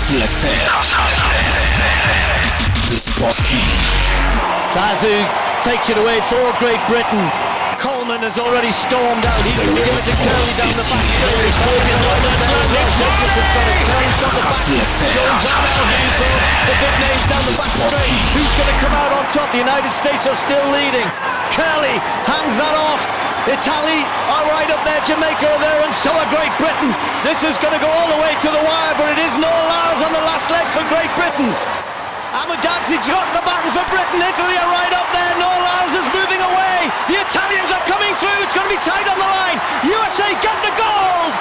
Kastle FM. The Sports King. Zazu takes it away for Great Britain. Coleman has already stormed out. He's going to give it to Curly down the back straight. He's holding on. Kastle FM. The big names down the back straight. Who's going to come out on top? The United States are still leading. Curly hands that off. Italy are right up there. Jamaica are there, and so are Great Britain. This is going to go all the way to the wire, but it is no allows on the last leg for Great Britain. Amadazzi's got the baton for Britain. Italy are right up there. No allows is moving away. The Italians are coming through. It's going to be tight on the line. USA get the gold.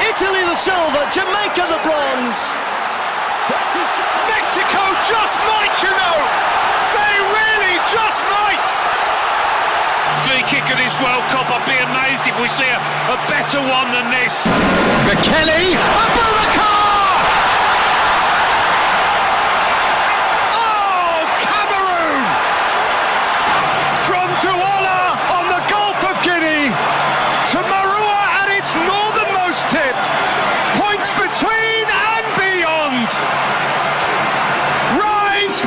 Italy the silver. Jamaica the bronze. Mexico just might, you know. They really just might. Free kick of this World Cup. I'd be amazed if we see a better one than this. McKelly, Abubakar! Oh, Cameroon! From Douala on the Gulf of Guinea to Marua at its northernmost tip. Points between and beyond. Rise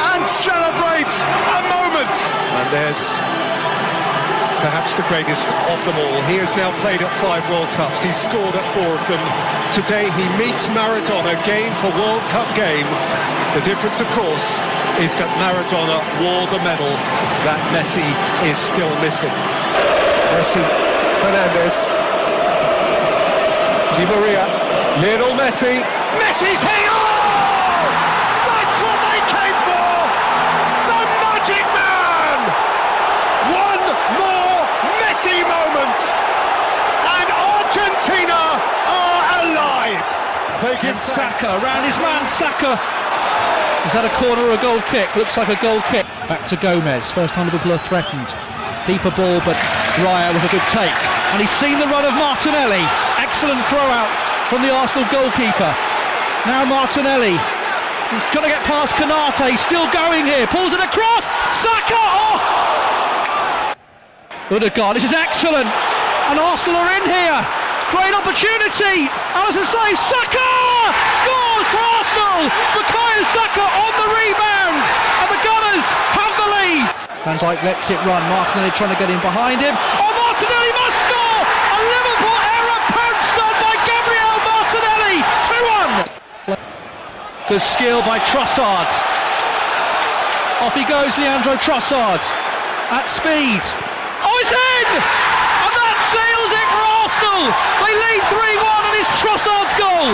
and celebrate a moment. And there's perhaps the greatest of them all. He has now played at 5 World Cups. He's scored at 4 of them. Today he meets Maradona game for World Cup game. The difference, of course, is that Maradona wore the medal that Messi is still missing. Messi, Fernandes, Di Maria, Lionel Messi. Messi's here! That's what they came for! The Magic Man! One more Messi moment, and Argentina are alive. They give Saka around his man. Saka. Is that a corner or a goal kick? Looks like a goal kick. Back to Gomez. First time Liverpool are threatened. Deeper ball, but Raya with a good take. And he's seen the run of Martinelli. Excellent throw out from the Arsenal goalkeeper. Now Martinelli. He's got to get past Kanate. He's still going here. Pulls it across. Saka. Oh! Odegaard, this is excellent, and Arsenal are in here. Great opportunity. Alisson says Saka scores for Arsenal. Bukayo Saka on the rebound, and the Gunners have the lead. Van Dijk lets it run. Martinelli trying to get in behind him. Oh, Martinelli must score! A Liverpool error pounced on by Gabriel Martinelli. 2-1. Good skill by Trossard. Off he goes, Leandro Trossard at speed. Oh, it's in! And that seals it for Arsenal! They lead 3-1 and it's Trossard's goal!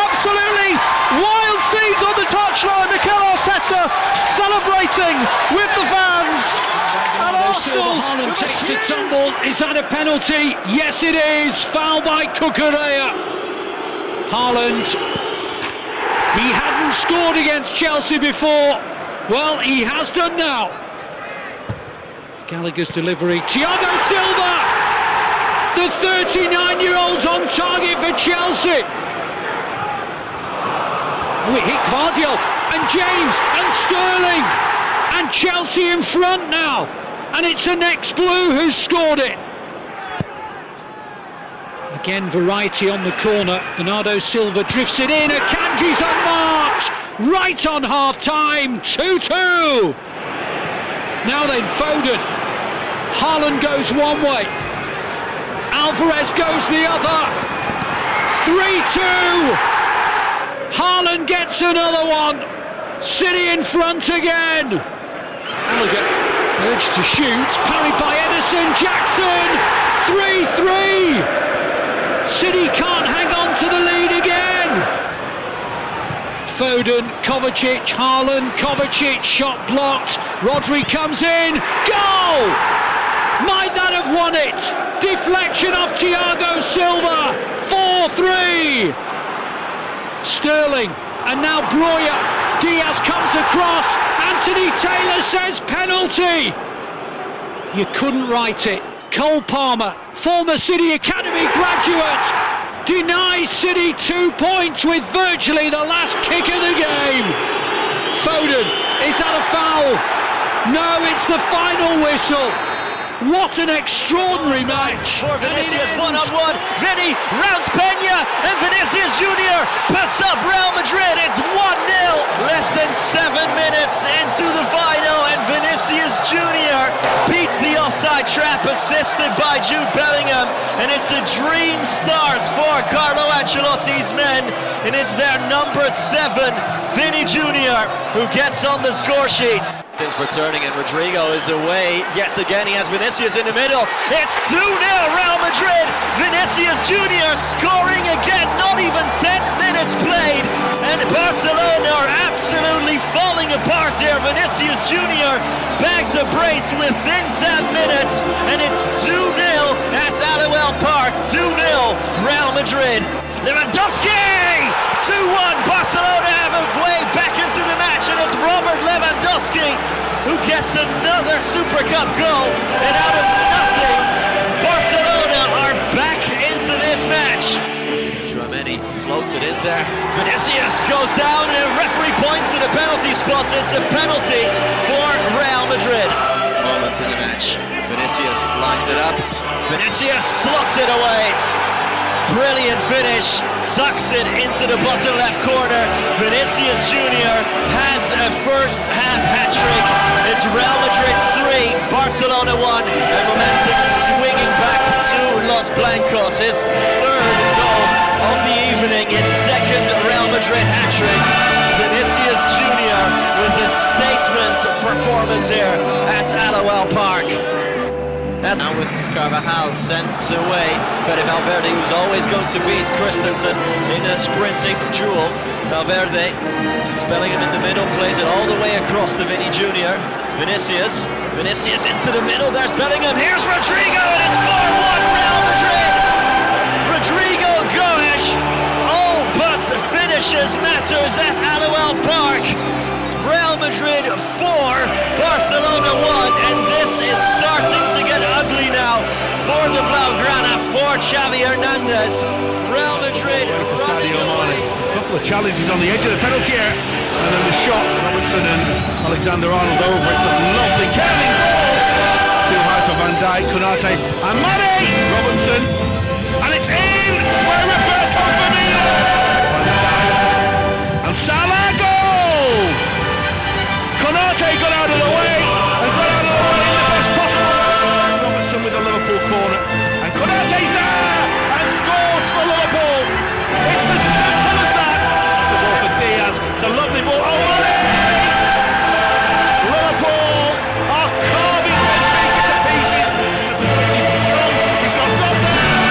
Absolutely wild scenes on the touchline. Mikel Arteta celebrating with the fans. And Arsenal... Haaland takes a tumble. Is that a penalty? Yes, it is. Foul by Cucurella. Haaland. He hadn't scored against Chelsea before. Well, he has done now. Gallagher's delivery, Thiago Silva, the 39-year-old's on target for Chelsea. We hit Guardiola and James and Sterling, and Chelsea in front now, and it's the next blue who's scored it. Again, variety on the corner. Bernardo Silva drifts it in. Akanji's unmarked, right on half-time. 2-2. Now then, Foden. Haaland goes one way. Alvarez goes the other. 3-2. Haaland gets another one. City in front again. Gallagher urged to shoot. Parried by Edison. Jackson. 3-3. City can't hang on to the lead again. Foden, Kovacic, Haaland, Kovacic, shot blocked. Rodri comes in. Goal! Might that have won it? Deflection of Thiago Silva. 4-3. Sterling, and now Breuer. Diaz comes across. Anthony Taylor says penalty. You couldn't write it. Cole Palmer, former City Academy graduate, denies City 2 points with virtually the last kick of the game. Foden, is that a foul? No, it's the final whistle. What an extraordinary match. For Vinicius, one-on-one. Vinny rounds Peña, and Vinicius Vinicius Junior puts up Real Madrid. It's 1-0. Less than 7 minutes into the final, and Vinicius Junior beats the offside trap, assisted by Jude Bellingham, and it's a dream start for Carlo Ancelotti's men, and it's their number 7, Vinny Junior, who gets on the score sheet. Is returning, and Rodrigo is away yet again. He has Vinicius in the middle. It's 2-0 Real Madrid. Vinicius Junior scoring again, not even 10 minutes played, and Barcelona are absolutely falling apart here. Vinicius Junior bags a brace within 10 minutes, and it's 2-0 at Alouel Park. 2-0 Real Madrid. Lewandowski! 2-1. Barcelona have a way back into the match, and it's Robert Lewandowski who gets another Super Cup goal, and out of nothing, Barcelona are back into this match. Tchouaméni floats it in there. Vinicius goes down, and a referee points to the penalty spot. It's a penalty for Real Madrid. Moment in the match. Vinicius lines it up. Vinicius slots it away. Brilliant finish, tucks it into the bottom left corner. Vinicius Junior has a first half hat-trick. It's Real Madrid 3, Barcelona 1, and momentum swinging back to Los Blancos. His third goal of the evening, his second Real Madrid hat-trick. Vinicius Junior with a statement performance here at Alouel Park. And now with Carvajal sent away, Fede Valverde, who's always going to beat Christensen in a sprinting duel. Valverde, it's Bellingham in the middle, plays it all the way across to Vinny Junior. Vinicius into the middle, there's Bellingham, here's Rodrigo, and it's 4-1 Real Madrid! Rodrigo Goes, all but finishes matters at Alouel Park. Real Madrid 4, Barcelona 1, and this is starting to get ugly now for the Blaugrana, for Xavi Hernandez. Real Madrid running away. A couple of challenges on the edge of the penalty area, and then the shot, Robertson and Alexander-Arnold over. It's a lovely curling ball. Too high for Van Dijk, Konate, and Mane! Robinson, and it's in! Where Roberto Firmino! Van Dijk, and Salah, goal! Konate got out of the way, and got out of the way in the best possible. Robertson with the Liverpool corner, and Konate's there, and scores for Liverpool. It's as simple as that. It's a ball for Diaz, it's a lovely ball. Oh, Liverpool are carving Benfica to pieces. He's got there.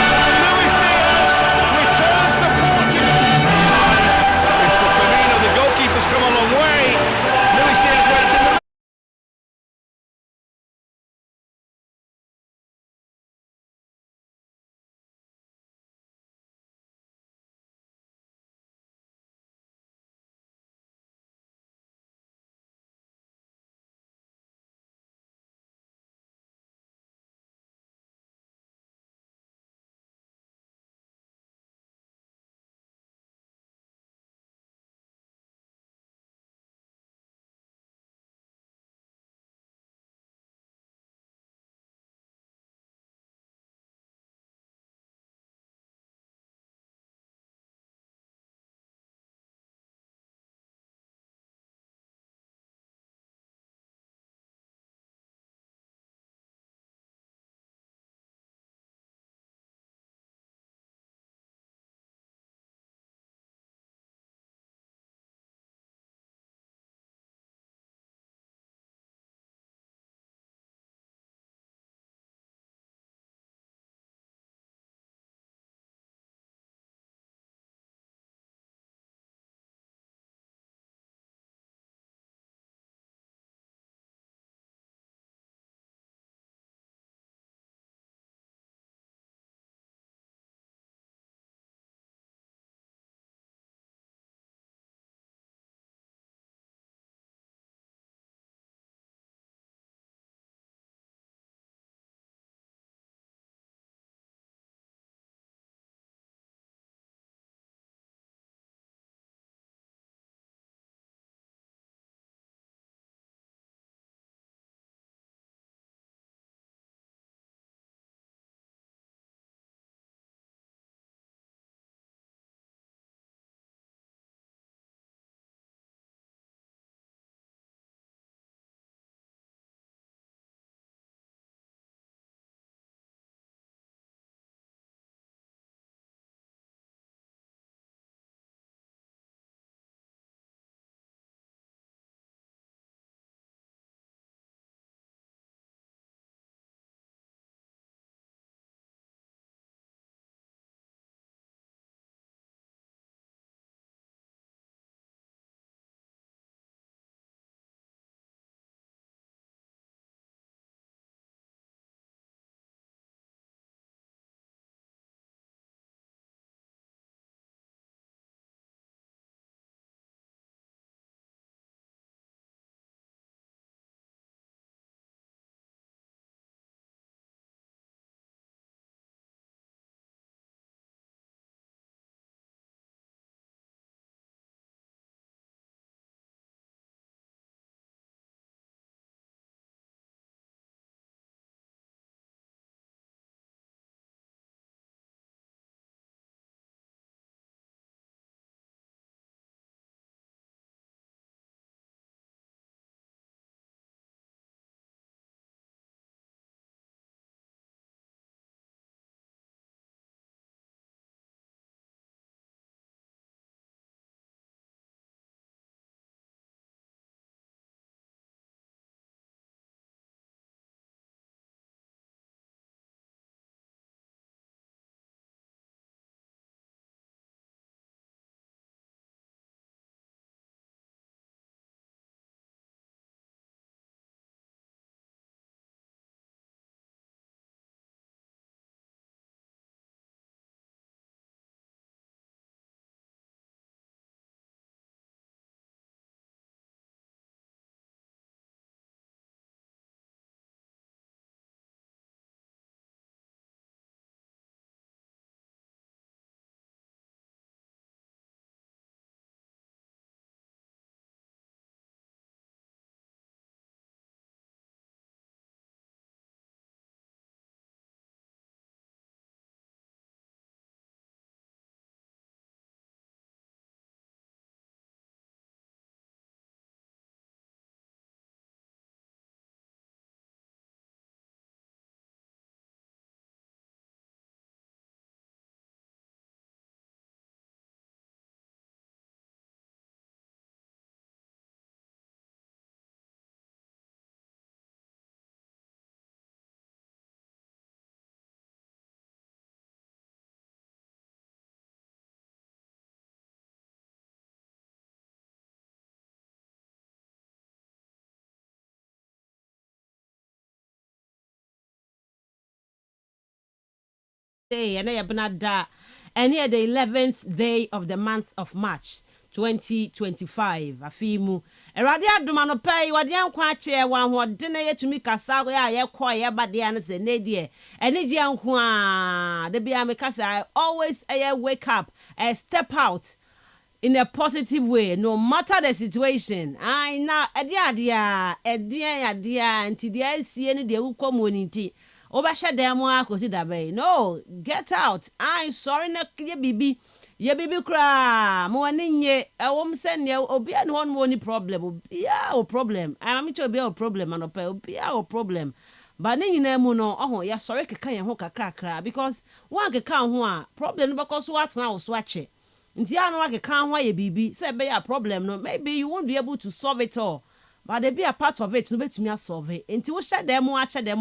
Day and Benada, and here the 11th day of the month of March 2025. Afimu Eradia Dumano pay wadian kwache one who didn't to me Kastle ya quiet but the answer Nadia and Nijian Kwa the Biamicasa. I always wake up and step out in a positive way, no matter the situation. I now a dear, and to the see any the community. Obasha demo consider bay. No, get out. I'm sorry, na bibi. Ye bibi cry. Mo aninye. I won't send you. Obi and one money problem. Obia o problem. I'm to be a problem and obia o problem. But ninyi na mu no. Oh, ya sorry keka ye ho kakra because one keka ho a problem because what now swatch. Nti ya no keka ho ye bibi. Say be a problem no. Maybe you won't be able to solve it all. But they be a part of it, no betumi solve it. Enti wo hye dem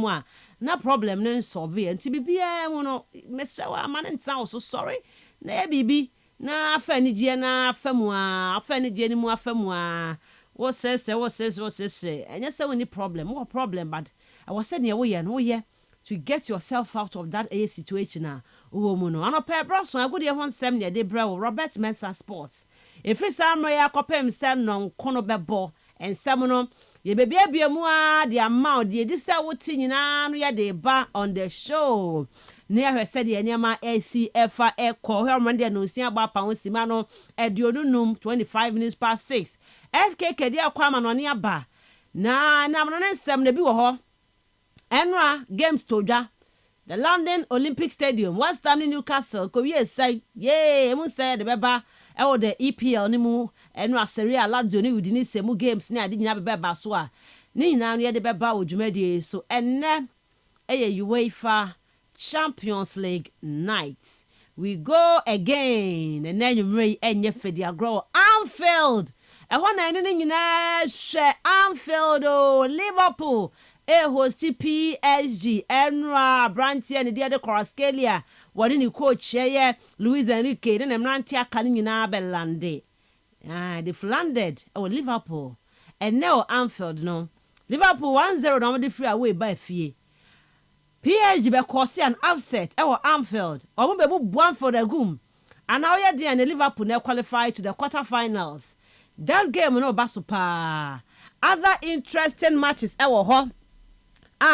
a na problem no solve it. Enti bibia mu no Mr. wa man ntan so sorry. Na e bibi na afa ni gie na afa mu a, afa ni gie ni mu afa mu a. What says? Enya say we need problem. What problem but I was saying wo ye no ye to get yourself out of that situation wo mu no. Anope braso agudi ho nsem ne de bra wo Robert Mensah Sports. If samre ya kopem sem no nkono bebo and some ye baby abiamua the amount ye this wuti nyina no ye de ba on the show near her said ye nyama ACF e call her Monday no sia ba pa wonsima no edionunum 25 minutes past 6 FKK dia kwama no ne aba na no nsem na bi wo ho enra games toja the London Olympic Stadium was time in Newcastle ko ye say ye mu say de beba e wo the EPL ni mu enu aseri aladio ni wudi ni semu games ni ade nyina beba so a ni nyina no ye de beba odwumadi so enne eye UEFA Champions League night we go again and then you may enye fedia grow Anfield e ho na ni nyina hwe Anfield Liverpool hosti PSG enra brantie ne de Corascalia wadi ni coach ye Luis Enrique ne mrantie aka ni nyina belande they've landed Liverpool and now Anfield no Liverpool 1-0 no de free away by fie PSG be cause an upset Anfield omo be bu Anfield agum and now ye dey and Liverpool now qualify to the quarterfinals that game no basupa other interesting matches ho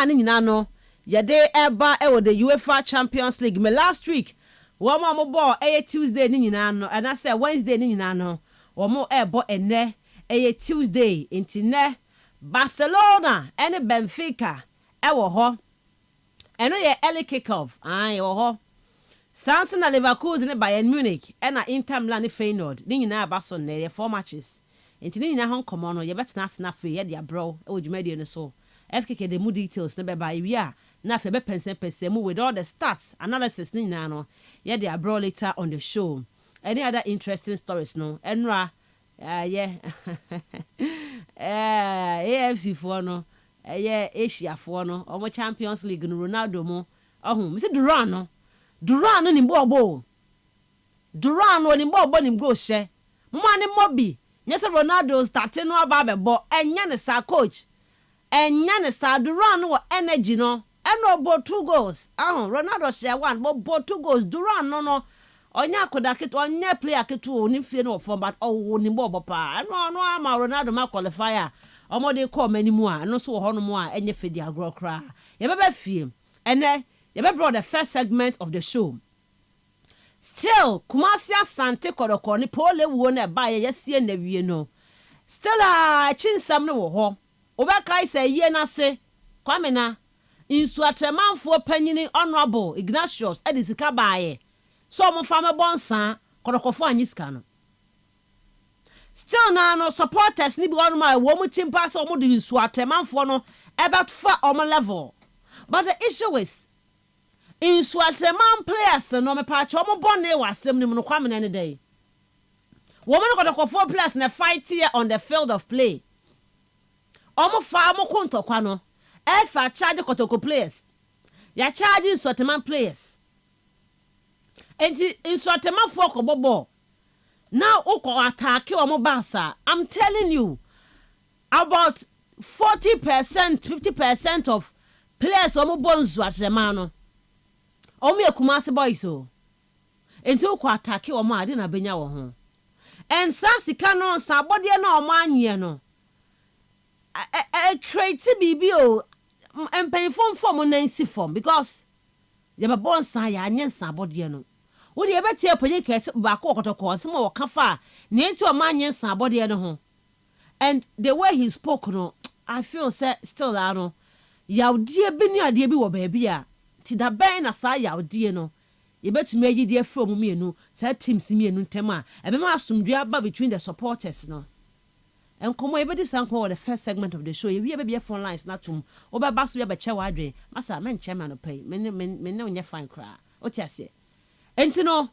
ni nyina no ye dey eba the UEFA Champions League me last week wo mo ball Tuesday ni nyina no and I say Wednesday ni nyina no Omo ebo ene Tuesday intine Barcelona and Benfica ewo ho eno ye early kickoff wo ho Samson na Leverkusen ne Bayern Munich and Inter Milan Feyenoord ni nyina aba so ne 4 matches intine nyina ho komo no ye betena atena fe ye dia bro e odwumadi ne so FKK the more details na be ba wi a na after be pense mu with all the stats analysis ni nyina no ye dia bro later on the show. Any other interesting stories no enra AFC for no Asia for no omo Champions League no Ronaldo mo me say Duran no ni bobo Duran no ni bobo ni go she mo ani mobi nyese Ronaldo starting no aba bebo enya ne sa coach enya ne sa Duran no energy no eno bo 2 goals Ronaldo share 1 but 2 goals Duran no onya koda keto onya player keto oni fie no form but ni bobo pa no ama Ronaldo ma qualifier omo de call manimu a no so ho no mo a enye fedi agro kra ye beba fie ene ye be brought the first segment of the show still Kumasi Asante Kodoko ni pole wo na ba ye sie na wie no still chinsam no wo ho obeka say ye na se kwamena insu atremanfo panyini honorable Ignatius edisika baaye so mo fama bonsa Kodokofo anyisika no still na no supporters ni bi on my wo mu chimpa so mo de insu atremanfo no about for on level but the issue is insu atreman players no me pa cho mo bonne wasem ni no kwamena ne day wo mo Kodokofo players na fight here on the field of play omo fa mo kontokwa no e fa charge Kotoko players ya charge insortment players enti insortment for ko bobo now oko attack omo basa I'm telling you about 40% 50% of players omo bonzu atrema no omo Kumasi boys o enti o kwa attack o ma ade na benya wo ho and sasika no sabode na o ma anye no create bibi o empenfom form na nsi form because ye be bon san ya anye sabode no wo de be tie panyi kese ba ko kotoko nsem wo kafa na enti o ma anye sabode no ho and the way he spoke no I feel still that no yawdie bi ni ade bi wo ba bia ti da ben na sa yawdie no ye betumi agidie from mienu sa teams mienu ntem a ebe ma asomdua aba between the supporters no enkomo ye bedi sanko for the first segment of the show ye be phone lines na tum obeba so ye be che wa adwen masa men chairman no pay men onye fine kra o ti ase enti no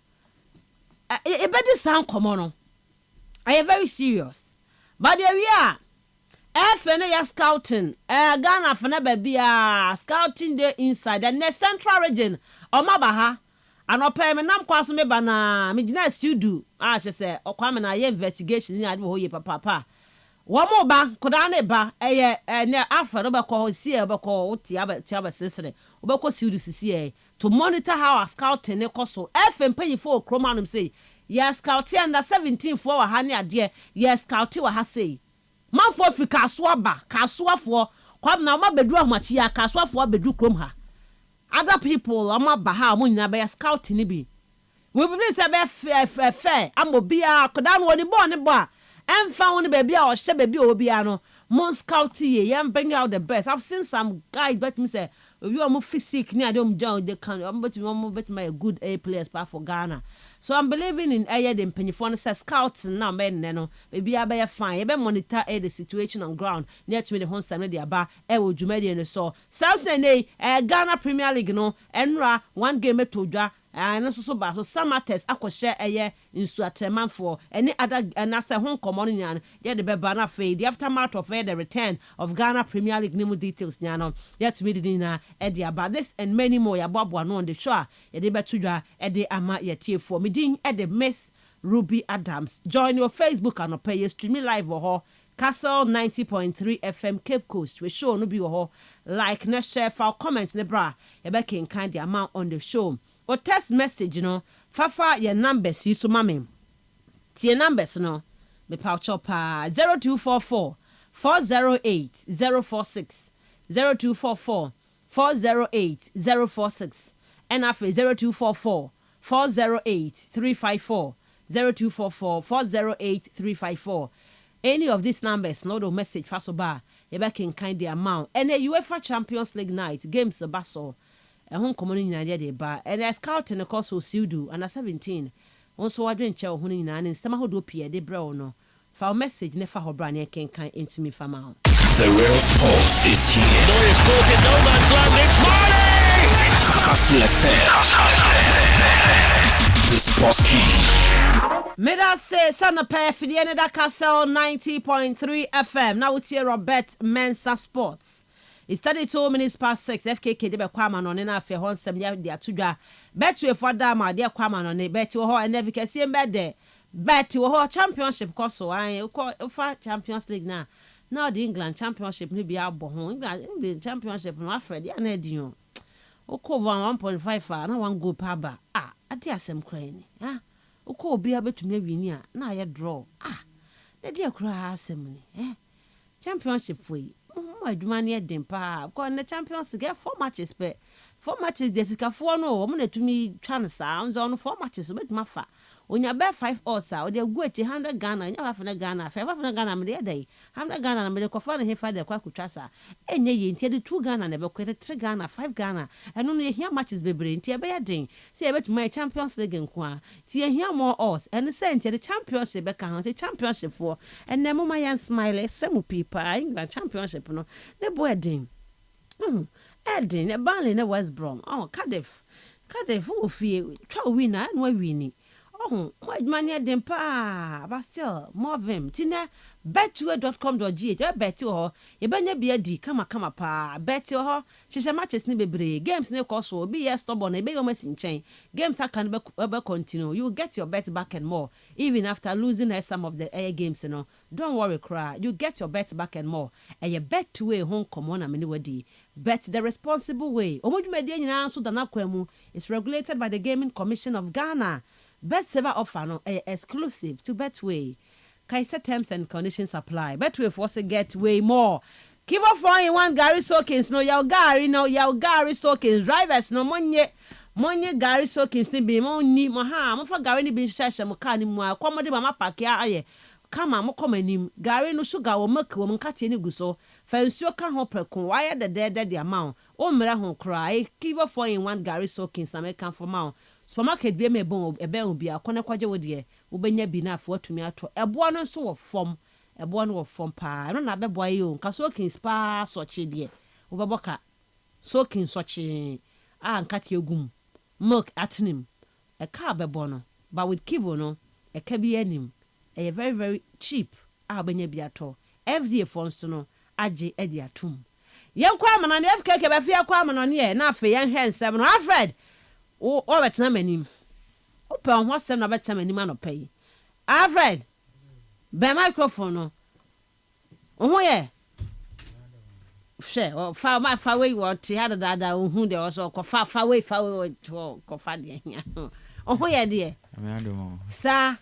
ye bedi sanko mo no I very serious but the we are FN ya scouting Ghana fana babia scouting the inside and the central region omabaha anope me nam kwaso me ba na me gina studio se se okwame na ye investigation ni ade ho ye papa wo mo ba koda na ba eye ne afa no be ko si e be ko ti aba sesere wo be ko studio sisi e to monitor how our scouting ne koso FM panyifo kroma no say ya scouting under 17 for wa ha ne ade ya scouting wa ha say manfo Africa kasuafo kwam na ma bedu ahmachi ya kasuafo bedu krom ha other people ama ba ha mo nyina be scout ni bi we be say be fe amobia kodan woni bo ne bo a emfa woni be bia o hye be bia obia no mon scout ye yam bring out the best. I've seen some guys but me say we are more physique ni adom join they can but my good A players for Ghana. So I'm believing in the mpanyifo no say scouts now men no baby abaya fine. You be monitor the situation on ground near to me the home stand dey aba e wo dwumadi no so. South Ghana Premier League no enra one game to dwa and so ba so samates akɔhye eye nsu atemanfo any other na say hon common nyan ye the beba na fe the aftermath of the return of Ghana Premier League name details nyano yet to me the na e dey about this and many more ya boabo no on the show ye dey beto dwa e dey ama ye tie for me din e dey Miss Ruby Adams. Join your Facebook and pay streaming live or Kastle 90.3 FM Cape Coast. We show no be or like na share for comment ne bra e be kin kind the amount on the show. Or text message, you know, fafa your numbers, you so mami. Tie numbers, no, me pouch up 0244 408 046 0244 408 046 and after 0244 408 354 0244 408 354. Any of these numbers, no do message fasoba, you back in kind the amount. And the UEFA Champions League night games basso. Home common in de ba and a scout in a course of Sudu and a 17. Also, I didn't tell Hunin and some who do Pierre de Brono. For message never her brand can kind into me from out. The real sports is here. Boy is caught in no man's land. It's Kastle FM. The Sports King. Meda say sana pair for the end of that Kastle 90.3 FM. Now it's here Robert Mensah Sports. It started 2 minutes past 6. FKK de be kwama no ne na afi ho nsem ya de atodwa. Betu efo da ma de kwama no ne betu ho and every kese mbede. Betu ho championship course so an ufa Champions League na. Now the England championship ni bia abo ho. England championship no afred ya na edin. Oko 1.5 na one goal pa ba. Ade asem kran ni. Oko obi abetumi awini a na ya draw. Na de akura asem ni. Championship foi. Adwumane dem pa because the Champions get 4 matches but 4 matches the sikafoɔ no omo na tumi twa no saa nzo no 4 matches obetuma fa onya be 5 odds o de go echi 100 Ghana nya 500 Ghana 500 Ghana me dey 100 Ghana na me de kofa na hefa de kwa kutwa saa enye ye ntia de 2 Ghana na be kwete 3 Ghana 5 Ghana eno no ye hia matches bebre ntia be ya den se ye betuma Champions League nko a ti ye hia more odds eno se ntia de championship be ka ho se championship for enne mo ma yan smile semu people England championship no ne boy den Edin, a ball in West Brom. Cardiff, who fear, try winner, and we winning. Oh, my money dem pa, but still more of them. Tina betway.com.gh. Bet you ho. You benya be di kama pa. Bet you ho. She matches ni bebre. Games ne koso be yes stubborn. E be yo mesin chain. Games can be continue. You get your bet back and more. Even after losing some of the air games, you know. Don't worry, cry. You get your bet back and more. And you bet to way home come on a bet the responsible way. Omudumedi nyina so dana kwemu is regulated by the Gaming Commission of Ghana. Bet saver offer no exclusive to Betway. Kaisa terms and conditions apply. Betway force get way more. Keep off on one Gary Sokins no yaw Gary Sokins drivers no monye Gary Sokins ni be mo ni mo ha mo fa Gary ni bi hyehyɛ mo car ni mu a komode mama park ya aye kama mo komanim Gary no sugar wo make wo nkate ni guso fa nsuo ka ho preko why the amount o mra ho cry keep off on one Gary Sokins na make for ma supermarket bi me bon ebe obi akone kwaje wo de wo benya bi na afo atumi ato ebo no so wo fom ebo no wo fom pa no na bebo ayi o nka Sokins pa soche de wo beboka Sokins soche nkate egum milk atnim e ka bebo no but with kivo no e ka bi anim e very very cheap benya bi ato FDA funds no age e di atum yen kwa amana ne FKK be fia kwa amana ne na afa yen hwe nsem no Alfred o betina manim o pe on hwasem na betina manim anopai Alfred be microphone no oho ye she o fa we what had that ohu de also ko fa we ko fa de hia oho ye de sa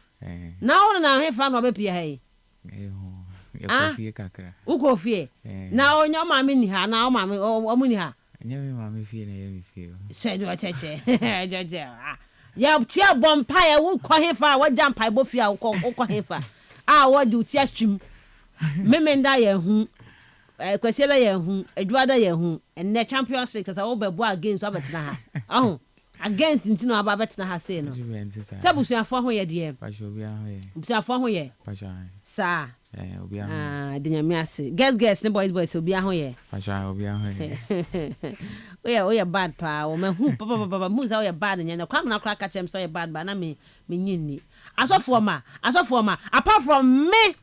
na na he fa no be pia he Fie kakra. Uko fie. Na onyo mama ni ha na o mama o mu ni ha. Nya me mama fie na ye me fie. Se do cheche. Jeje. Ya tia bompa ya wo kwa he fa wo jam pai bo fie a wo kwa he fa. Wo du tia twim. Memenda ye hu. Kwasiela ye hu, Eduada ye hu. Enne championship kasa wo be bo against wo betina ha. Ahun. Against ntino aba betina ha say no. Se busuafo ho ye de. Pasho bia ho ye. Busuafo ho ye. Pasho. Sa. Obi ahụ. Dinyamiase. Guess ne boys obi ahụ ye. Pasha obi ahụ ye. Oya bad pa. O me hu papa mu za oya bad nya na kwam na kra ka chem so oya bad ba na me nyinni. Asofo ma apart from me.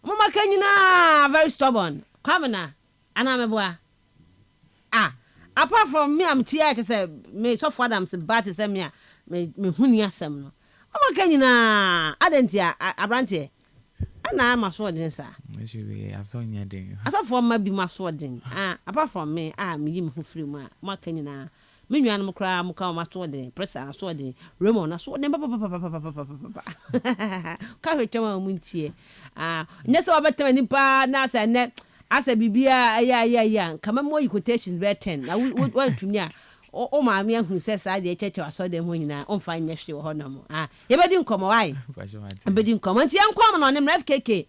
Mama kanyina very stubborn. Kwam na ana me boa. Apart from me am tia ke say me so for them say bad say me hu ni asem no. Mama kanyina adentia abrante na maso den sa Maybe aso nya den aso for ma bi maso den apart from me me yim hu free mu ma kanyina me nua no kra mu ka maso den pressure aso den Raymond aso den papa ka hwetwa mu ntie nya se obetem ni pa na sa ne asa bibia ya kama mo quotations be 10 na wo tumi a o ma me ahu se sa de cheche aso den ho nyina o mfa nya hwe ho no mo ye bedi nkomo wai bedi nkomo nti yankom no ne FKK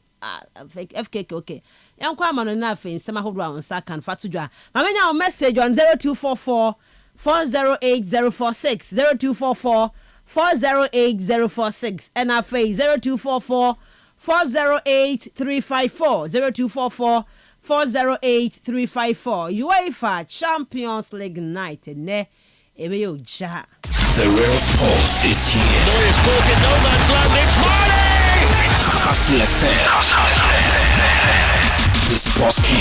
FKK okay yankom no na afa nsema hodo a onsa kan fatudwa ma menya o message on 0244 408046 0244 408046 and afa 0244 408354 0244 408354 UEFA Champions League night ne ebe yo ja. The real sports is here. It's caught in no man's land. It's Marley! Kastle FM. The sports king.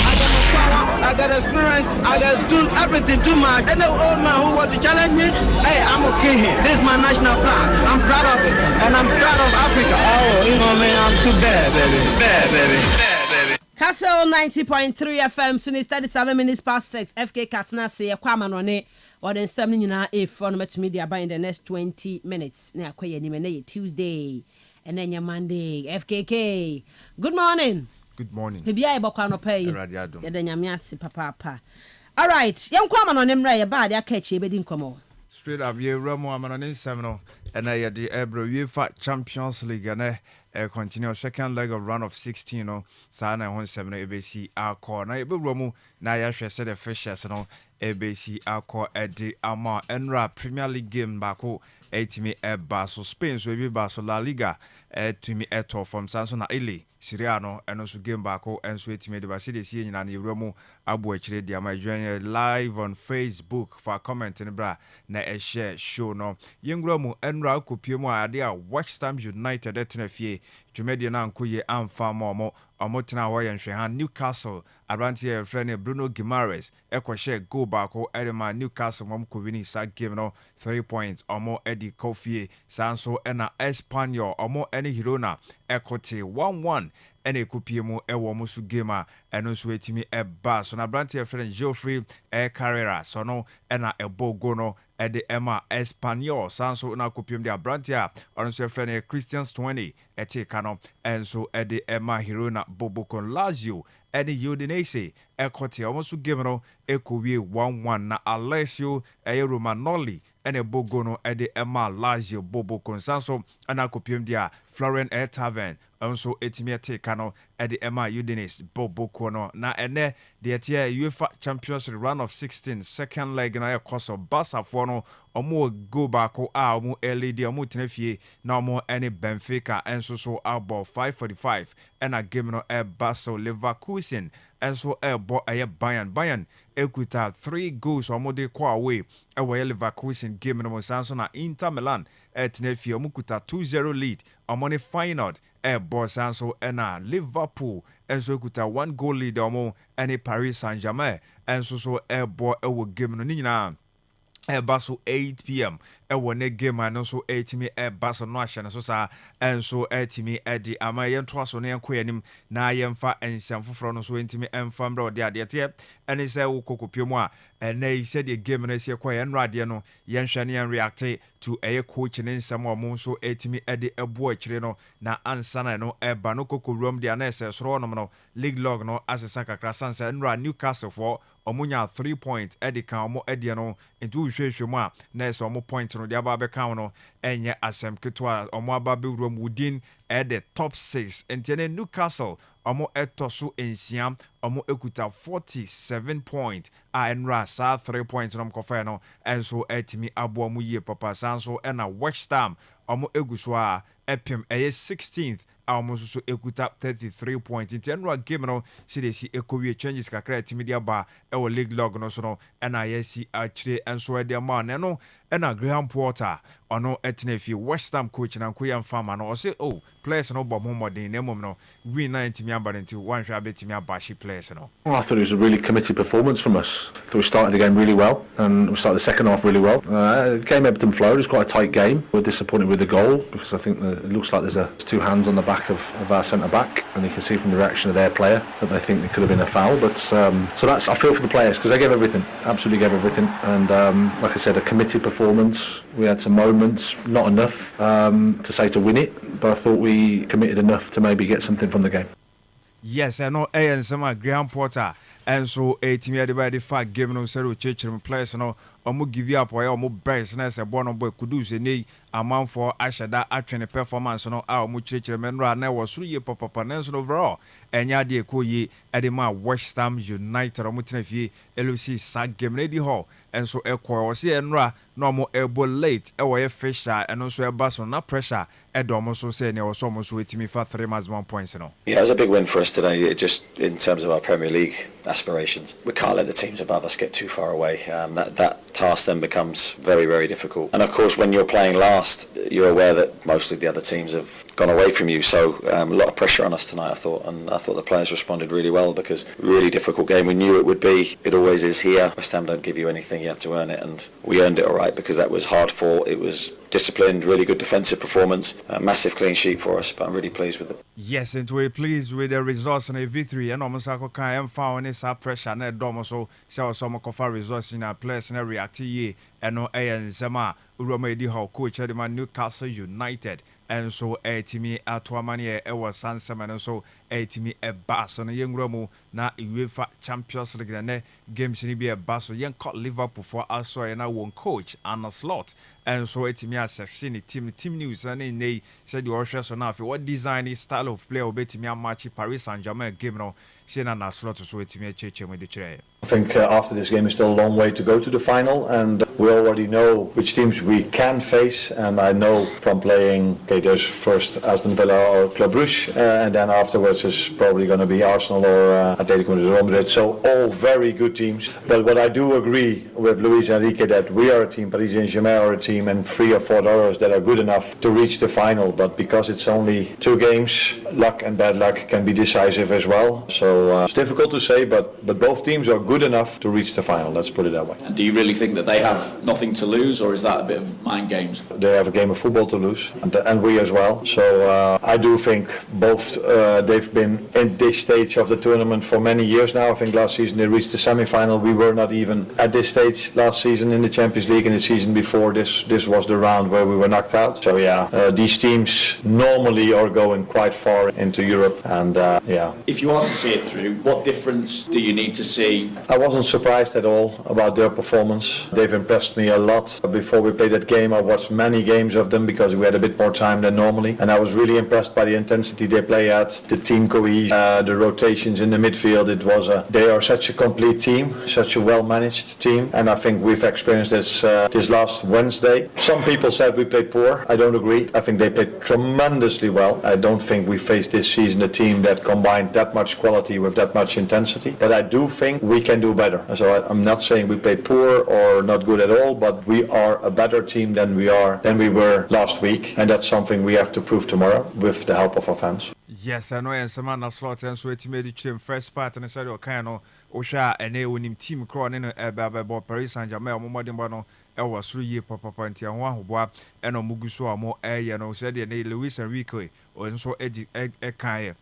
I got experience. I got do everything too much. And the old man who want to challenge me, hey, I'm okay here. This is my national flag. I'm proud of it, and I'm proud of Africa. Oh, you know, man, I'm too bad, baby. Bad, baby. Kastle 90.3 FM, soon is 37 minutes past 6. FK Katna say a kwama no ne or then 7 nyina a from media by in the next 20 minutes. Na kwaye ni me Tuesday and then your Monday. FKK. Good morning. Good morning. Bibia e bokwa no pay. Ya da nyamiase papa. All right. Yen kwama no ne mra ye ba de akachi e bedi nkomo. Straight up ye Ramo amano semino and I the Ebro UEFA Champions League and continue second leg of round of 16 no sana 17 ABC akọ na ebe Ramo na ya hwe se the fishes no ABC akọ edi ama enra Premier League game bako etimi eba so Spain so ebi ba so La Liga etimi eto from Sanso na Ile Syria no eno so game baako enso etime de ba se de sie nyina na yewura mu abo akire dia ma join live on Facebook for comment in bra na share show no yengura mu enra akopie mu ade a West Ham United etenafie dwumedi na ankoye amfa ma omotena ho ye nhwe Newcastle Advantage friend Bruno Guimaraes share goal baako edema Newcastle mom ko wini sa game no 3 points omo edi Kofie sanso ena Espanyol omo ene Girona ekote 1-1 ene kopie mu ewo mu su game a eno so etimi eba so na Advantage friend Geoffrey Carrera so no ena ebogo no ede Emma Espanyol sanso na kopiem de Abrantia ono so friend Christians 20 kano enso ede Emma Girona Bobokon Lazio ene Udinese ekote omo game no ekowie 1-1 na Alessio Romanoli ene bogo no ede Emma Lazio Bobokon sanso ana kopiem de Florent Tavern also etimi kano ede Emma Udinese Bobokon no na ene de etie UEFA Champions League round of 16 second leg na ekoso Barca for no omo go baako a omo LED omo tenafie na omo ene Benfica enso so abo 5:45 ena game no Barca Leverkusen enso bo Bayern ekuta 3 goals omo de kwa away ewe Leverkusen game no sanso na Inter Milan tenafie omo kuta 2-0 lead omo ne final bo sanso ena Liverpool enso ekuta 1 goal lead omo ene Paris Saint-Germain enso so bo ewo game no nyina Baso 8 p.m. Ewo ne game ano so etimi baso no ahye so sa enso etimi edi ama yento aso ne enko yanim na yemfa ensiam foforo no so etimi emfa mbra ode ade te ene se wo kokopiem a ene ise de game na sie kwa yenro ade no yenhwe ne yen react to eye coach ne nsam omo so etimi edi ebo akire no na ansana no eba no kokorum de na ese soro no league log no asesa kakra sansa nra Newcastle for omunya 3 point edi kan omo edi no ntu hwehwe mu a na ese omo point no de aba be kan no enye asem ketwa omo aba be wuro within the top 6 entiene Newcastle omo etoso ensiam omo ekuta 47 point a enra sa 3 points no mkofa no enso etimi abo mu yie papa sanso ena West Ham omo eguso a epim 16th almost so ekuta 33 points in enra game no CDC ekowie changes kakra etimi dia ba ewo league log no so no ena yesi achire enso e dia ma no ena Graham Potter ono etnefi West Ham coach na nkoya mfama no o say oh players no bo modern na mom no we 90 mi abadenti one hwa betimi abashi players no. I thought it was a really committed performance from us. I thought we started the game really well and we started the second half really well. The game ebbed and flowed. It was quite a tight game. We're disappointed with the goal because I think it looks like there's 2 hands on the back of our centre back and you can see from the reaction of their player that they think there could have been a foul, but so that's, I feel for the players because they gave everything, absolutely gave everything, and like I said, a committed performance. We had some moments, not enough to say to win it, but I thought we committed enough to maybe get something from the game. Yes, I know and some Graham Potter and so a team by the fact given no zero church players no omo give you up or omo best na say born boy kudus ni amount for ashada atwene performance no a omo church menra na was ye papa na so overall enya de ekoyi edema West Ham United omo tenafie LC sa game ready hall and so ekwo was ye nra no omo ebo late e wo ye fisher and so e baso na pressure edomo so say ne was omo so etimi fa 3 maximum points no. Yeah, it was a big win for us today, just in terms of our Premier League aspirations. We can't let the teams above us get too far away. That task then becomes very, very difficult. And of course, when you're playing last, you're aware that most of the other teams have gone away from you. So a lot of pressure on us tonight, I thought. And I thought the players responded really well because really difficult game. We knew it would be. It always is here. West Ham don't give you anything. You have to earn it. And we earned it all right because that was hard fought. It was disciplined, really good defensive performance. A massive clean sheet for us, but I'm really pleased with it. Yes, and we're pleased with the results in a V3 and almost like I am found this pressure and that so some cover results in our place and react ye and no and Zama Uromedi Hall coach at Newcastle United and so a team at Tuamania Ewa San Saman and so a team a bass on a young Romo na UEFA Champions League and games in be a bass young caught Liverpool for us so and I won coach and a slot and so a team as seen team news and they said you are so now what design is style of play or bet me a match Paris Saint-Germain game no seeing a slot so it's me a cheche with the chair. I think after this game is still a long way to go to the final, and we already know which teams we can face, and I know from playing, there's first Aston Villa or Club Brugge, and then afterwards is probably going to be Arsenal or Atletico Madrid. So all very good teams. But what I do agree with Luis Enrique that we are a team, Paris Saint-Germain are a team, and 3 or 4 others that are good enough to reach the final. But because it's only 2 games, luck and bad luck can be decisive as well. So it's difficult to say, but both teams are good enough to reach the final. Let's put it that way. And do you really think that they have nothing to lose, or is that a bit of mind games? They have a game of football to lose, and we as well. So I do think both they've been in this stage of the tournament for many years now. I think last season they reached the semi-final. We were not even at this stage last season in the Champions League, and the season before this was the round where we were knocked out. So these teams normally are going quite far into Europe, and If you are to see it through, what difference do you need to see? I wasn't surprised at all about their performance. They've impressed me a lot. Before we played that game, I watched many games of them because we had a bit more time than normally, and I was really impressed by the intensity they play at, the team cohesion, the rotations in the midfield. They are such a complete team, such a well-managed team, and I think we've experienced this last Wednesday. Some people said we played poor. I don't agree. I think they played tremendously well. I don't think we faced this season a team that combined that much quality with that much intensity, but I do think we can do better. So I'm not saying we played poor or not good at all, but we are a better team than we were last week, and that's something we have to prove tomorrow with the help of our fans. Yes, I know, and some man slot and so it made it first part and I said, okay, no, Osha and a winning team crown in a Paris Saint-Germain, Momadimano, was 3 years papa and one who and Muguso more air, you know, said Luis Enrique or so Eddie Ekaya.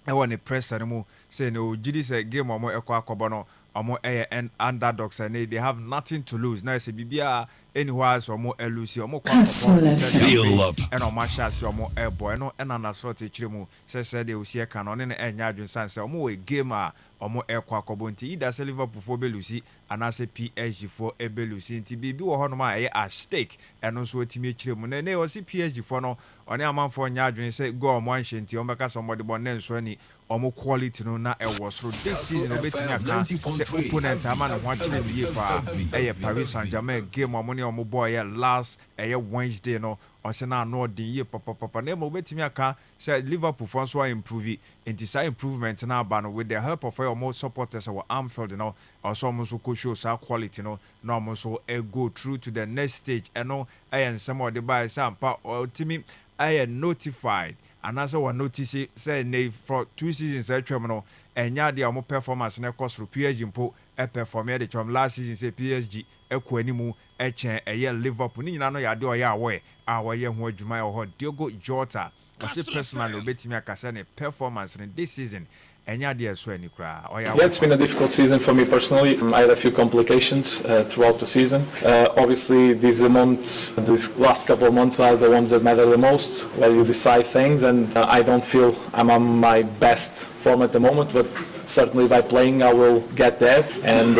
I want a press animal saying, oh, Gidis a game or more Equacobono or more air and underdogs, and they have nothing to lose. Now, say, Bibia. Anywhere or more elusive or more feel up and on my shots or more airboy no and on a sort of chimo says they will see a canon in a yard sans or more a gamer or more air quackabonti either say Liverpool for Belusi and I say PSG for a Belusi and TB or Honoma at stake and also a team chimo and they will see PSG for no on a man for a yard and say go on one shanty or make somebody born then so any or more quality no na was through this season of betting opponent a man watching the year for a Paris Saint-Germain game or money or more boy last Wednesday no or say now no the year papa name of betting aka said Liverpool fans were improving into say improvement now ban with the help of our more supporters our Anfield you know or some so could show some quality no normal so go through to the next stage and no and some of the by some part or team I notified. And as I notice it, say, for 2 seasons, I terminal, and ya the more performance and cost for PSG impo, a perform the term last season, say PSG, a quenimu, a chain, a year Liverpool, Nino, ya do ya way, our year who Jumai or Diogo Jota, I say personally, bet me a Cassane performance in this season. Yeah, it's been a difficult season for me personally. I had a few complications throughout the season. Obviously, these last couple of months are the ones that matter the most, where you decide things, and I don't feel I'm on my best form at the moment, but certainly by playing I will get there, and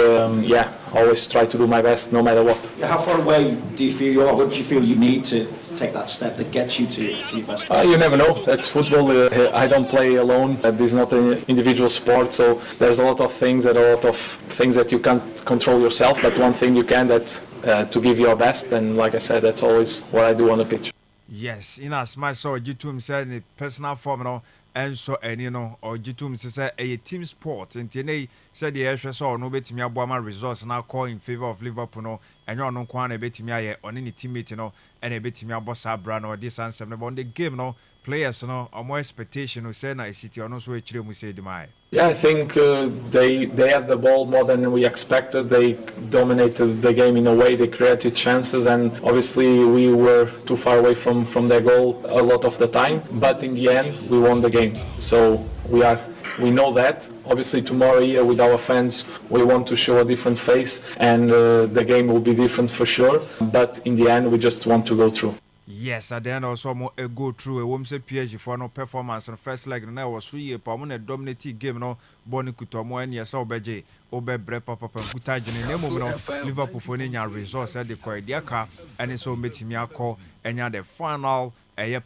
always try to do my best no matter what. How far away do you feel you are? What do you feel you need to take that step that gets you to your best? You never know. That's football. I don't play alone. This is not an individual sport, so there's a lot of things that you can't control yourself, but one thing you can, that's to give your best, and like I said, that's always what I do on the pitch. Yes, in as my so Jitum said in personal form, no, and so and you know, or Jitum says a team sport, and Tene said the extra saw no bet me Abama results now call in favor of Liverpool, no, and you're no quan a bet me on any teammate, you know, and a bet me about Sabran or this and 7 on the game, no. Players, no, or more expectation who say nice city or no so we say the Yeah, I think they had the ball more than we expected. They dominated the game in a way. They created chances, and obviously we were too far away from their goal a lot of the time. But in the end, we won the game. So we know that. Obviously tomorrow here with our fans, we want to show a different face, and the game will be different for sure. But in the end, we just want to go through. Yes, at the end also more go through a woman say PSG for no performance and first leg now was 3 years per a dominating game no Boni Kutomo and yes obeje obe bre papa kuta jene nemo no Liverpool for nya results at the Koediaka and so metimi akọ enya the final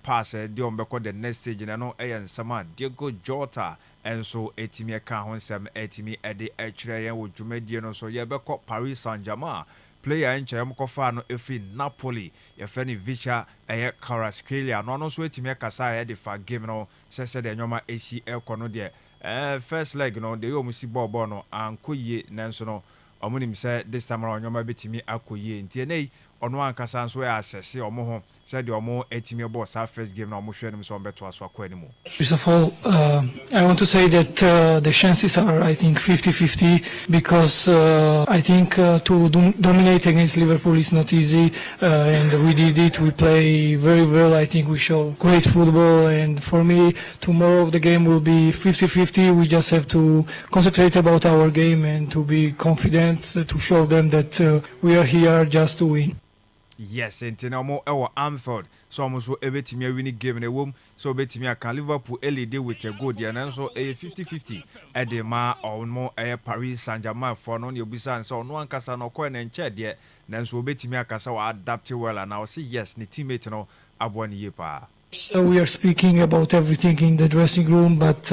pass the ombeko the next stage and no sama Diogo Jota and so etimi aka ho nsem etimi e de akire yen wo dwumadie no so ye beko Paris Saint-Germain player enche yamkofa no efi Napoli yefeni Vicha Kvaratskhelia no so etimi akasa de fa game no sese de nyoma esi ekono de first leg no de yomusi ball no ankoye nanso no omunim say this time around nyoma betimi akoye ntie nei ono ankasa nso ya assess omo ho said the omo etimi ball sa first game na omo hwe nim so beto aso akwa ni mu. First of all, I want to say that the chances are, I think, 50-50 because I think to dominate against Liverpool is not easy, and we did it. We play very well. I think we show great football, and for me, tomorrow the game will be 50-50. We just have to concentrate about our game and to be confident to show them that we are here just to win. Yes, and Tinamo our Anfield. So almost everything winning game in a womb. So betting I can Liverpool early day with a good year and so a 50-50 at the ma or more air Paris Saint-Germain for non your business. So no one can no coin and chat yet. Then so betting me I can so adapt well and I'll see yes, ni teammate no abone yepa. So we are speaking about everything in the dressing room, but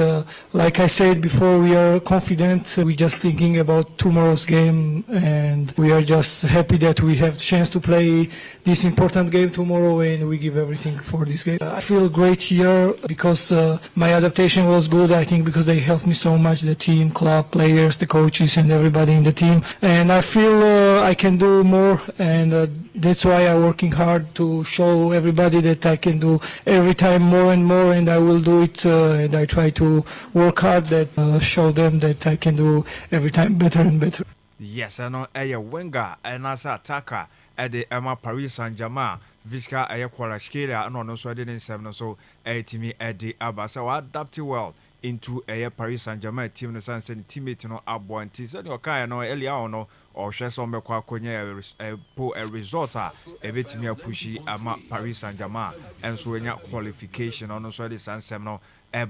like I said before, we are confident. We're just thinking about tomorrow's game, and we are just happy that we have the chance to play this important game tomorrow, and we give everything for this game. I feel great here because my adaptation was good, I think, because they helped me so much, the team, club, players, the coaches, and everybody in the team. And I feel I can do more, and that's why I'm working hard to show everybody that I can do every time more and more, and I will do it, and I try to work hard that show them that I can do every time better and better. Yes, I know a winger and as attacker at the Emma Paris Saint-Germain, Vicha Kvaratskhelia, and on so didn't seven so a team at the Abba. So I adapted well into a Paris Saint-Germain team, the Sans and teammate no abo and tis your kind no earlier on or share some a result a bit me pushy ama Paris Saint-Germain and so in your qualification on also the San Semno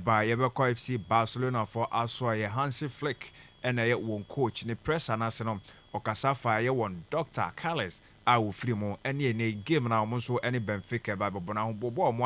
by Everco FC Barcelona for also a Hansi Flick and a one coach in the press and Arsenal or Casafa one Dr. Carles. I will free more any game now also any Benfica by Bobo Bobo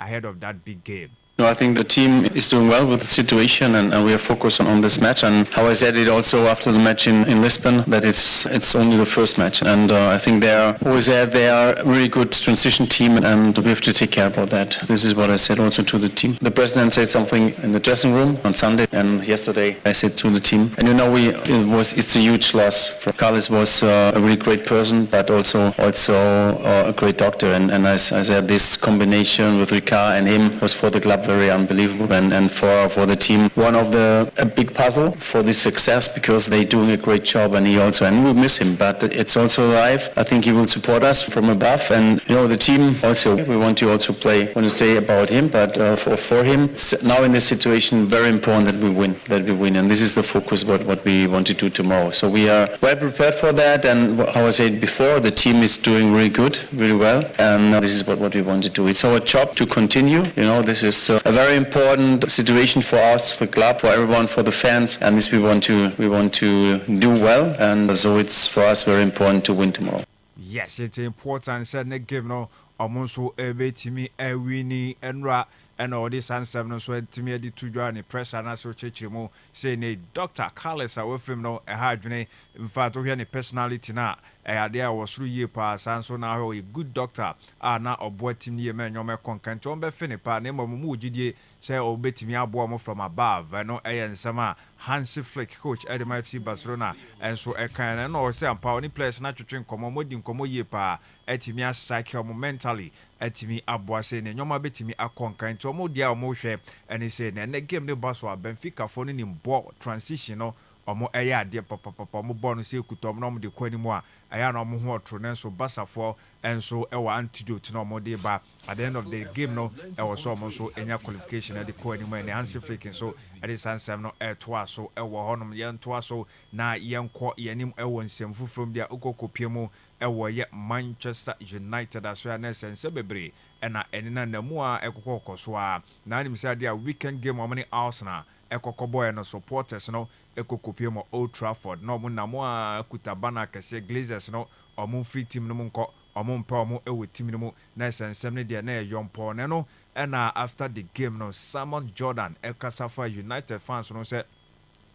ahead of that big game. No, I think the team is doing well with the situation, and we are focused on this match. And how I said it also after the match in Lisbon, that it's only the first match. And I think they are a really good transition team, and we have to take care about that. This is what I said also to the team. The president said something in the dressing room on Sunday, and yesterday I said to the team. And it's a huge loss. Carles was a really great person, but also a great doctor. And as I said, this combination with Ricard and him was for the club very unbelievable, and for the team one of a big puzzle for this success, because they're doing a great job, and we miss him, but it's also live. I think he will support us from above, and the team also, we want to also play, want to say about him, but for him it's now in this situation very important that we win, and this is the focus what we want to do tomorrow. So we are well prepared for that, and how I said before, the team is doing really good, really well, and this is what we want to do. It's our job to continue. This is a very important situation for us, for the club, for everyone, for the fans, and this we want to do well, and so it's for us very important to win tomorrow. Yes, it's important. Said ne game no omonso ebetimi ewini enra and all this answer no so etimi edi tudwa ni pressure na so chechimo say ne Dr. Carles awefem no ehadwene in fact we any personality na ade a was through year pass and so now a good doctor na obo team ne me nyome konkan to be fini pa na mamu gidie say obetimi abo mo from above no nsama Hansi Flick coach at the FC Barcelona and so kind no say ampa oni players na twetwe nkomo modi nkomo ye pa etimi asake omo mentally etimi abo say ne nyoma betimi akonkan to mo dia omo hwe and say na game ne baso Benfica for ni mbo transition no omo eya ade papa mo bɔ no se kutom no mo de kwani mu a aya na omo ho otro na so basafo enso ewa antidote na omo de ba at the end of the game no e was so omo so enya qualification de kwani mu and Hansi Flick so at the sansem no toa so ewo honom ye ntoa so na yenko yenim ewo nsem fufrom dia okokopie mu ewo ye Manchester United aso na sense bebre na enina na mu a ekokoko so a na anim say dia weekend game omani Arsenal ekokoboy no supporters no ekokopie mo Old Trafford no mo na mo a kutabana kese Glazers no omo free team no mo nko omo mpa omo ewo team no mo na sensem ne dia na yompo ne no na after the game no Simon Jordan Ekasafa United fans no say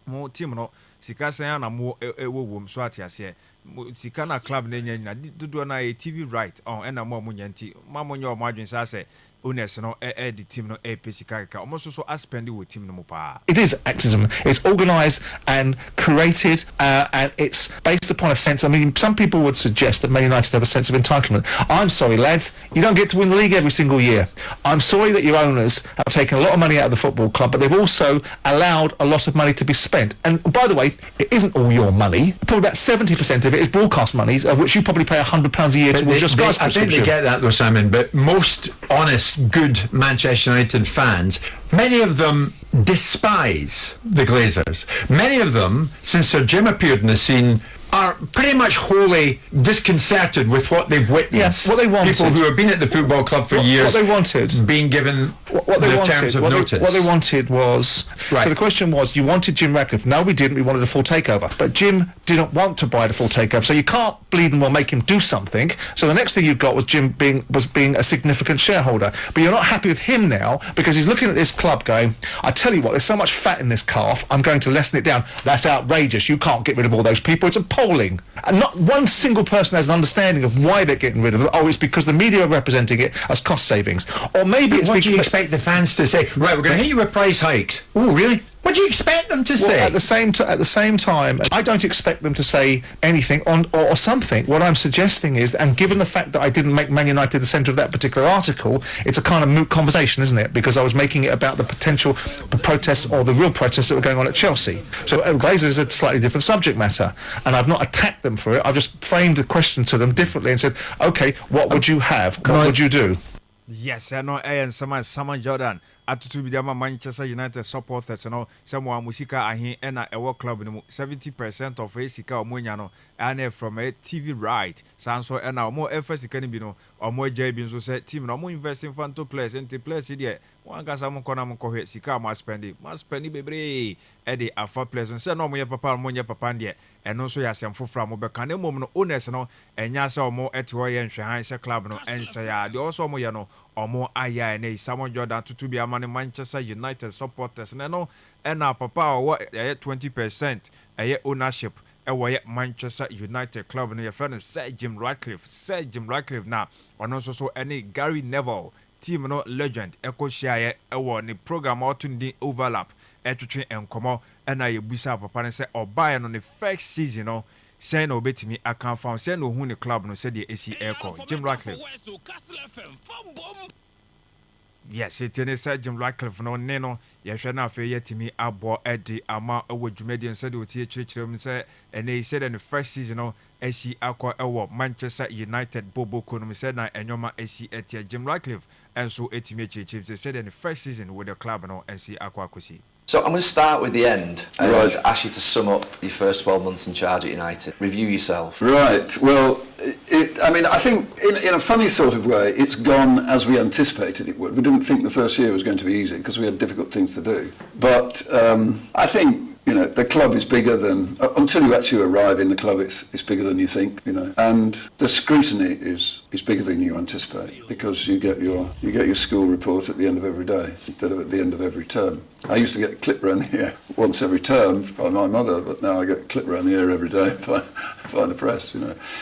mo team no sika sen na mo wom so atiase sika na club na nya dodo na TV right on na mo nyanti ma mo nya o madwen sa se owners no the team no pesika ka almost so spend with team no pa. It is activism. It's organised and created, and it's based upon a sense. I mean, some people would suggest that Man United have a sense of entitlement. I'm sorry, lads, you don't get to win the league every single year. I'm sorry that your owners have taken a lot of money out of the football club, but they've also allowed a lot of money to be spent. And by the way, it isn't all your money. Probably about 70% of it is broadcast monies, of which you probably pay £100 a year towards your Sky subscription. I think they get that though, Simon, but most honest, good Manchester United fans, many of them despise the Glazers. Many of them, since Sir Jim appeared in the scene, are pretty much wholly disconcerted with what they've witnessed. Yes, what they wanted. People who have been at the football club for years. What they wanted. Being given terms of notice. What they wanted was... Right. So the question was, you wanted Jim Ratcliffe. No, we didn't. We wanted a full takeover. But Jim didn't want to buy the full takeover. So you can't bleed and well make him do something. So the next thing you got was Jim being a significant shareholder. But you're not happy with him now because he's looking at this club going, I tell you what, there's so much fat in this calf, I'm going to lessen it down. That's outrageous. You can't get rid of all those people. It's appalling. And not one single person has an understanding of why they're getting rid of it. Oh, it's because the media are representing it as cost savings. Or maybe it's what do you expect the fans to say? Right, we're going to hit you with price hikes. Oh, really? What do you expect them to say? At the same time, I don't expect them to say anything or something. What I'm suggesting is, and given the fact that I didn't make Man United the centre of that particular article, it's a kind of moot conversation, isn't it? Because I was making it about the potential protests or the real protests that were going on at Chelsea. So Glazers is a slightly different subject matter, and I've not attacked them for it. I've just framed the question to them differently and said, okay, what would you have? What would you do? Yes, I know. And Sama Jordan. Atutu bidama Manchester United supporters no someone musika ahin na ewo club no 70% of sika omonya no and from a TV right sanso na omo sika ni bi no omo agya bi nso say team no omo invest in fanto players and players here one gasa mo kona mo kohwe sika mo spend bebre e dey afa players say no mo ye papa de eno so ya sem fofra mo be kan mom no owners no enya say omo eto ye nhwehan say club no ensa ya de also omo ye no omo aya na Samuel Jordan tutu bi amane Manchester United supporters no na papa what 20% ownership ye Manchester United club no your friend Sir Jim Ratcliffe na ono so any Gary Neville team no legend share ni program otundi overlap etwetwe enkomo na ye busa papa ne say obaye no ne first season no say no betimi account found say no hu ne club no say the AC Airco Jim Ratcliffe. Yes, it's in a Jim Ratcliffe no neno yehwe na afa yetimi abo edi ama ewo dwumedi nse de otie chirechirem say and he said in the first season no AC akwa ewo Manchester United bobo konum said na enyoma AC etia Jim Ratcliffe and so etimi chirechirem said in the first season with the club no AC akwa kosi. So I'm going to start with the end and right. ask you to sum up your first 12 months in charge at United. Review yourself. Right. Well, I think in a funny sort of way, it's gone as we anticipated it would. We didn't think the first year was going to be easy because we had difficult things to do. But I think, the club is bigger than, until you actually arrive in the club, it's bigger than you think, and the scrutiny is bigger than you anticipate because you get your school report at the end of every day instead of at the end of every term. I used to get a clip around the ear once every term by my mother, but now I get a clip around the ear every day by the press,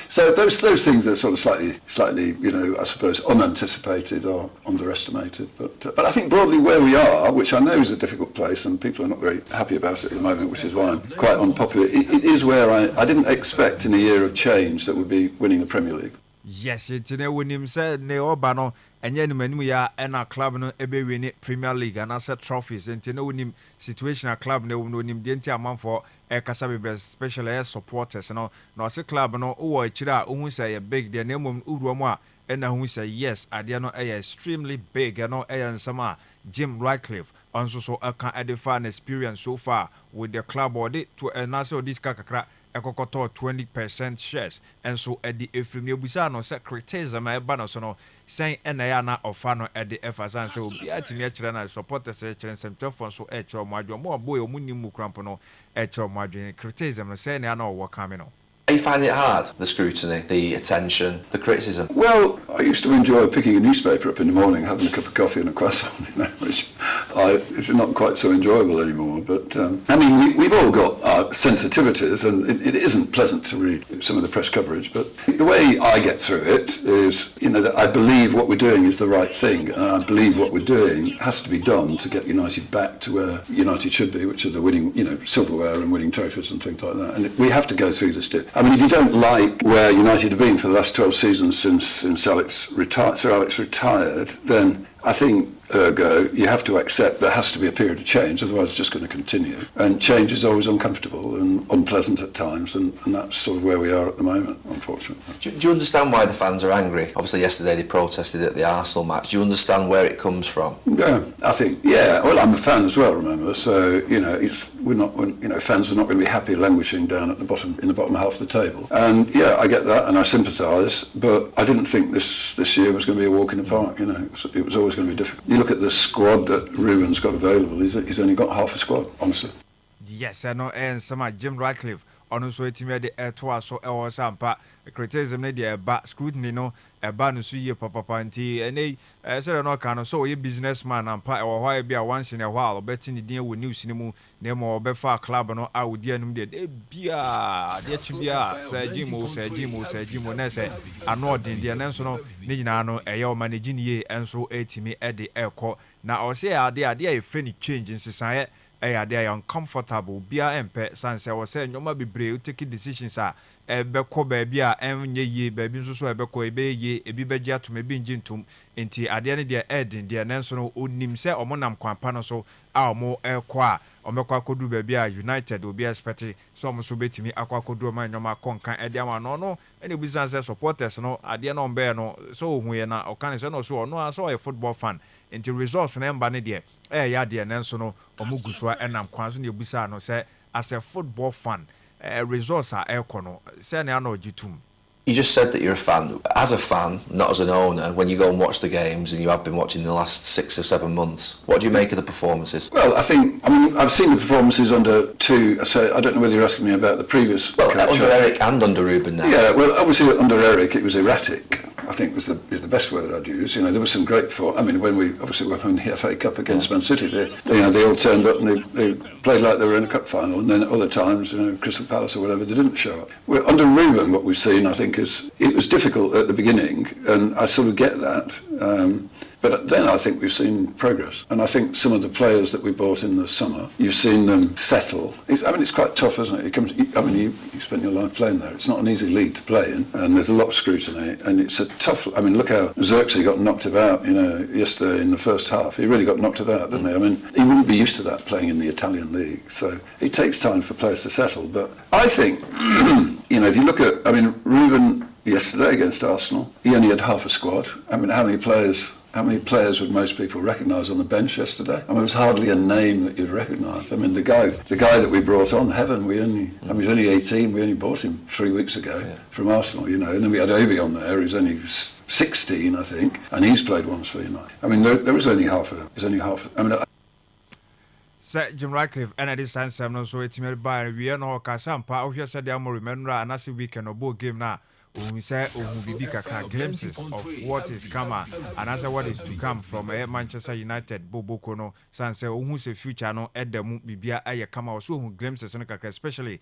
So those things are sort of slightly, I suppose, unanticipated or underestimated. But I think broadly where we are, which I know is a difficult place and people are not very happy about it at the moment, which is why I'm quite unpopular, it is where I didn't expect in a year of change that we'd be winning the Premier League. Yes, it's in a winning said ne obano and yen menu ya and our club no ebe win Premier League and answer trophies and no win situation a club no nim the amount for Kasabi special air supporters no say club no o chira who say a big the name Uruama and who say yes idea no extremely big and no and sama Jim Ratcliffe also so can edify an experience so far with the club or to announce this kakakra ekokoto 20% shares and so at the efrimie busa no say criticism e ba no so no sen na ya na ofa no e de efazan say obi atimi akire na supporters e kire nsem telefon so e kire mo adwo mo boy omunim mu krampo no e kire mo adwo criticism no say na o work am no. You find it hard, the scrutiny, the attention, the criticism? Well, I used to enjoy picking a newspaper up in the morning, having a cup of coffee and a croissant, which it's not quite so enjoyable anymore. But I mean, we've all got our sensitivities, and it isn't pleasant to read some of the press coverage. But the way I get through it is, that I believe what we're doing is the right thing, and I believe what we're doing has to be done to get United back to where United should be, which are the winning, silverware and winning trophies and things like that. And we have to go through this dip. I mean, if you don't like where United have been for the last 12 seasons since Sir Alex retired, then I think, ergo, you have to accept there has to be a period of change, otherwise it's just going to continue. And change is always uncomfortable and unpleasant at times, and that's sort of where we are at the moment, unfortunately. Do you understand why the fans are angry? Obviously, yesterday they protested at the Arsenal match. Do you understand where it comes from? Yeah, I think, well, I'm a fan as well, remember, so, fans are not going to be happy languishing down at the bottom, in the bottom half of the table. And, yeah, I get that, and I sympathise, but I didn't think this year was going to be a walk in the park, it was always going to be difficult. You look at the squad that Ruben's got available, he's only got half a squad, honestly. Yes, I know, and some Jim Ratcliffe, on so it's me the air twice so or sampa, criticism, a bad scrutiny, a ban so ye papa panty, and they said no kind of so a businessman and part or why be a once in a while, betting the deal with new cinema, name or befa club, and I would dear num de Bia, dear Chibia, Sir Jimo, Nessa, and not in the announcement, Nino, a your managing ye, and so 80 me at the airport. Now, I'll say, idea a funny change in society. They are uncomfortable. Bia empe sanse was saying, you might be brave taking decisions. Beko baby, ye, baby, so beko ye, a bibeja to me being jintum, inti adiani dear ed in dear national would nimse or monam quampano so our more air qua or mekwa kodu baby United will be expecting some so beti me aqua kodu man yoma concan ediama no any business supporters no adiana on bear no so we na or can no so no I saw a football fan into results and embany dear ya dear nanso no omuguswa enam kwanso ne obusa no say as a football fan results are econo say na no gitum. You just said that you're a fan. As a fan, not as an owner, when you go and watch the games, and you have been watching the last 6 or 7 months, what do you make of the performances? Well, I've seen the performances under two, so I don't know whether you're asking me about the previous... Well, under Eric and under Ruben now. Yeah, well, obviously under Eric it was erratic, I think is the best word I'd use. There was some great performance. I mean, when we obviously were in the FA Cup against Man City, they all turned up and they played like they were in a cup final, and then at other times, Crystal Palace or whatever, they didn't show up. Well, under Ruben, what we've seen, I think, is it was difficult at the beginning, and I sort of get that. But then I think we've seen progress, and I think some of the players that we bought in the summer, you've seen them settle. It's quite tough, isn't it? You spent your life playing there. It's not an easy league to play in, and there's a lot of scrutiny, and it's a tough. I mean, look how Xerxes got knocked about, yesterday in the first half. He really got knocked about, didn't he? I mean, he wouldn't be used to that playing in the Italian league, so it takes time for players to settle. But I think, if you look at, Ruben yesterday against Arsenal, he only had half a squad. How many players would most people recognise on the bench yesterday? It was hardly a name that you'd recognise. The guy that we brought on, Heaven, he's only 18, we only bought him 3 weeks ago from Arsenal, and then we had Obi on there, who's only 16, I think, and he's played once for United. There was only half Sir Jim Ratcliffe, and this answer, so it's made by we are no Casampa, of your said, I'm remember, and as we can obey game now. We say glimpses of what is coming and as what is to come from Manchester United Bobo no sanse who's a future no edem bibia aye kama so glimpses no kakra especially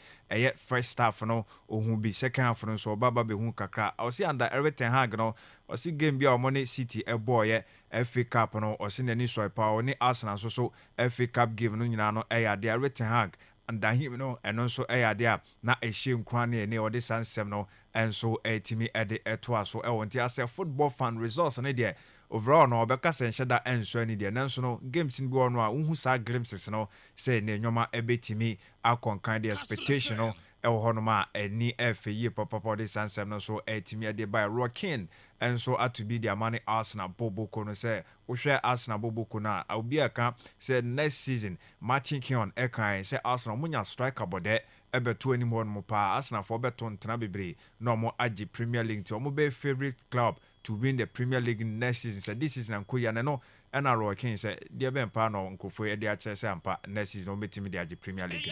first half no who be second half no so baba be hu kakra I see under everything hag no o see game bia Money City boy FA Cup no o see nani so pa ni Arsenal so FA Cup game no nyina no dey everything hag and him no and also dey na a shame kwane ne o de sansem no and so timi ede eto so want as a football fan results no there overall no obeka sense that and so any there nanso no games in bi ono a unhu sa glimpses no say ne nyoma ebetimi akonkan the expectation no honoma any FA papa de sansem no so timi ede by Rockin and so to be the money Arsenal Bobo no say we share Arsenal Bobo na obi aka say next season Martin Keown ekan say Arsenal munya striker bode ebeto anymore mo pa Arsenal for beto ntena bebre no mo agi Premier League to mo be favorite club to win the Premier League next season. So this season ankoya no and I Roy King said, dear Ben Pano, Nkufo, Edia Chess Ampa, next season, don't meet me the Premier League.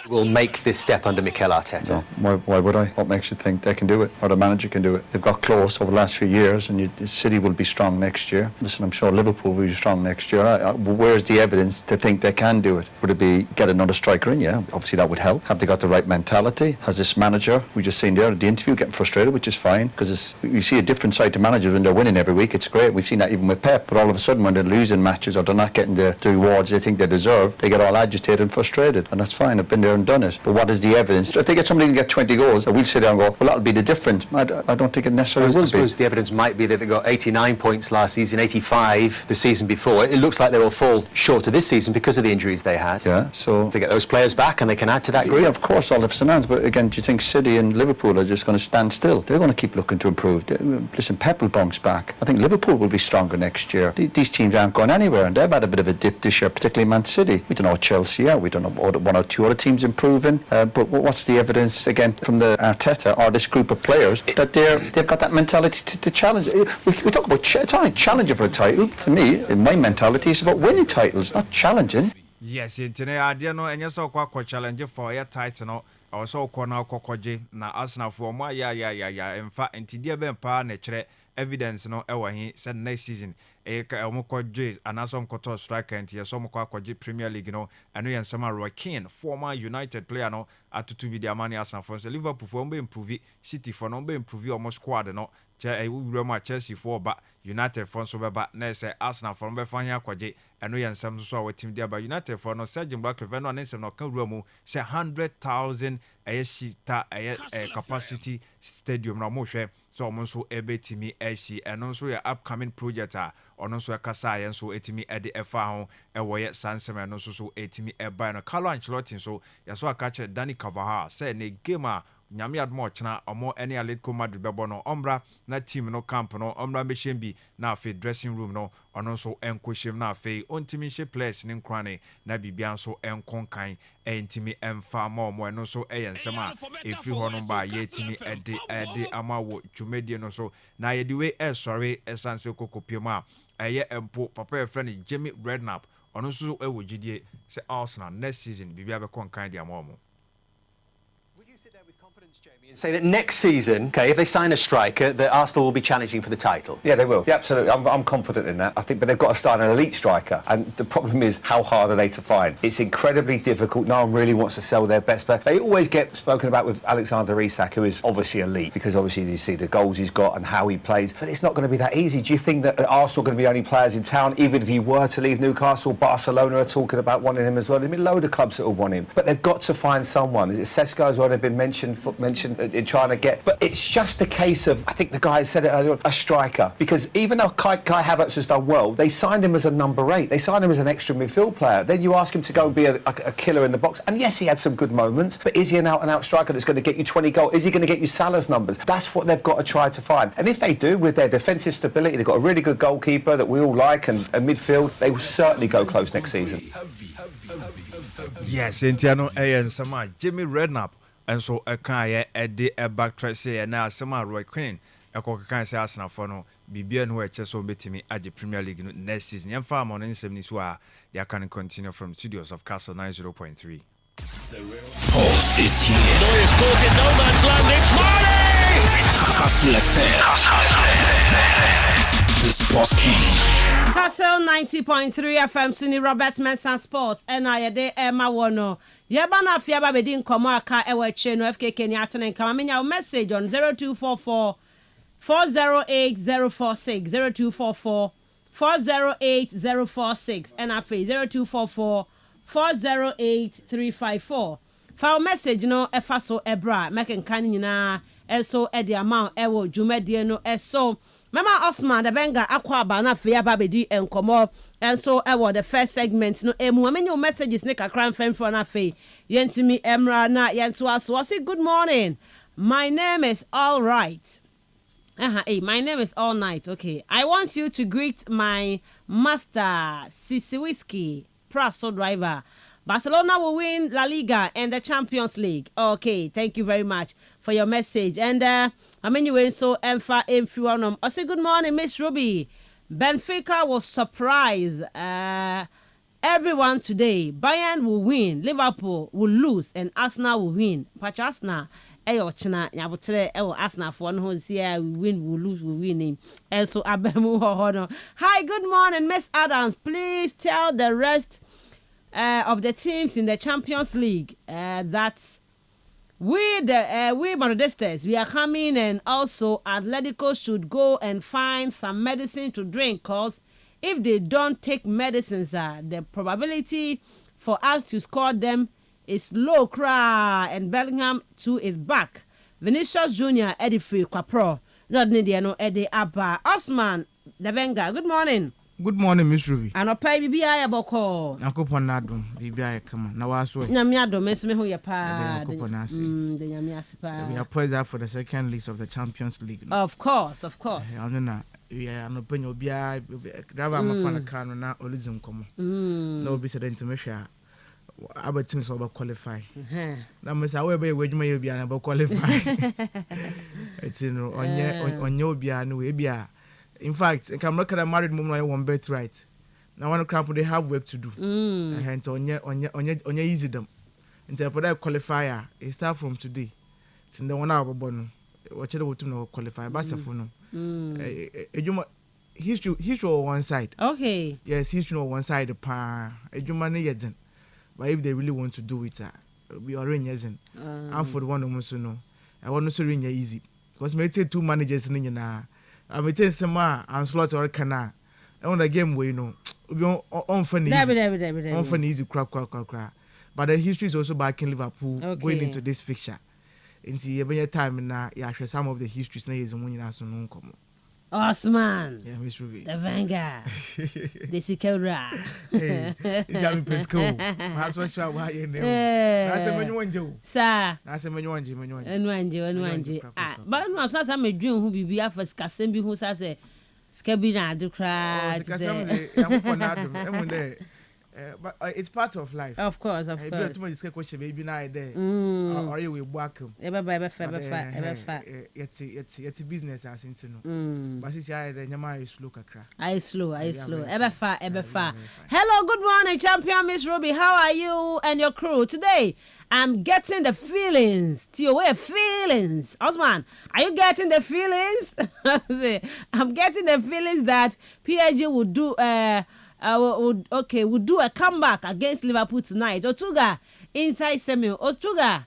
Will make this step under Mikel Arteta. No, why would I? What makes you think they can do it, or the manager can do it? They've got close over the last few years, and City will be strong next year. Listen, I'm sure Liverpool will be strong next year. Where's the evidence to think they can do it? Would it be get another striker in? Yeah, obviously that would help. Have they got the right mentality? Has this manager, we just seen there at the interview, getting frustrated, which is fine, because you see a different side to managers when they're winning every week. It's great. We've seen that even with Pep. But all of a sudden, when they're losing matches or they're not getting the rewards they think they deserve, they get all agitated and frustrated. And that's fine. I've been there and done it. But what is the evidence? If they get somebody to get 20 goals, we'll sit down and go, well, that'll be the difference. I don't think it necessarily will be. I suppose the evidence might be that they got 89 points last season, 85 the season before. It looks like they will fall short of this season because of the injuries they had. Yeah, so if they get those players back and they can add to that group. Yeah, of course, all ifs and ands. But again, do you think City and Liverpool are just going to stand still? They're going to keep looking to improve. Listen, Pep will bounce back. I think Liverpool will be stronger next year. These teams aren't going anywhere, and they've had a bit of a dip this year, particularly Man City. We don't know what Chelsea are. We don't know one or two other teams improving. But what's the evidence, again, from the Arteta or this group of players that they've got that mentality to challenge? We talk about challenging for a title. To me, in my mentality, it's about winning titles, not challenging. Yes, today I didn't know any so quite challenge for a title. No, I was so corner kokoje na Arsenal for more. Yeah. In fact, in Tidia Ben Pa nature evidence no ewa he said next season. Omokoje and as some koto striker and tia some kwaje Premier League no anu yan sama Roy Keane former United player no atutu bi the amani Arsenal for Liverpool for be improve City for no be improve almost squad no Chelsea for but United for so be but na say Arsenal for be fanya kwaje anu yan sam so our team there but United for no Sergeant Blackcliffe no ansem no kan mu say 100,000 capacity stadium na mo hwe so omonso ebetimi AC eno so ya upcoming project ono so kasa yen so etimi ede efa ho ewoye sansem eno so etimi eba no Carlo Ancelotti so ya so aka Dani Carvajal say ne game a nyame admo chena omo ene Atletico Madrid bebo no ombra na team no camp no ombra mechembi na afi dressing room no ono so enkohiem na afi ontimi hye players ne nkrane na bibia so enkonkan entimi emfa ma omo eno so eyensema efi ho no ba yetimi ede ama wo dwumedie no so na ye diwe sorry esanse kokopiem eye empo papa e friend Jamie Redknapp ono so ewo gidie se Arsenal next season bibia be konkan dia ma omo. Say that next season, okay, if they sign a striker, that Arsenal will be challenging for the title. Yeah, they will. Yeah, absolutely. I'm confident in that. I think, but they've got to start an elite striker, and the problem is how hard are they to find? It's incredibly difficult. No one really wants to sell their best player. They always get spoken about with Alexander Isak, who is obviously elite because obviously you see the goals he's got and how he plays. But it's not going to be that easy. Do you think that Arsenal are going to be the only players in town, even if he were to leave Newcastle? Barcelona are talking about wanting him as well. There's been a load of clubs that will want him, but they've got to find someone. Is it Sesko as well? They've been mentioned in trying to get, but it's just a case of, I think the guy said it earlier, a striker, because even though Kai Havertz has done well, they signed him as a number 8, they signed him as an extra midfield player, then you ask him to go and be a killer in the box, and yes, he had some good moments, but is he an out-and-out striker that's going to get you 20 goals? Is he going to get you Salah's numbers? That's what they've got to try to find, and if they do, with their defensive stability, they've got a really good goalkeeper that we all like, and midfield, they will certainly go close next season. Yes, Entiano and Sama Jamie Redknapp. And so a kind de a backtrack and now some Roy Queen, a coca say Arsenal for no Bibian who just so bet me at the Premier League next season. Young farm on 70s they can continue from studios of Kastle 90.3. The real sports is here. Lawyers caught in no man's land. It's Kastle FM. The Sports King. Kastle 90.3 FM Suni Robert Mensah Sports and I de Emma Wono. Yabana Fiaba Bedin Komaka Ewe Cheno FKK Nyatan Kamaminya message on 0244 408 046 0244 408 046 and I free 0244 408 354. File message no efaso ebra making kanina eso edi amount ewo jumedie no eso Mama Osman the Benga akwa ba na fe aba bedi enkomo enso ewo the first segment no emu amenyo messages ne kakran fem for na fe yentimi emra na yento aso say good morning, my name is all right. Hey, my name is all night. Okay, I want you to greet my master Sisi Whiskey Prasto driver. Barcelona will win La Liga and the Champions League. Okay, thank you very much for your message. And I mean, you went so emfa infuanum. I say good morning, Miss Ruby. Benfica will surprise everyone today. Bayern will win, Liverpool will lose, and Arsenal will win. Patch Arsenal, China, Yabutre, Arsenal for one who's here, we win, we lose, we win. And so Abemu Hono. Hi, good morning, Miss Adams. Please tell the rest of the teams in the Champions League that we Madridistas, we are coming, and also Atletico should go and find some medicine to drink, cause if they don't take medicines, the probability for us to score them is low. And Bellingham too is back. Vinicius Junior, Eddie Free, Quapro, not Nidiano, Eddie Abba, Osman, Levenga. Good morning. Good morning, Miss Ruby. And pay BBI aboko. Nakoponado, BBI come. Now I saw Namiado, Miss me who ya pa. The we are poised out for the second list of the Champions League. Of course, of course. I don't know. We are no penny obia driver am fan car no na olizum komo. No be said to me sha. Our teams will qualify. Na me say we be adwuma ye bia na be qualify. It's on your bia no we bia. In fact, if I'm looking at a married woman, I want bet right. Now one crap they have work to do. And on your easy them. Until for that qualifier, it start from today. It's in the 1 hour bono. Watch it to know qualify. Basta for no. History on one side. Okay. Yes, history on one side. Pa. But if they really want to do it, we are in yesin. I'm for the one who wants to know. I want to say easy because me take 2 managers in na. I'm telling some and slot or canal. I want a game where you know on funny easy crack. But the history is also back in Liverpool going into this fixture. And see every time now, yeah, some of the histories now is when you are so known come. Osman. Yeah, Miss Ruby. The Vanguard. The Sikora. It's having Pesco. That's what you are. Why you know? I said, when you want to. Sir. I said, when you want to. And but no, I'm a dream who be a first Kasembi who says a Scabina do cry. But it's part of life. Of course. Too much question, baby, now there. Or you will welcome. Ever. It's a business, I think to know. But it's the Yama is slow. I slow. Ever far. Hello, good morning, champion Miss Ruby. How are you and your crew today? I'm getting the feelings. To your way feelings. Osman, are you getting the feelings? I'm getting the feelings that PSG would do we'll do a comeback against Liverpool tonight. Otuga, inside semi. Otuga,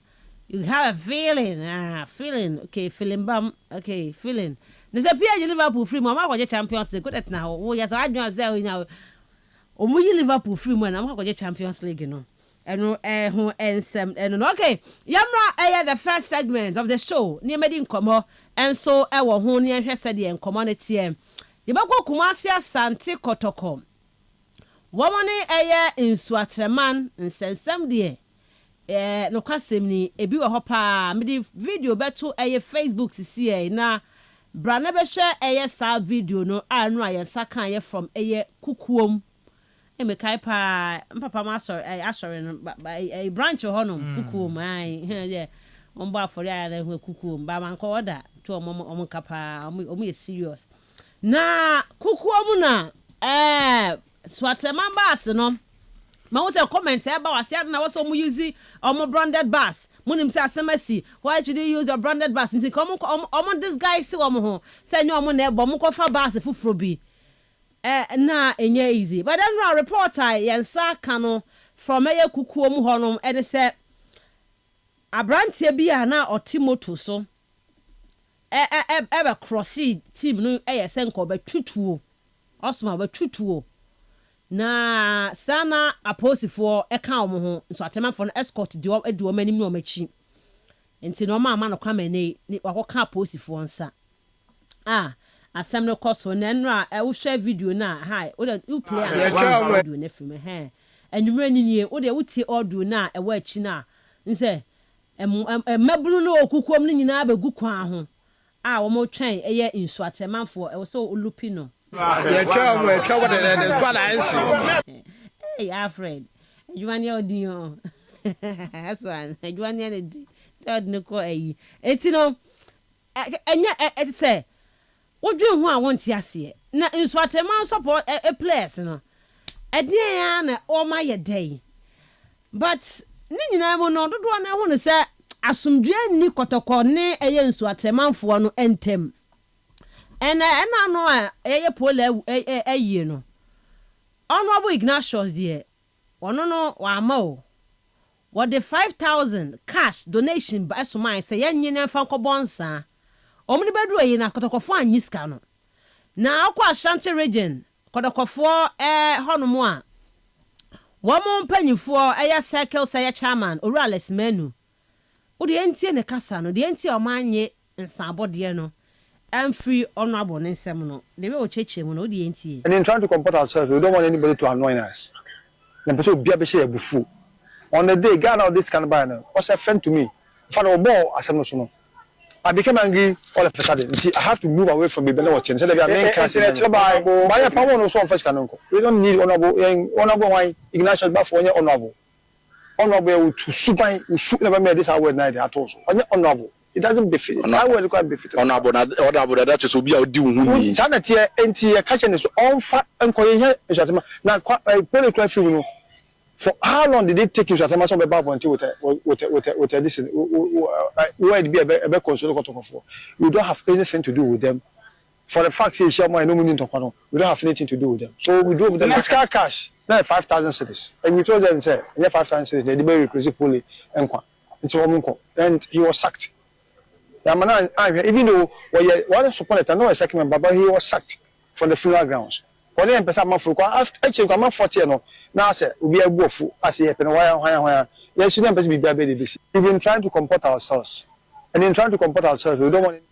you have a feeling. Feeling. Okay, feeling bum. Okay, feeling. There's a PSG Liverpool free. Mama got Champions League. Good at now. Oh yes, I don't know now. Omuyi Liverpool free man. I'm got Champions League, you know. And some okay. Yamra the first segment of the show. Near Medin Como and so our home near said the community. The Bako Kumasia Santi Kotoko. Womane in Swatreman and sensem de no kwasemni ebi wo hopa me di video beto Facebook to see na brana be share sa video no anu ayensa kan from kukuom me kai pa papa ma asori no branch ho no kukuom ai on ba for ya na kukuom ba man ko order to omon kapa omo serious na kukuom na Swatreman bus no ma wo say comment e ba wase na wo so mu use omo branded bus munim say asemasi why should you use your branded bus nti come omo this guy see omo ho say nyo omo na ebo mo kofa bus fufuro bi na enye easy but then no reporter yensa kano from kukuom ho no e say abrantie bi na otimoto so be cross team no senko be tutuo Osman be tutuo na sana aposifo eka omo ho nso atemafo no escort di o manim no machi enti no ma no kwame ne wakoka aposifo nsa asem no koso na nra wo hwe video na hi wo play video na film enwumre ni wo de wo tie audio na e wa achi na nse mabunu no okukuom ni nyina be gu kwan ho wo mo twen eye nso atemafo e wo so olupi no Hey, Alfred, you want your deal? That's one. You want your third no. It's and it's say wodwe ho a wonti ase na nsuatema support players no ɛdeɛ ya na ɔma yɛ dɛn but ne nyinaa mu no dodo na ho no sɛ asomdwe ni kotokɔ ne ɛyɛ nsuatemanfoɔ no entem ɛna no a ɛyɛ pole ɛyie no Honorable Ignatius deɛ ɔno no wama o what the 5,000 cash donation ba esoma sɛ yɛnye ne mfa nkɔbɔ nsa ɔmo ne bedu ɛyi na kotokɔfoɔ anyiska no na akɔ Ashanti region kotokɔfoɔ hɔnom a wɔn mpanyinfoɔ ɛyɛ circle sɛ yɛ chairman Orales Menu wo de entie ne kasa no de entie ɔmanye nsabɔdeɛ no free honorable ne nsɛm no de be o cheche mu no de entie. And in trying to comport ourselves, we don't want anybody to annoy us. The person will be able to say bufu. On the day Ghana this kind of banner was a friend to me. Father ball as a I became angry all of a sudden. See, I have to move away from the belly watching. So they are main candidate. By a power no so first canon. We don't need honorable why Ignatius Buff for honorable. Honorable to super never made this our night at all. Honorable. It doesn't befit. I will require befit. Honorable that is will be our due. Sanity and catching is all fat and coherent. Now, polyclinic. For how long did it take you to tell me about until with this? Where it be a bit concerned for? You don't have anything to do with them. For the fact is, we don't have anything to do with them. So we do with them. Let's cash. Now 5,000 cities, and we told them, say, 5,000 cities. They did crazy fully and he was sacked. Even though one supporter, I know a second member, but he was sacked from the funeral grounds. For the empress, actually, I'm 40 no. Now, sir, we be a wolf. I say, why? Yes, you never be baby. We've been trying to comport ourselves, and in trying to comport ourselves, we don't want.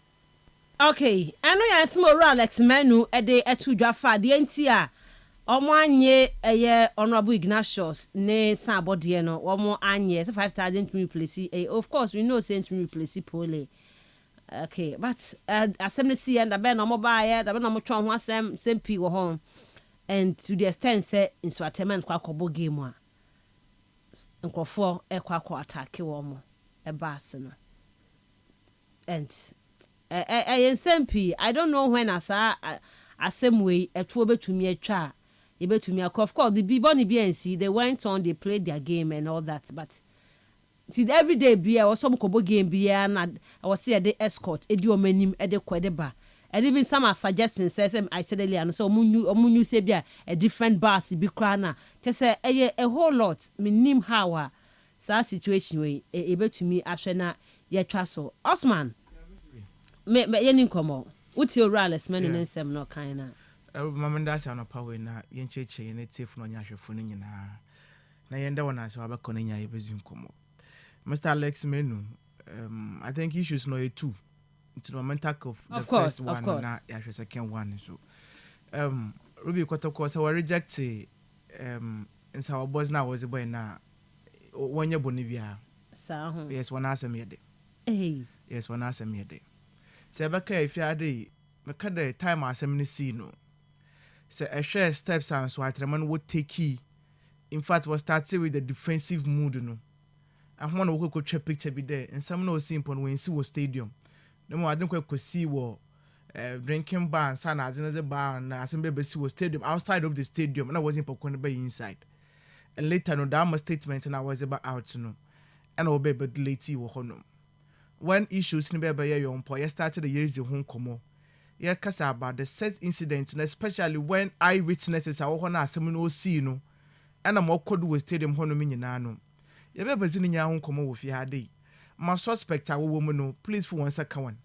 Okay, I know you're small Alex Menu a day at 2 Jaffa, the NTR. On 1 year, a year, Honorable Ignatius, ne Sabodiano, or more anye, 5,000 replace. Of course, we know Saint replace Pole. Okay, but assembly and the ben no mobile, the ben no tron one same people home, and to the extent say in Swateman Quacobo game one. Uncle 4 a quaco attack one a basin. And I SMP, I don't know when I saw a same way a trouble to me a cha, able to me a cough call the Bonnie BNC, they went on, they played their game and all that, but. See every day beer or some kobo game beer and I was see the escort edu omanim e de kwadeba and even some are suggesting says I said earlier and so munu say be a different bus be krana just say a whole lot minim how sa situation we able to me ahwe ye twa so Osman me ye nin komo uti Orales Menu nsem no kan na mamanda sa no power na ye ncheche ye native no nyahwefo no nyina na ye nda wona so abakọ no nya ye bezin komo Mr. Alex Menu, I think issues no 2. It's no mental of course, first one of course. And the second one. So, Ruby Koto course I reject and so our boys now was a boy now. 1 year Bonivia. Yes, one answer me a day. Hey, yes, one answer me a day. Say back if you are day, make the time as a see no. Say a share steps and so I treman would take key. In fact, was started with the defensive mood no. I want to go check picture be there and some no simple when see was stadium. No more I don't go see what drinking bar and sun as a bar and as baby see was stadium outside of the stadium and I wasn't pokon by inside. And later no down my statement and I was about out to know. And I'll be but late honum. When issues in baby your own point started the years of home como. Yeah, cause about the set incident and especially when eyewitnesses are on us some no see no and I'm all cold with stadium honum in nano. You ever seen in your own come with your day? My suspect, our woman, no, please for 1 second one.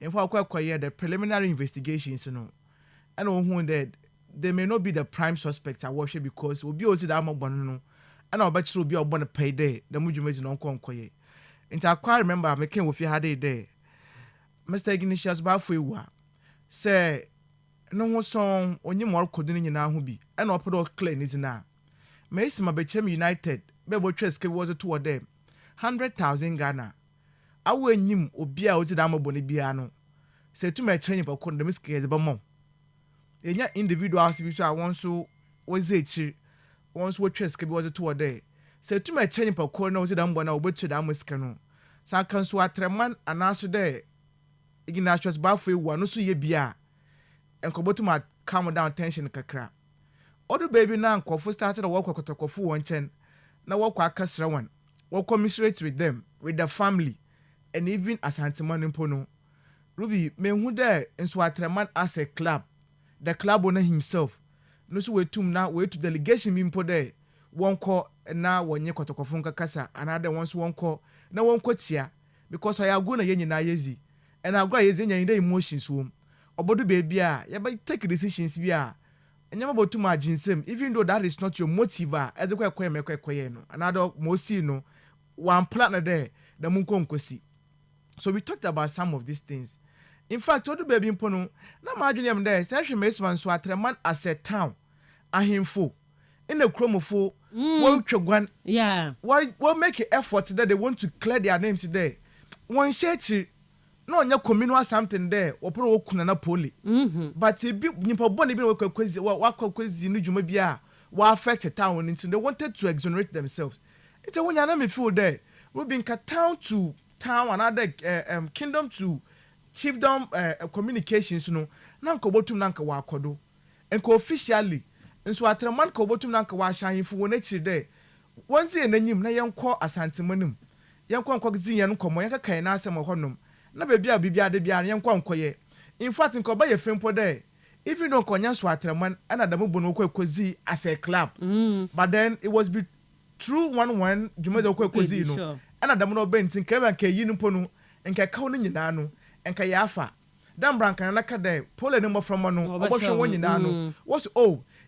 And for quite the preliminary investigations, you know. And on who dead, they may not be the prime suspect I worship because we'll be also the armor bono. And I'll bet you will be on a payday, the Mujumas no conquer. And I quite remember making with your day there. Mr. Ignatius Bafu, say, no more song on your more coding in now who be, and I'll put all clean is now. Mason Mabechem United. Bebo Cheske was a 2 of them. 100,000 Ghana. I will him or be out of Damo Bonibiano. Say to my training for Condemiski as a bomb. In your individuals, which I once so was it, once what Cheske was a 2 a day. Say to my training for corner was a dumb one, I'll bet to Damuscano. So I can swat Treman and answer there. Ignatius Bafu, one, no so ye be. enkobotu ma calm down tension kakra odo baby na nkofo started to work kotokofo won chen na work akasra one work commiserate with them with the family and even as antimony mpono Ruby mehu there nso atreman as a club the club owner himself no so wetum na we to delegation mi mpo there wonko na wonye kotokofo nkakasa another ones wonko na wonko tia because I go na yenyina yezi and I go yezi nyina emotions wom obodo baby a ya ba take decisions bi a enyama botu ma ginsem even though that is not your motive as ekwa ekwa no another mosi no one plan na there the munko nkosi. So we talked about some of these things. In fact, odo baby mpo no na ma adwene am there say hwe mesman so atreman as a town ahemfo in the kromofo what twagwan what make an effort that they want to clear their names there one share no nya communal something there oporo okuna na poli but e bi nipa boni bi wakwakwezi no dwuma bia wa affect town into they wanted to exonerate themselves. It's a when you me feel there we been town to town another kingdom to chiefdom communications no nanka botum nanka wa akodo enko officially nso atreman ka botum nanka wa ahyanfo won akiri there wonzi enanyim na yenko asantemanum yenko nkogzi yen komo yenka kan na asem honom na bebia bibia de bia yenko nkoye. In fact nko ba ye fempo there even though konya so atreman ana damu bono kozi as a club but then it was be true one jumaze kozi no ana damu no bentin ka ban ka yinu ponu enka kawo no nyina no enka yafa dan brankan na ka there pole ne mo from no oboswe won nyina no was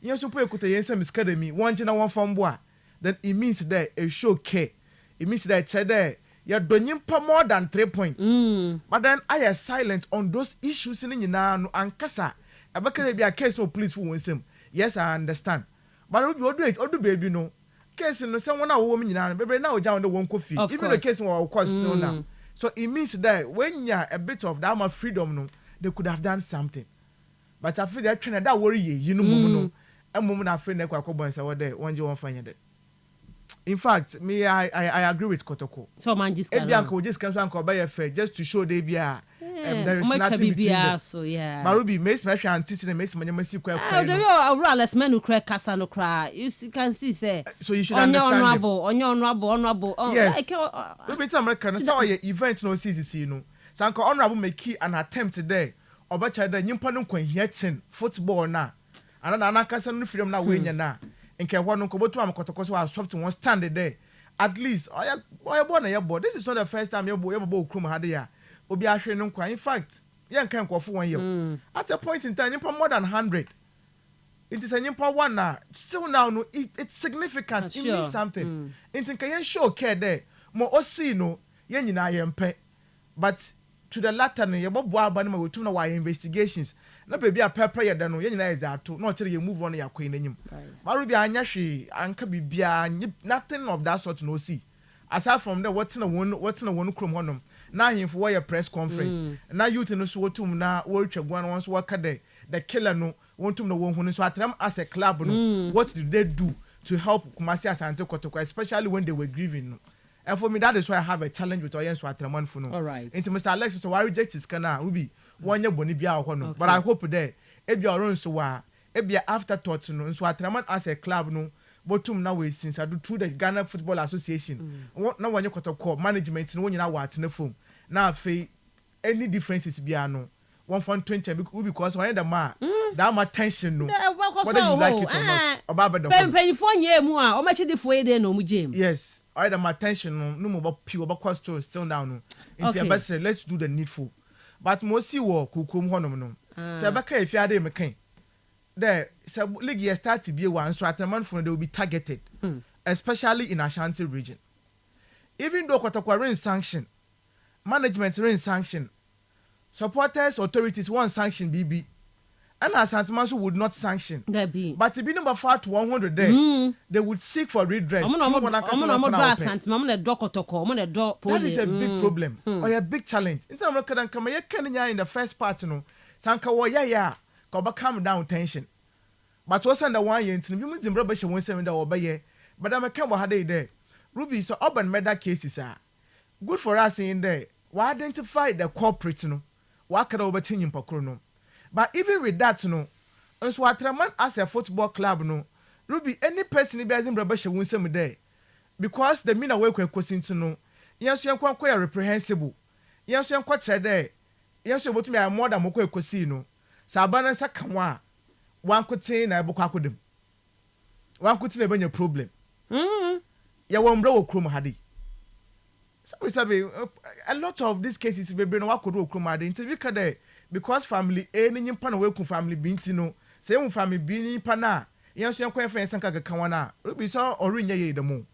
yen so po ekuta yen sam academy won gina won fambo a then it means that a show care it means that chede you donyin pa more than 3 points but then I am silent on those issues in nyina no ankasa abakere bia case no police for won sam. Yes, I understand, but odo baby no case no say won a wo nyina no bebe na oja on the won kofi even the case won cost still now. So it means that when you a bit of that much freedom no they could have done something, but I feel that trainer that worry you know no and mum na friend ekwa kwobon say what there one je won fanya that. In fact me I agree with Kotoko. So man just can we just can so anko buy fair just to show they bia there is nothing between them. So yeah Marubi makes me anticipate makes me masi kwa kwa no let's men who crack kasa no cry you can see say so you should understand honorable yes we be American so your event no CCC no sanko honorable make an attempt there obacha da nyimpa no kwa hiatin football na ana kasa no freedom na we nya na nke ho no kobotu am Kotoko so soft one stand there at least oya born na yebo. This is not the first time yebo okrum hade ya obi ahwe no kwa. In fact yen kan kwofo one year at a point in time nyimpa more than 100 it is a nyimpa one na still now no it's significant. It means something into kan yen show care there mo osi no yen nyina yempe but to the latter no yebo boa ba no wetum na why investigations na baby a pepper ya no yen nyina is ato no chere ye move on ya kwen nanyim marubi anya hwe anka bibia nothing of that sort no see aside from the what's na one krom honom na himfo why press conference na youth no so wotum na wo twagwan won so waka the killer no wontum na won hunu so atram as a club no what did they do to help Kumasi Asante Kotoko especially when they were grieving no. And for me that is why I have a challenge with Oyen Swatraman for no. All right. Into Mr. Alex so I reject his kana ubi one year boni bia ho no. But I hope there e bia oron so wa e bia afterthought no Swatraman as a club no botum na we since I do through the Ghana Football Association. Na wanye Kotoko management no nyina wa atene phone. Na afei any differences bia no 1.20 because when the ma that my tension no whether you like it or not about the pen for year mu a o ma chidi fo ede no mu jam. Yes, all my tension no mo ba pure ba cost still down no into ambassador let's do the needful but mo si wo kukum honom no se ba ka efiade me kan there se league year start to be one so atman for they will be targeted especially in Ashanti region. Even though Kotoko rain sanction management rain sanction supporters authorities want sanction BB and Asante Manso would not sanction but if be number far to 100 there they would seek for redress. That is a big problem or a big challenge in terms of in the first part no sanka wo ya ka calm down tension but was under 1 year into you zimbra be she won 7 da obeye but am can what there Ruby so urban murder cases are good for us in there we identify the culprit no wa kada obetiny mpakro no But even with that no nso Atraman as a football club no Ruby any person be azim braba she wunsem there because the mean away question to no yes you nkwa reprehensible yes you nkwa chere there yes you botumi am more than moko ekosi no sabana nsa kanwa wankotin na ebokwa akodem wankotin ebenya problem ya wombra wo krom hade sabi a lot of these cases be bring no wakodo wo krom hade interview ka there because family A ni nyimpa na we ku family B nti no say mu family B ni nyimpa na yes you nkwa friends nka kanwa na Ruby so orinya ye demo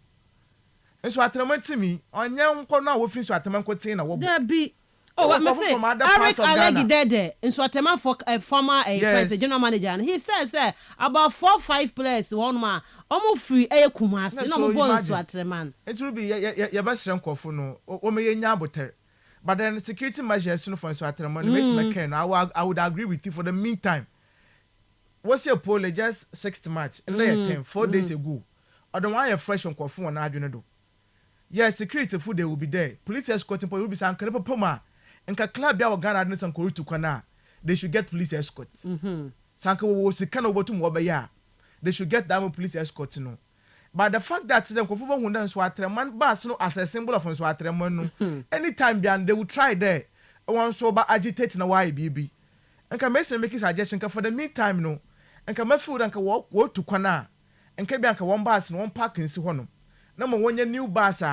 nso Atraman timi onye nkọ na wo fin so Atraman kotin na wo there be what me say Eric Alegi there nso Atraman for former yes. General manager and he says about 4-5 players one man omo free Kumasi no mo bon so Atraman it will be ya ba sren kofo no o me yenya abotere but then security measures no for so Atraman makes me can I would agree with you for the meantime what's your poll just 6th match and lay 4 days ago or the one you fresh on kofo na adwene do yes security food they will be there police escorting will be san kan poma nka club ya Ghana adne san ko rutu kwana they should get police escort sanka wo sika na obotum wo be ya they should get that police escort no but the fact that them ko football hunda so Atraman bass no as a symbol of so Atraman no anytime they will try there one so ba agitate na why bibi nka mesem make suggestion ka for the meantime no nka mafield nka wo tu kwana nka bi nka one bass no one park nsi ho no na mo wonya new bus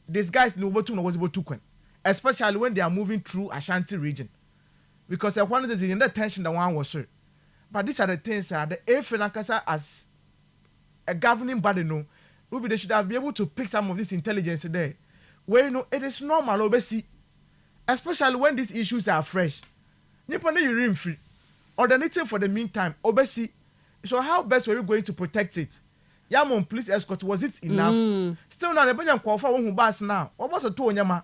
these guys no botum no was able to kwan especially when they are moving through Ashanti region because one is in the tension that one was sure but these are the things the AFN as a governing body no Ruby they should have been able to pick some of this intelligence there where you know it is normal obesi especially when these issues are fresh nipa na you free or the anything for the meantime obesi so how best were you going to protect it Yamon police escort was it enough still now the benyan kwa fa won bass now obo to onyama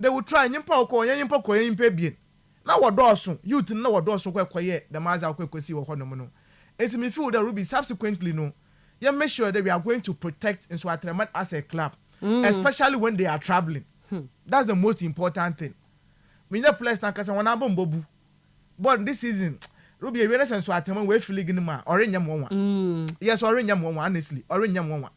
they will try nyimpa nyimpa ko nyimpa bien na wodoso youth na wodoso kwaye the maza kwakwesi wo honom no it me feel that Ruby subsequently no you make sure that we are going to protect in Atraman as a club especially when they are traveling that's the most important thing me no place na kasa wona bombobu but this season Ruby a renaissance so Atraman we feel league ma orenyam wonwa yes orenyam wonwa honestly orenyam wonwa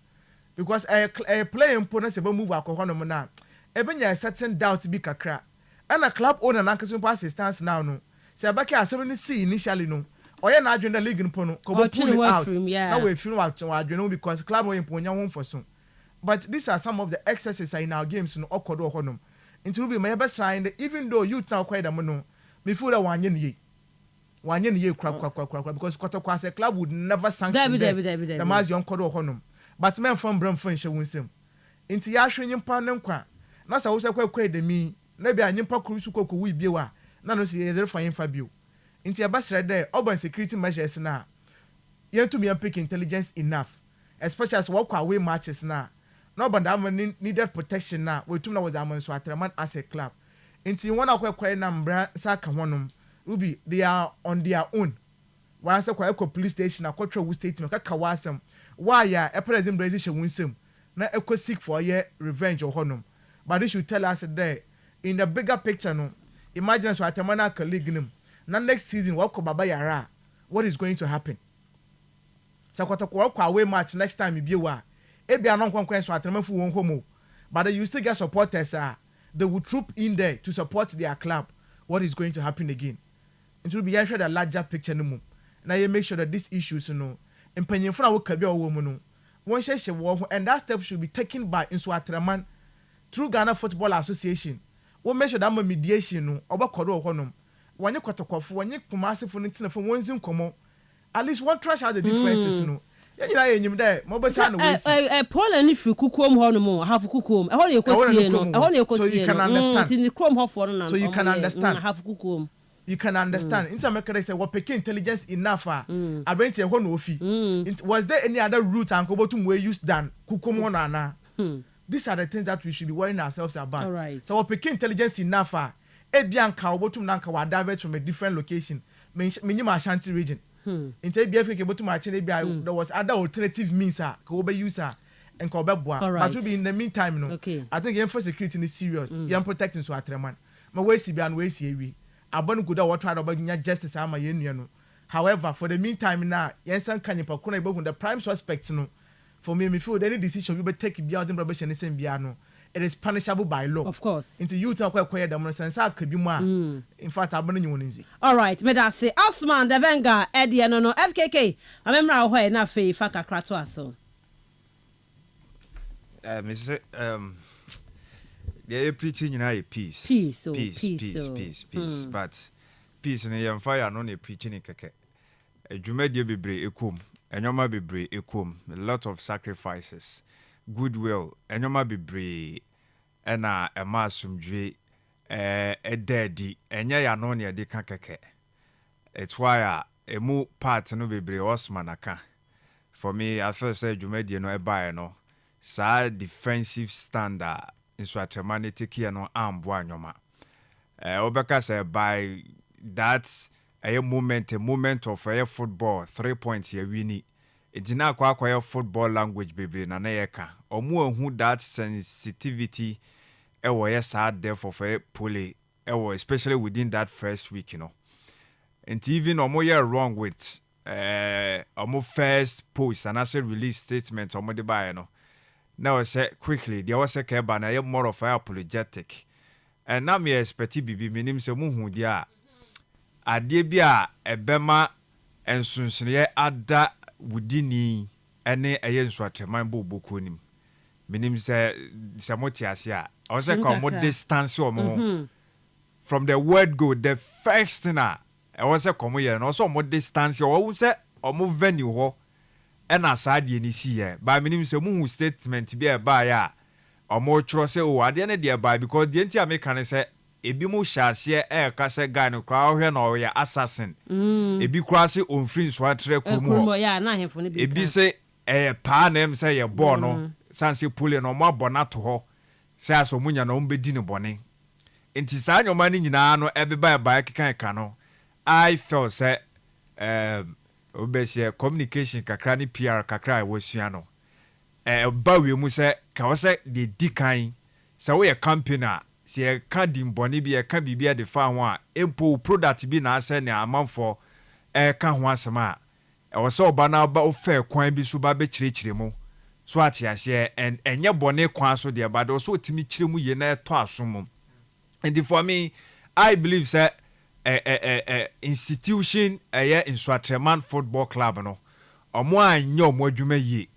because a player mpo se ba move akohonom na ebenya a certain doubt bi kakra and a club owner na nkaso pass stance now no se abaki asem ni see initially no oye na adwene league mpo no ko pull it out na we feel wa adwene because club we mpo nya won for so but these are some of the excesses in our games no okodo honom into Ruby my best sign even though youth now quite am no me feel that wanye ni ye kra because kotokwa as a club would never sanction the mass young kodo honom but men from Bramford she wunsem into ya hwe nyimpa ne nkwa na sa wo se kwa de mi na bia nyimpa kuru su kokko wi biewa na no se yezere fa yimfa bio into ya basra there urban security measures na yentum yan pick intelligence enough especially as walk away matches na urban da needed protection na we tum na was am so Atraman as a club into one akwa na mbra sa ka honom Ruby they are on their own once kwa police station akotwa wu statement ka wasem why ya e president Brazil she wunsem na e seek for your revenge or honum but they should tell us there in the bigger picture no imagine so Atraman colleague nim na next season wako baba yara what is going to happen so kwa away match next time e biewa e bia no nkwankwan so Atraman fu won homo but you still get supporters they will troop in there to support their club what is going to happen again it will be answer the larger picture no mu na you make sure that these issues no empanyimfo na wo kabi owo mu no won hye wo and that step should be taken by Nso Atraman through Ghana Football Association wo make sure that mediation no obakodo honom wanye kwatokofo wanye kumasefo no tinafo wonzi nkomo at least one trash out the differences no yanyina yenyim there mo be say no we see Paul ani fi kukom honom half kukom ho le ekosie no ho le ekosie so you can understand tin krom hofo no so you can understand half kukom you can understand intermediate say what pick intelligence enough abenti ho no ofi was there any other route and kobotum we use than kukom ho na these are the things that we should be worrying ourselves about all right. So what pick intelligence enough ebianka obotum na nka wa divert from a different location minyima Ashanti region into BFK botum actually there was other alternative means ka we use and ko beboa but to be in the meantime no okay. I think for security is serious you protecting so Atraman ma we si bia no we si ewi abon good what try to justice ama yenu no. However, for the meantime now, yensan kan nipa kuna ibogun the prime suspect no. For me feel any decision you be take be out in probation same bia no. It is punishable by law. Of course. Into you talk them sense could be more. In fact, I believe you won't. All right, me that say Osman the Venga Eddie no FKK. I remember how na fe fa kakra to aso. They're preaching in peace. Peace. But peace in the fire no preaching in keke. Jumedie bebre ekum, enyoma bebre ekum, a lot of sacrifices. Goodwill enyoma bebre ena ema asumdwe edadi enye ya no ne de ka keke. It's why emu part no bebre Osman aka. For me I first say Jumedie no eba no sa defensive standard nso atremanity kia no ambo anyoma. Obeka say by that a moment of a football 3 points ye wini. It's not quite football language baby na neka. Omu who that sensitivity was hard there for pulley especially within that first week, you know. And even omo ye wrong with omo first post and as a release statement omo de buy no. Now I say quickly there was a keba na more of apologetic. And now me expect bibi minim se mu hu dia ade bia ebema ensunsunye ada wudini ene eye nsuatreman boboku nim minim se moti ase a o se ka mo distance o mo from the word go the first thing e was se komo ye no so mo distance o se o mo venue ho ena saade ni si ye ba minim se mu statement bia ba ya o mo tro se o ade ne de ba because the enti ameka ne se ebi mu hyase ka se guy no kra ohwe na oya assassin ebi kra se onfrin so atre kromo ya na ahemfo ne bi ebi se pa na em se ye bo no sanse pule no mo abona to ho se aso munya no mbedi ne bone enti sa nyoma ni nyina no ebeba ba kekan no I felt say obesie communication kakra ni PR kakra wosua no ba we mu se ka wo se de dikan se wo ye campaigner se ka dimboni bi e ka bibia de fa ho a empo product bi na ase ne amanfo ka ho asema wo se oba na ba ofa kwan bi so ba be kirikire mu so atiase enye bone kwan so de ba de so otimi kire mu ye na to asom and for me I believe say institution Insuatreman Football Club no omo anyo omo adwuma yie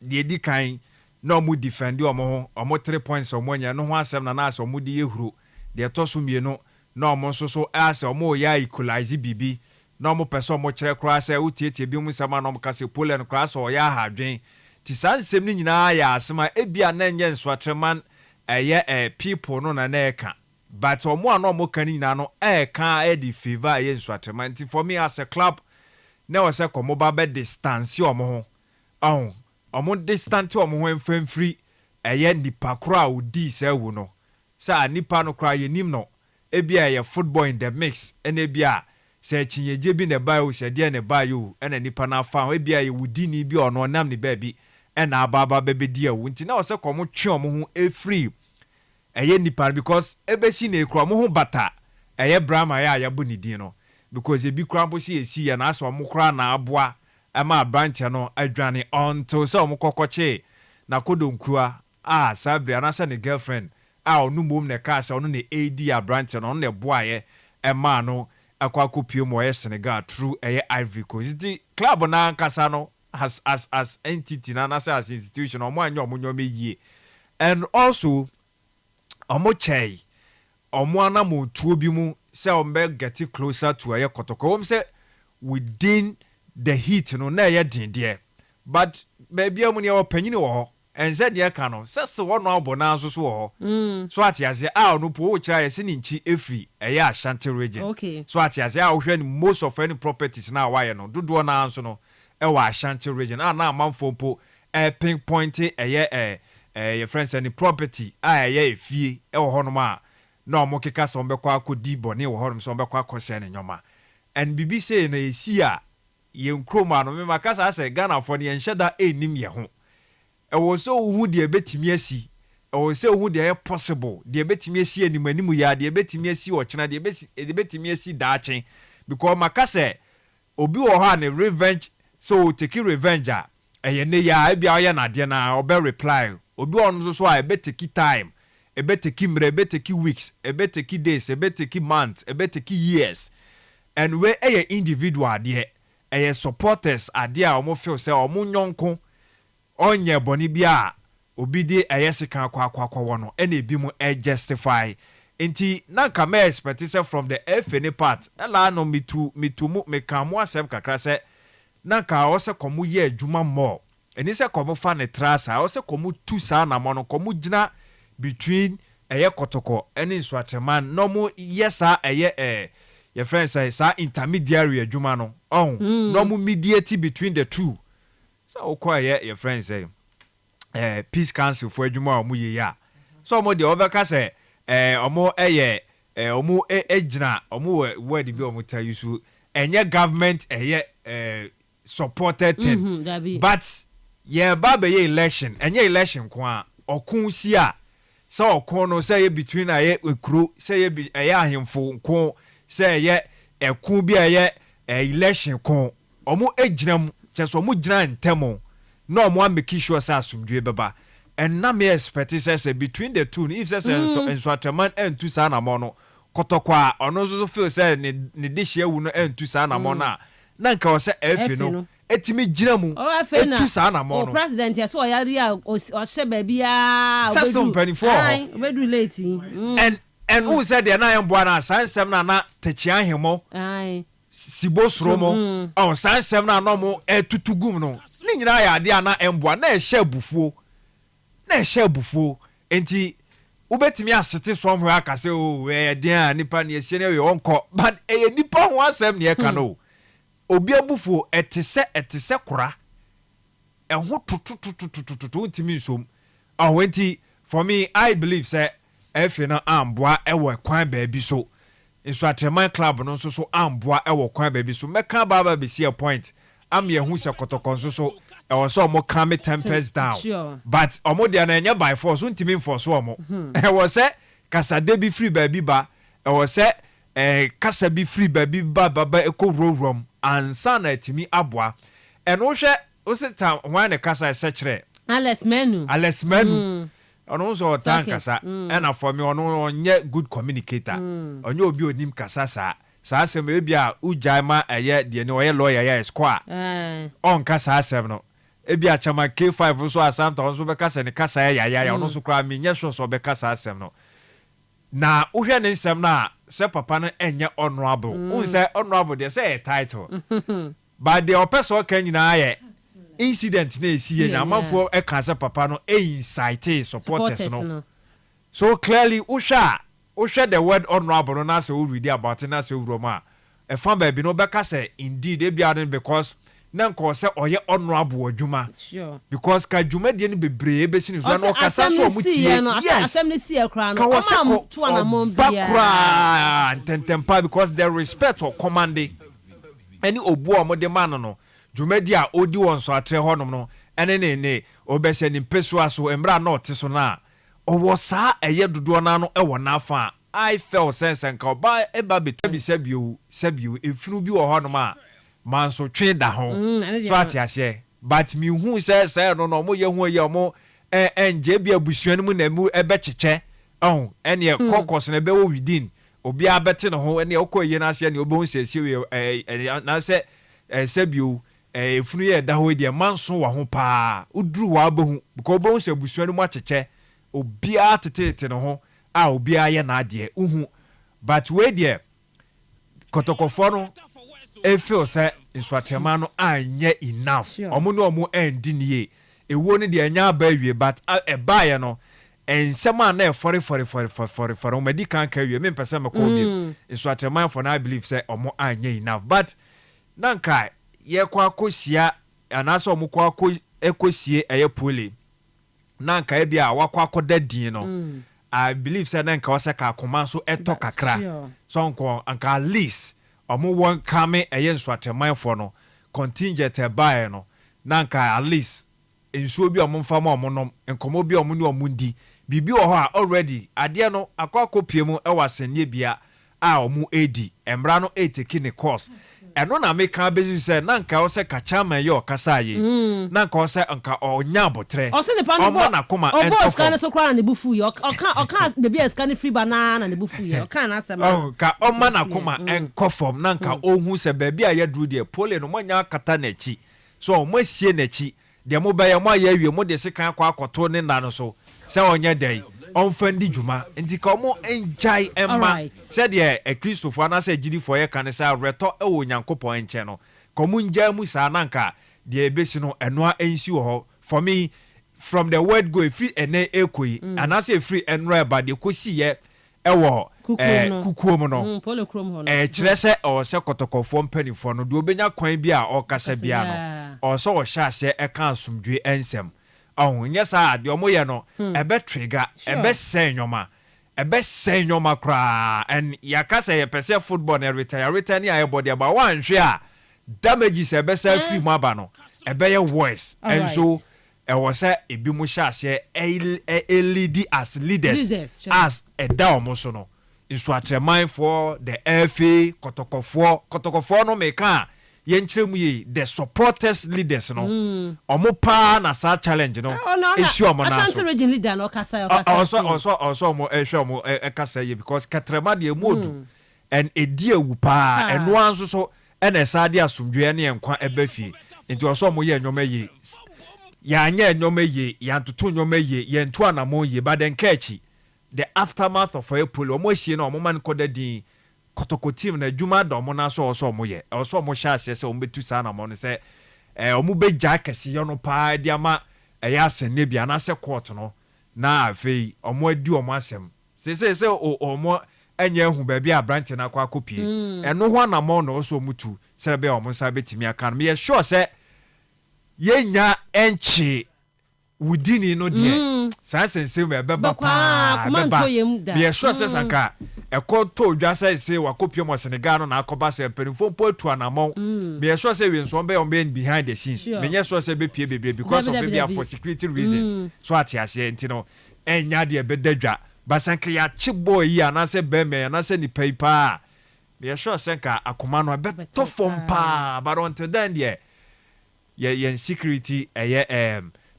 de di kan na omo defend omo 3 points omo nya no ho asem na as omo de yehuru de toso mienu na omo so as omo ya equalize bibi na omo pese omo kire kra se utietie bi mu sama na omo kase Poland kra so ya hadwen ti sansem ni nyina ya asema ebia na nye Insuatreman people no na eka but omo ano omo kan nyina no ka di favor ye Insuatreman for me as a club na was a komo ba be distance omo ho omo distance omo ho enfremfri nipa kra odi se wu no sa nipa no kra ye nim no ebia ye football in the mix ene bia se chinyeje bi ne ba o se de ne ba yo ene nipa na fa ebia ye wudi ni bi ono nam ne ba bi ena ababa be di awu nti na was a komo twe omo ho free nipa because ebesi na ekro omo ho bata Brahma ya bu ni din no because ebi krampo si esi ya na aso omo kra na aboa ama branch no adwane until so omo kokoche na kodonkua sabri anasa ne girlfriend onu mom ne ka sa onu ne AD branch no ne boaye ema no akwa kopie mo Senegal through Ivory Coast the club na nkasa no as entity na as institution omo anyo omo nyome yie and also omo chei omo anamo tuo bi mu say ombe get closer to aye kotoko say within the heat no na ye din there but baby amu ne opanyini wo ho ense de ka no sese wo no abona so so wo ho so atiase no po wo kira ye se ni nchi efri aye Ashanti region okay so atiase wo hwe ni most of any properties na wa ye no dodo na anso no wa Ashanti region na amanfo po pinpoint aye your friends any property aye efie wo ho no ma no mo keka so mbekwa akodi bone wo horum so mbekwa akose ne nyoma and bibi say na esi a ye nkroma no me makasa say Ghana for ne enhyeda enim ye ho e wo so hu de betimi asi o say who dey possible dey betimi asi animu ya dey betimi asi ochena dey betimi asi daachen because makase obi wo ha ne revenge so take revenge eye ne ya bia oye na de na obe reply obi onu so a beteki time beteki mre beteki weeks beteki days beteki months beteki years and we individual de supporters ade a omo feel say omo nyonko onye boni bia obi de sika kwa wono ene ebi mu justify enti na ka me expect say from the FNA part ela no me kamo asem kakra say na ka o se komu ye adwuma mo eni se komu fa ne trasa o se komu tu sa na mo no komu gina between kotoko ene nsuateman no mu yesa your friend say sa intermediary adwuma no no mu mediate between the two so o kwa your friend say peace council for adwuma o mu ye ya so mo de overka say omo omo ejina omo word bi omo tell you so enye government supported thing but yeah baba ye election enye election kwa okun si a so okun no say between ekuro say ahemfo nko say ekun bi election kon omo ejina mu cheso omo jina ntemo no omo make sure say asumdwe beba and na me expect say between the two if say ensuateman entu sa na mo no kotokwa ono so feel say ne dihye wu no entu sa na mo na nka o say efi no etimi gina mu etu sa na mo no president ya so ya ri a o hye ba bia obedu late and who said the na embo na sansem na techi ahemo sibosro mo on sansem na no mo etutugum no ni nyina ya ade na embo na ehye bufuo enti ubetimi asete somewhere akase den nipa na ehye na we onko but nipa ho asem na eka no obi abufuo etese kura eho tutututututu ntimi nsom enti for me I believe say efe na amboa ewo kwan baabi so Nsuateman club no so amboa ewo kwan baabi so meka baba be see a point am ye hu se kotokon so e was so mo calm tempers down but omo dia na enya by force ntimi force omo e was say kasade bi free baabi ba e was say kasa bi free baabi ba baba ekowurom ansa na etimi aboa eno hwe o se ta wan ne kasa se kire Alex Menu ono so tan kasa na for me ono onye good communicator onye obi onim kasa sa asem e bia ujaima de ne oye lawyer ya square on kasa asem no e bia chama K5 so asanta on so be kasa ne kasa ya ono so kra me nye so be kasa asem no na uhwe ne nsem na se papa no enye honorable un say honorable de say title but the person kan nyina ye incident na esi na amafo e ka se papa no incite supporters no so clearly usha the word honorable no na say we read about na say uroma e fan ba bi no be ka say indeed e bia because na nko say oye honorable adwuma because ka adwuma de no bebre e be sini so na o kasa so omutie asem ne si ekra no o to anamon bia ntentempa because the respect or commanding any obu o mo de man no dwumadi a odi won so atre honom no ene ne obese ni peso aso embra na ote so na owo saa eye dodo na no ewo na afa I felt sense nka oba eba betu sabio efunu bi wo honom a man so twen da ho so atiase but mi hu say no mo ye hu ye mo enje bi abusuan mu na mu ebe cheche ene kokos na be wo within obi abete no ho ene okoye na ase ene obo nsiesie we na se sabio efunu ye da ho de manso wa ho pa uduru wa abahu because obo nse abusuan mu acheche obi atete no ho a obi aye na ade uhu but we there kotokofo no e feel say Nsuateman no anye enough omo no omo endi nie ewo ne de anya ba wie but e baaye no ensema na e for o medical kan wie me pese me ko bi Nsuateman for na I believe say omo anye enough but nanka ye kwa akosia anaso omo kwa ekosie eye pole nanka e bia wakwa akodadin no I believe say nanka oseka akoma so eto kakra so nko anka at least omo won kame eye Nsuateman for no contingent e bae no nanka at least ensuo bi omo mfa ma omo nom enkomo bi omo ne omo ndi bibi o ho already ade no akwa pie mu e wasanye bia a omu edi embra no eteki ne course eno na meka bezu se na nka o se ka chairman ye okasaye na nka o se nka onya abotre o se ne pa no bo na kuma en o scan so kwa na bufu ye o kan baby scan free banana na bufu ye o kan na asema ka o ma na kuma en kofom na nka ohu se baby a ye duru de pole no monya kata na chi so mo sie na chi de mo ba ye mo ya wie mo de se kan kwa akoto ne na no so se onye dai onfandi juma nti ka mo enjai emma said ye a Christopher na say gidi for ye kan say reto e wo nyankopon enche no ko mo nja mu sa na nka de ebesi no enoa ensi ho for me from the word go free ene ekoi and I say free enra ba de kosi ye e wo kukuom no kire se o se kotokofo mpanifo no de obenya kwan bi a o kasa bia no o so o sha se e kan asomdwe ensem oh yes de omoye no ebe trigger ebe senyoma kra and yakasa ye pese football na retire ni ayebody aba wan hwe a damages ebe se free mu aba no ebe ye voice and so e was ebi mu sha se lead as leaders as a down so no inso atreman for the FA kotokofo no meka yenchemu ye the supporters leaders no omo pa na sa challenge no issue omo na so region leader no kasa also omo ehwe omo kasa ye because katrema de modu and edi ewu pa eno anso so ena sa de asomdwe ne enkwa ebafie nti also omo ye enwoma ye ya anya enwoma ye ya ntoto enwoma ye ye nto anamo ye baden kachi the aftermath of April omo hie na omo man kodadin kotoko team na juma do mo na so mo ye so mo sha se o betu sa na mo no se o mu be ja kese yo no pa dia ma ya asene bia na se court no na afei o mo adi o mo asem se o mo anya hu ba bia branch na kwa kopie eno ho na mo no so mutu se be o mo sa betimi aka me ye sure se ye nya enchi wudini no de sansense me beba pa beba me sure se sanka ekoto dwa say wakopie mo Senegal no na akoba se penfo po atu anamon me sure say we nso be on behind the scenes me sure say be pie bebe because of maybe for security reasons so atiase ntino enya de bedadwa basanka ya chiboy yi anase be me anase ni paipa me sure sanka akoma no be to fom pa but until then ye security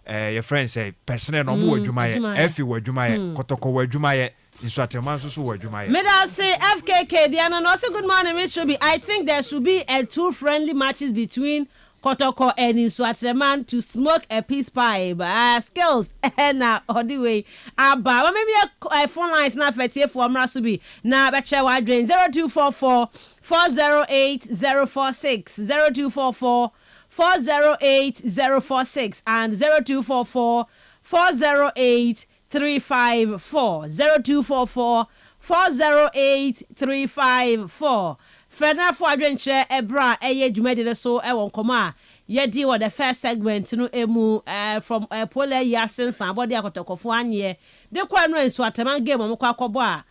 your friends say personal no mo adwuma ye efi wadwuma ye kotoko wadwuma ye nso atema nso so wadwuma ye me da say FKK Diana no say good morning Miss Shobi. I think there should be two friendly matches between Kotoko and Inswatreman to smoke a peace pipe. Skills na all the way. But maybe a phone lines na fetie for Mrasubi. Na beche wa drain 0244 408 046 0244 408 046 and 0244 408 354 0244 408 354. Frena for adventure ebra eye dwumade so e won koma ye di what the first segment no emu from pole yasin san body akotokofo anye de kwa no enso ataman game mo kwa akobo a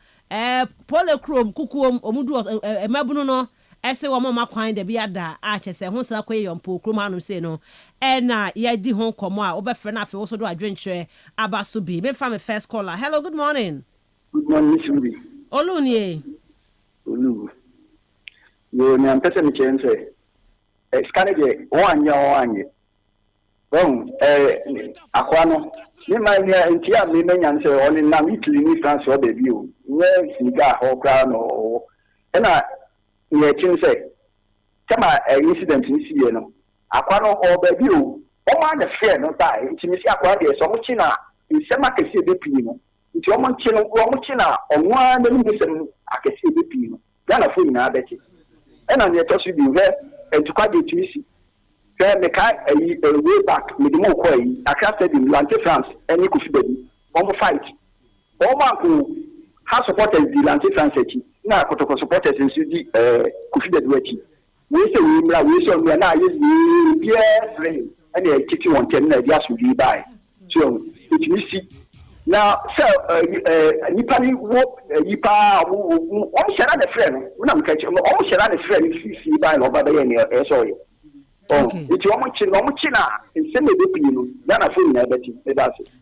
pole chrome kukuom omudu emabunu no ese wo mo makwan de bia da a chese ho sa kwa yompo chrome anu se no e na ye di ho komo a obefre na afi wo so do adventure abaso bi me fa me first caller. Hello, good morning. Good morning, Miss Ruby. Olunie Olu yo ni ampese ni chense scanner one bon akwano ni ma ni ntia me menya nse oni na Italy ni France o baby o nye siga ho kra no na ye chense kama incident ni sie no akwano o baby o ma na fear no tai ntimisi akwa de so mo chi na nsema kesi be pii no nti o mo chi na onwa na ni besem akesi be pii no na fo ni na abeti and on the toss you be there and to quite to see. Then the car way back with the more coy, I can't say in Lante France and you could be on fight. All who have supported the Lante France now supporters in Suzy Kufi the Duetti. We say we saw me now yes and they kick you on 10 ideas will be by. So it you see. Now, so Nipani walk Nipa almost share the friend. When I'm catching almost share the friend if you see by over the end, sorry. Okay. It's Omochina, in semi deputy, Yana Finn,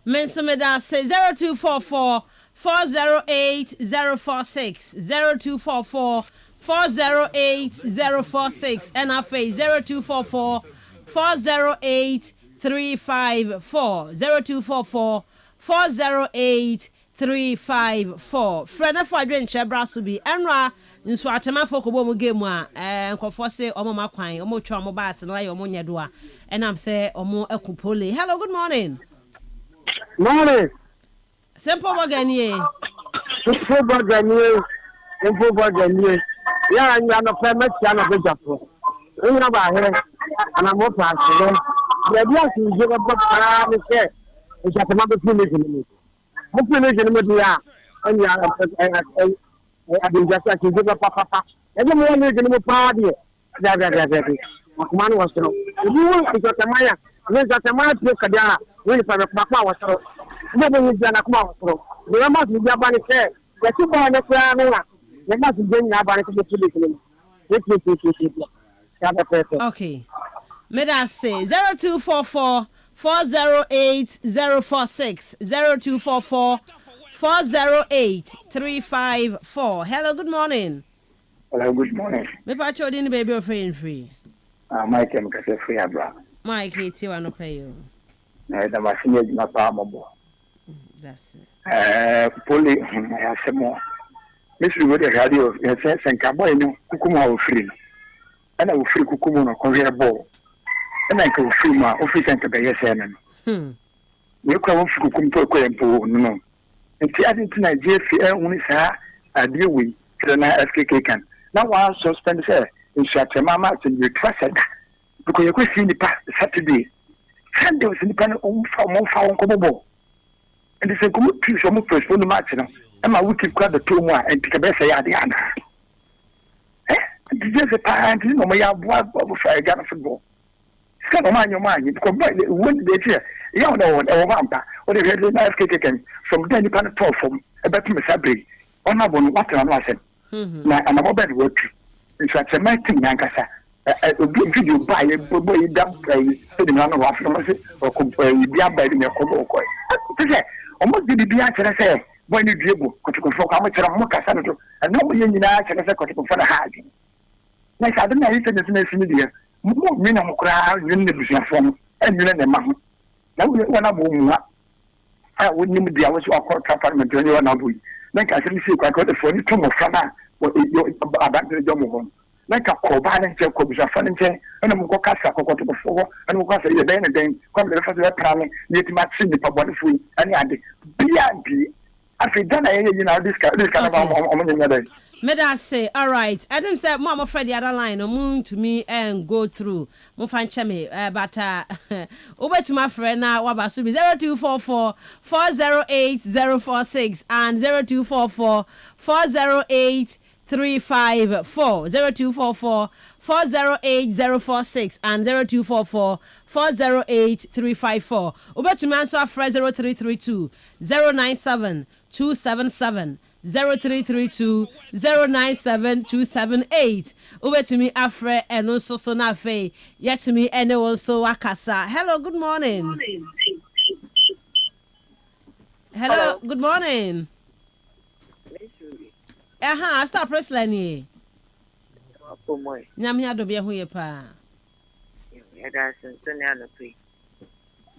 Mensah, say 0244 408 046 0244 408 046 and our face 0244 408 354 0244 408 354. Frena for adventure brasubi enra nso atema for ko bomu game a nkofo se omo makwan omo twa omo baas no aye omo nyedo a enam se omo ekupole. Hello, good morning. Morning. Simple Boganie. Simple Boganie. Simple Boganie. Yeah, and you're not famous, you're not a job. You know about here, and I'm more passionate. The idea is you have got parameters. It's just another finish. Hopefully, you are, and you are, I've been just like you give up, papa. Every morning, you know, party. That. Man was to know. You because the Maya, there's a Maya to Kadana, when if I was Papa was so. Never is Jana Kumaro. The must be Jabani care. The two boys, they must be getting Jabani to the okay. May I say 0244 408 046 0244 408 354. Hello, good morning. Hello, good morning. Me pacho din baby or free. Mike and Kastle free abra. Mike, it's you no pay you. The machine is not palmable. That's it. Polly, I have some more. Miss Wood radio, yes, and Cabo, Kukuma free. And I will free Kukumo Korea ball. And I go free my office and to be a seven. You come off Kukumpo and Pool, no. And the other thing I just only say, I deal with the FKK can. Now I suspend her in such a mamma to be trusted because you could see the past Saturday. Sunday was independent on found Cobo. And it's a good piece of movement for the match. And my wicked grab the 2 more and pick a best at the end. Just a parent, you know, my young boy of a gun of football. It's got on your mind. You combine it with the year. You don't know what or the red FKK can from the independent platform about Miss Abbey. On our one, what I said. Now, I'm about work. It's such a mighty Nankasa. You buy a boy dump play, sitting on a waffle or compare with the abide in your Cobo. Almost did the answer I say, when you dribble, to control how much I'm more Cassandra, and nobody in the answer as a cotton for the hiding. Like I don't know if it's in media, more minimum crowd in the business form, and you know the mouth. Now, when I boom, I wouldn't be able to accord apartment to anyone of you. Like I said, I got the phone to my father, what you're about the job. Like a cobalt and check of the furniture, and I'm going to cast a cocoa before, and we'll cast a day and then come to the planning, yet much in the public food, and I did. B.I.B. I feel done, you know, this kind of May I say, all right. I didn't say, Mama Fred, the other line, or moon to me and go through. Mufan Chemi, but over to my friend now, Wabasubi 0244 408 046 and 0244 408 354 0244 408 046 and 0244 408 354. Over to Mensah Fred 0332 097 277 0332 097 278. Over to me Afre and also Sonafe. Yet to me and also Wakasa. Hello, good morning. Hello, good morning. Stop press line. Nyam ya do be hu ye pa. Ya da sense na no pe.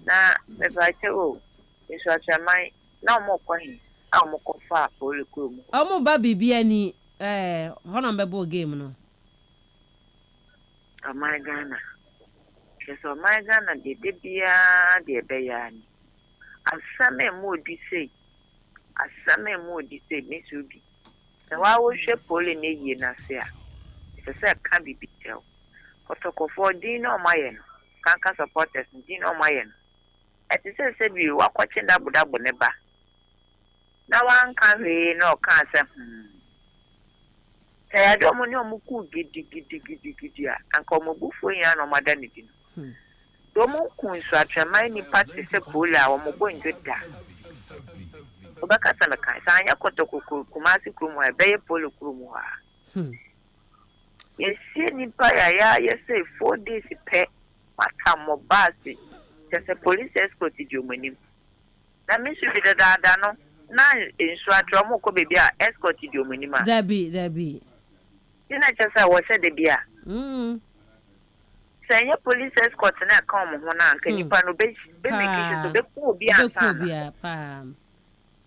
Na me ba che o. Iso acha mai na mo kwa hin. A mo ko fa poli ku mu. O mo ba bibia ni hono mbebo game no. Amai Ghana. Keso mai Ghana de bia de be ya ni. Asame mo di sei. Me subi. Na wa wo hwe poli na yie na se a. Se ka bibi tel. Kotokofo din no maye no. Kanka supporters din no maye no. Eti se bi wa kwache ndabudabo ne ba. Na wan kan we no kan se ya do mo ni omuku gidi a. Anka omogufo yan no madani din. Do mo kun so atwamai ni party se poli a omogbo njoda. Obaka sana kan sa anya kotokoko kumasi krumu e beye poli krumu ha. Yes, ni pa ya yes say 4 days pe Matamo basi. Just a police escort to Germany. That means you be the dano. Now, in Swatro, could be escort to Germany. There be. You know, just I was at the beer. Say your police escort and I come on, can you pan obey? Baby, to the poor beer.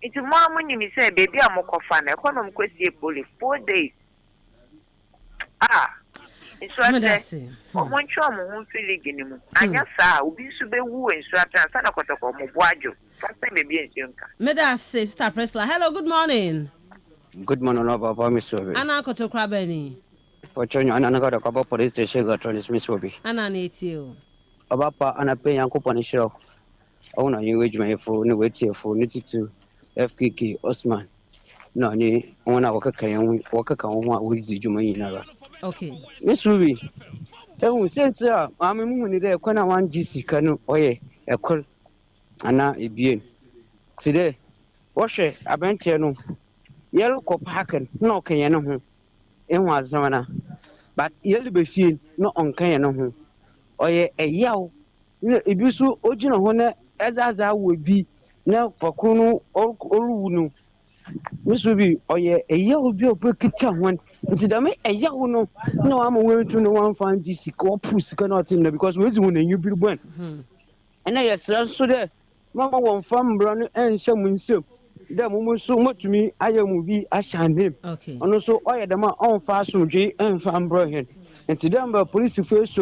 It's a mom when you say, baby, I'm a coffin. I come on, question police 4 days. It's what I say. One charm won't feel again. And yes, sir, we should be wooing Swatra and Sanakota or Mwajo. Meda say, Star Pressler. Hello, good morning. Good morning, Papa, Miss Roby. Anna Koto Krabeni. For China, and I got a couple police station got on this Miss Roby. Anna need you. Papa, and I pay Uncle Pony show. Oh, no, you wage my phone, no wait here for Nitty to FKK Osman. No, ni one hour can walk a can with the Jumay. Okay. Miss Ruby. Oh, since I'm a woman there, when I want GC canoe, oye, a call. Anna, it be today. Wash it, I bent you. Yellow cop hacken, no can you know. It was no, but yellow be seen, no on can you know. Oye, a yow. If you so original honor as I would be now for Kuno or Unu. Miss Ruby, oye, a yow will be a break it one. Instead of me, a yow no, I'm away to no one find this or pussy cannot in there because we're doing you be one. And I said, so there, Mamma won't farm brown and someone so. That woman so much to me, I am be a shan him. Okay. And also, I had my own fast J and farm brown. And to them, police first,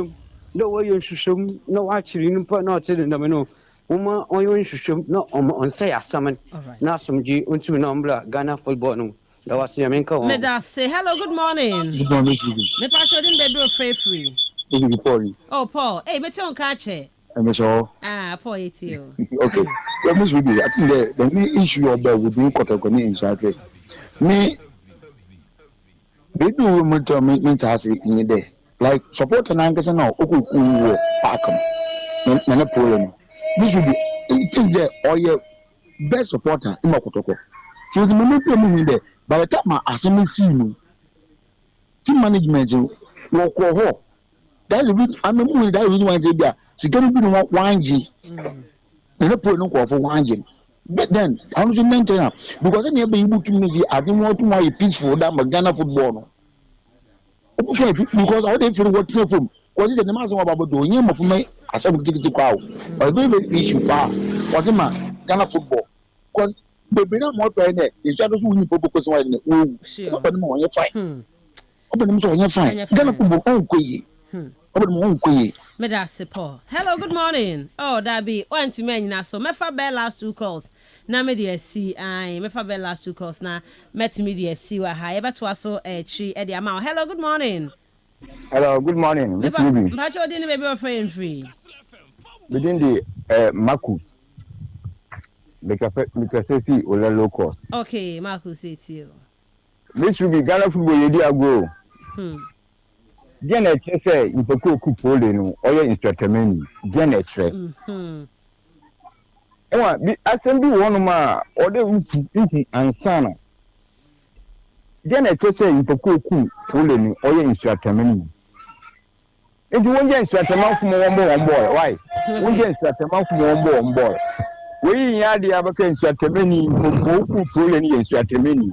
no way you should show, no actually, no point not telling them, no. Woman, or you should show, no, on say a summon. Now some G, unto number, Ghana football. No, that was the American. Meda say, hello, good morning. Good morning, me pastor didn't be free. This is Paul. Oh, Paul. Hey, me tell catch it. Paul, it's you. Okay. Let me read it. I think the main issue of that would be Kotokoni inside. Me, baby, women tell me, in a day. Like, support an anchor now, Oku, Parkham, and a Poland. This should be or your best supporter in Makotoko. So the moment you're there, by the time I assembly see you, team management, walk or that's a bit, I'm a movie that really want to be. She can be 1G. And I put no call for 1G. But then, I was in maintenance because I never able to make it. I didn't want to make it peaceful that Ghana football. Okay, because I didn't feel what from. Was it the master about doing him for me? I said, to crowd. But the issue, was in Ghana football. Because baby, not more by that. The shadows who you propose one. Open more, you're fine. Open them so you're fine. Ghana football, Meda say Paul. Hello, good morning. Oh, that be one to me now. So, me for bell last 2 calls. Now me the see. Me for bell last 2 calls. Now met me the see. Wa high. Eba to also tree at the amount. Hello, good morning. Hello, good morning. Miss Ruby. But you didn't baby friend free. Within the Marcus. Because safety or low cost. Okay, Marcus say to you. Miss Ruby, Ghana football, you did go. Janet say in Poko Kupole no or instructameni. Janet say. Assembly one ma or the ansana. Janet say in Poko Kupole no or instructameni. If you want to instructaman from one boy, why? One instructaman from one boy. We had the other instructameni from Poko Kupole and instructameni.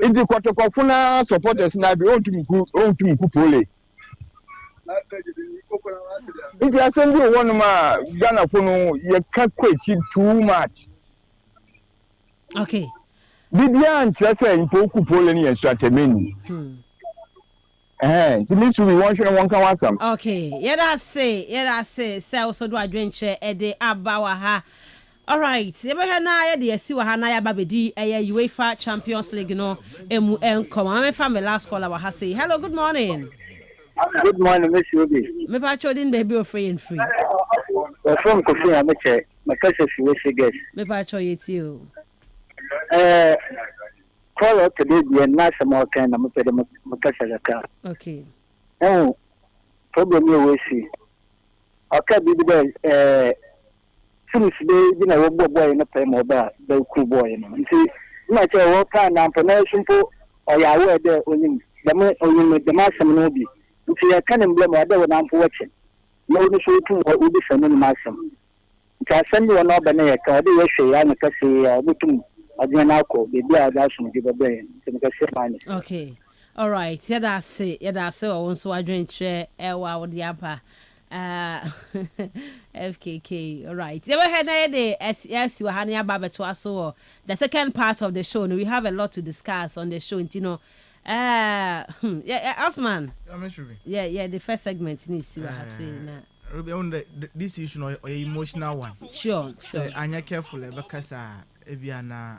If the Kotokofuna supporters now be on to Kupole. If you assembly one ma Ghana for you can't quit too much. Okay. Bibian Chessa in Poku Polani and Stratemini. To me to be one can some. Okay. Yeah, that's say. So do I drink chair at the Abawaha. All right. You better now, the Siwahana Babidi, a UEFA Champions League, no, and come on, my last call. I say, hello, good morning. Good morning, Miss Ruby. Me pacho din baby free and free. From Kofi Ameche, my cousin she guess. Me pacho yet you. Call out today the national kind of Makasaka. Okay. Oh, problem you see. Okay, be the since they a boy in a time or that, the cool boy. You see, not a work kind of information for or you are there only the master. If you can't blame other than for watching. no ni so tu wo bi sanu ni masam ta san ni wono bana ya ka de ya hwe ya na ka se ya mutum adina na ko be bia da so di bebe ni ka se mani okay all right yada se wo nso adwen tre ewa wo dia pa FKK all right you ever heard the SS we had aba beto aso the second part of the show we have a lot to discuss on the show you know Osman yeah the first segment ni see what I say na this issue no emotional one sure anya careful because ebia na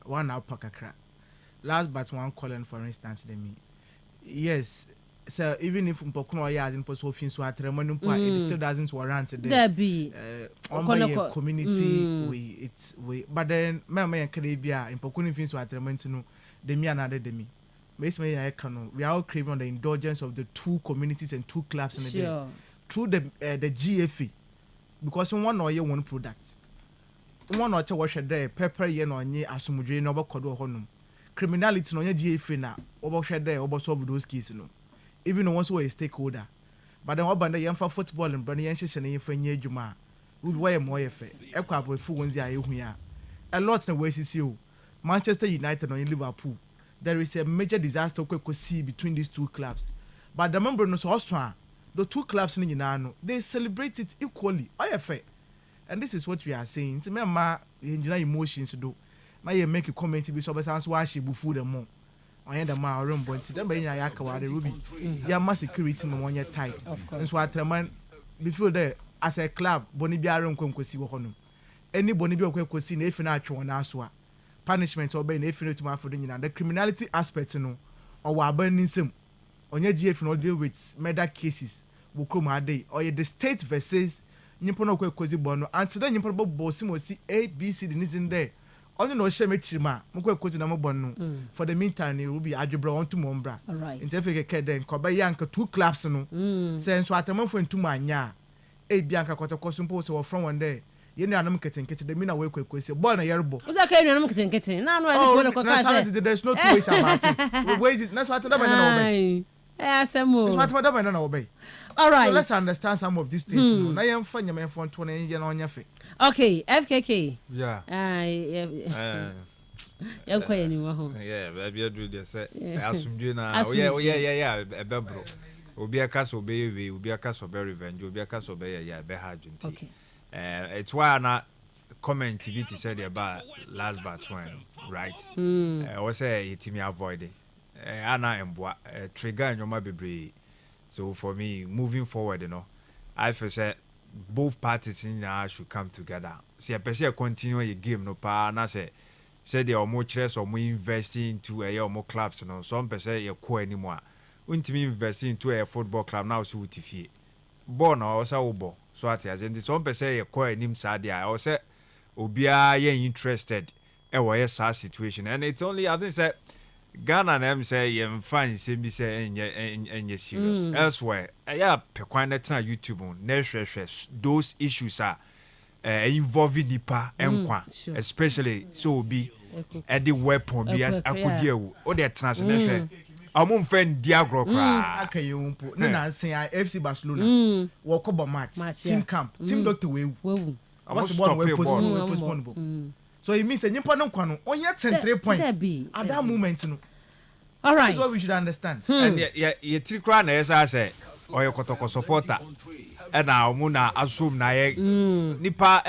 one out pakakra last but one calling for instance them yes so even if Mpokuno ya as in post ofin so atremanu it still doesn't warrant there be community we but then me can be a Mpokuno fin so atremanu no demi another demi me I can we are all craving on the indulgence of the two communities and two clubs in the day through the GFA because one or one product one or two wash there pepper ye no nye asumudwe no obakodo honum criminality no nye GFA na obahwe there obosolve those cases no even once we a stakeholder but then obanda yemfa football and brand yen hye ne yemfa nya adwuma we why more yefe ekwa abofu wonzi ayehu ya a lot na we sisi o Manchester United and Liverpool there is a major disaster we see between these two clubs but the member no so also the two clubs ni nyina no they celebrate it equally oyefe and this is what we are saying to me ma engineer emotions do na ye make a comment bi so be san so wa hyebufu dem mo on the ma orembo nti dem be nya ya ka wa de ruby ya ma security no wonye tight nso atreman we feel there as a club boni biara nkonkosi wo hono any boni bi okwekosi na efi na atwe na aso a punishment obey na efi na tuma afo do nyina the criminality aspect no or wa ban nsem onye GF no deal with murder cases bukom ade or the state versus nyimpo no kwekozi bono until then nyimpo bo simosi ABC the nizin there only no shame chima mkwekozi na mbono for the meantime it will be adwebra on to mombra in efeke keden ko be yanka two clubs no say so atamafo ntum anya bianka kotokoso mpo so from one day ye nu anam ketenkete de mi na we kwekozi ball na yerbo uza ka nu anam ketenkete na anu adi ball ko ka say there's no two ways about it ways it na so atada na obey asemo so atada na obey all right so let's understand some of these things na yemfa nyamefo nto na ye na onyafe okay FKK yeah ya kwa ni wa ho yeah baby do dey say asumdwe na yeah ebebro obi aka so be we obi aka so be revenge obi aka so be yeah be hard nti okay it's why na comment TV said about last but when right was say it me avoid it ana emboa trigger nyoma bebre so for me moving forward you know I feel say both parties in should come together see a person continue a game no pa na say they are more chess or more investing into a more clubs you know some person you ko anymore untimi investing into a football club now so utifie ball na o say obo so at as and some person you ko anim sad I o say obia ye interested e wo ye sa situation and it's only I think say Ghana na em say ye mfan say bi say enye serious elsewhere yeah pekwan na tena YouTube na hwehwe those issues are involving nipa enkwa especially so obi e weapon bi akodia wo o de tena se na hwe amum fan diagro kra akaye umpo na nansen FC Barcelona wo kobo match team camp team doctor we what's the one we postpone so it means nyimpa no kwa no onye 3 points at that moment no all right that's what we should understand and ye tikra na yesa say oye kotoko supporter na omuna assume na ye nipa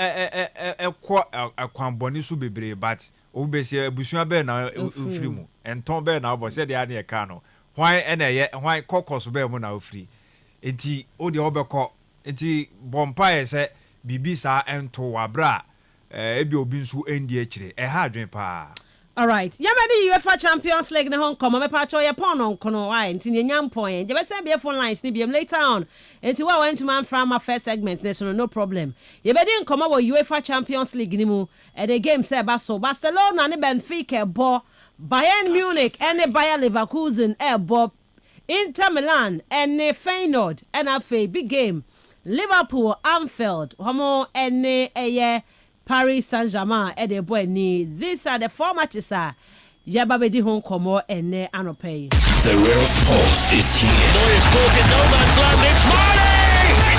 akwamboni so bebre but obesi abusua be na ofiri mu enton be na obo se de ane ka no hwan na ye hwan kokos be mu na ofiri enti odi obekọ enti bompa ye se bibi sa ento wabra ebi obi nso endi akire ha adwen pa. All right. Yamadi UEFA Champions League na Hong Kong. Me pacho ye pon on kono why nti nyam point. Je be say be phone lines ni be later on. Enti wa went to man from my first segment no problem. Ye be din komo wo UEFA Champions League ni mu the game say ba so Barcelona ni Benfica bo Bayern Munich and Bayer Leverkusen bo Inter Milan and Feyenoord and afa big game Liverpool Anfield homo and Paris Saint-Germain at the boy ni. These are the four matches Yababedi Hong Komo and Anopay. The real sports is here. Neuer's caught in no man's land. It's Marley!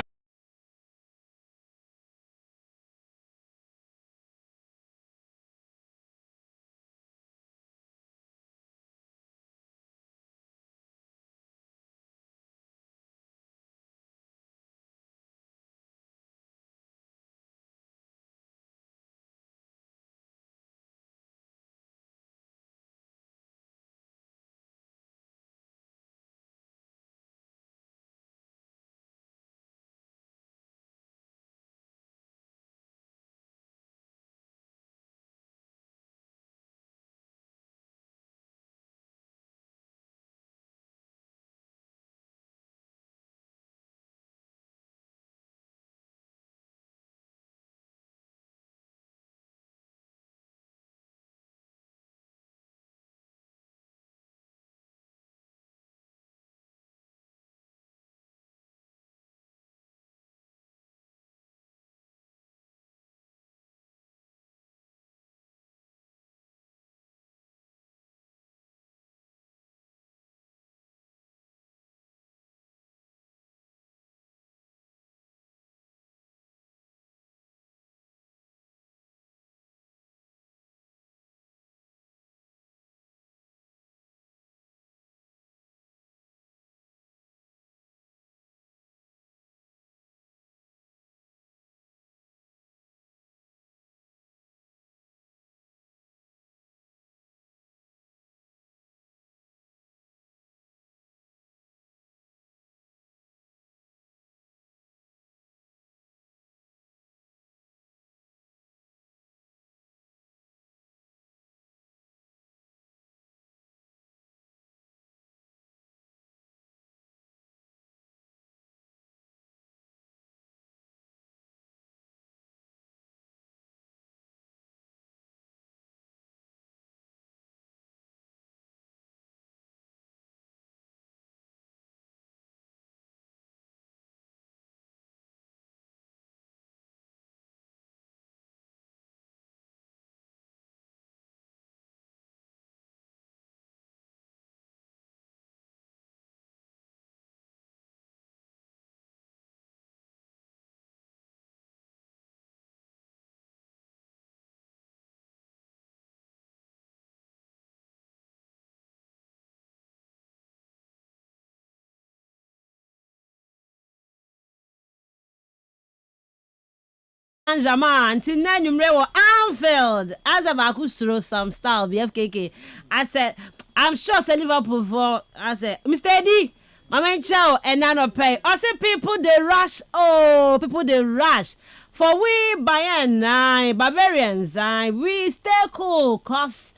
Jama, until now you were Anfield. As a Bakusro some style, BFKK. I said, I'm sure say Liverpool for. I said, Mr. Eddie, my man Chow, and none pay. I said, people they rush. Oh, people they rush. For we Bayern, Barbarians, we stay cool, cause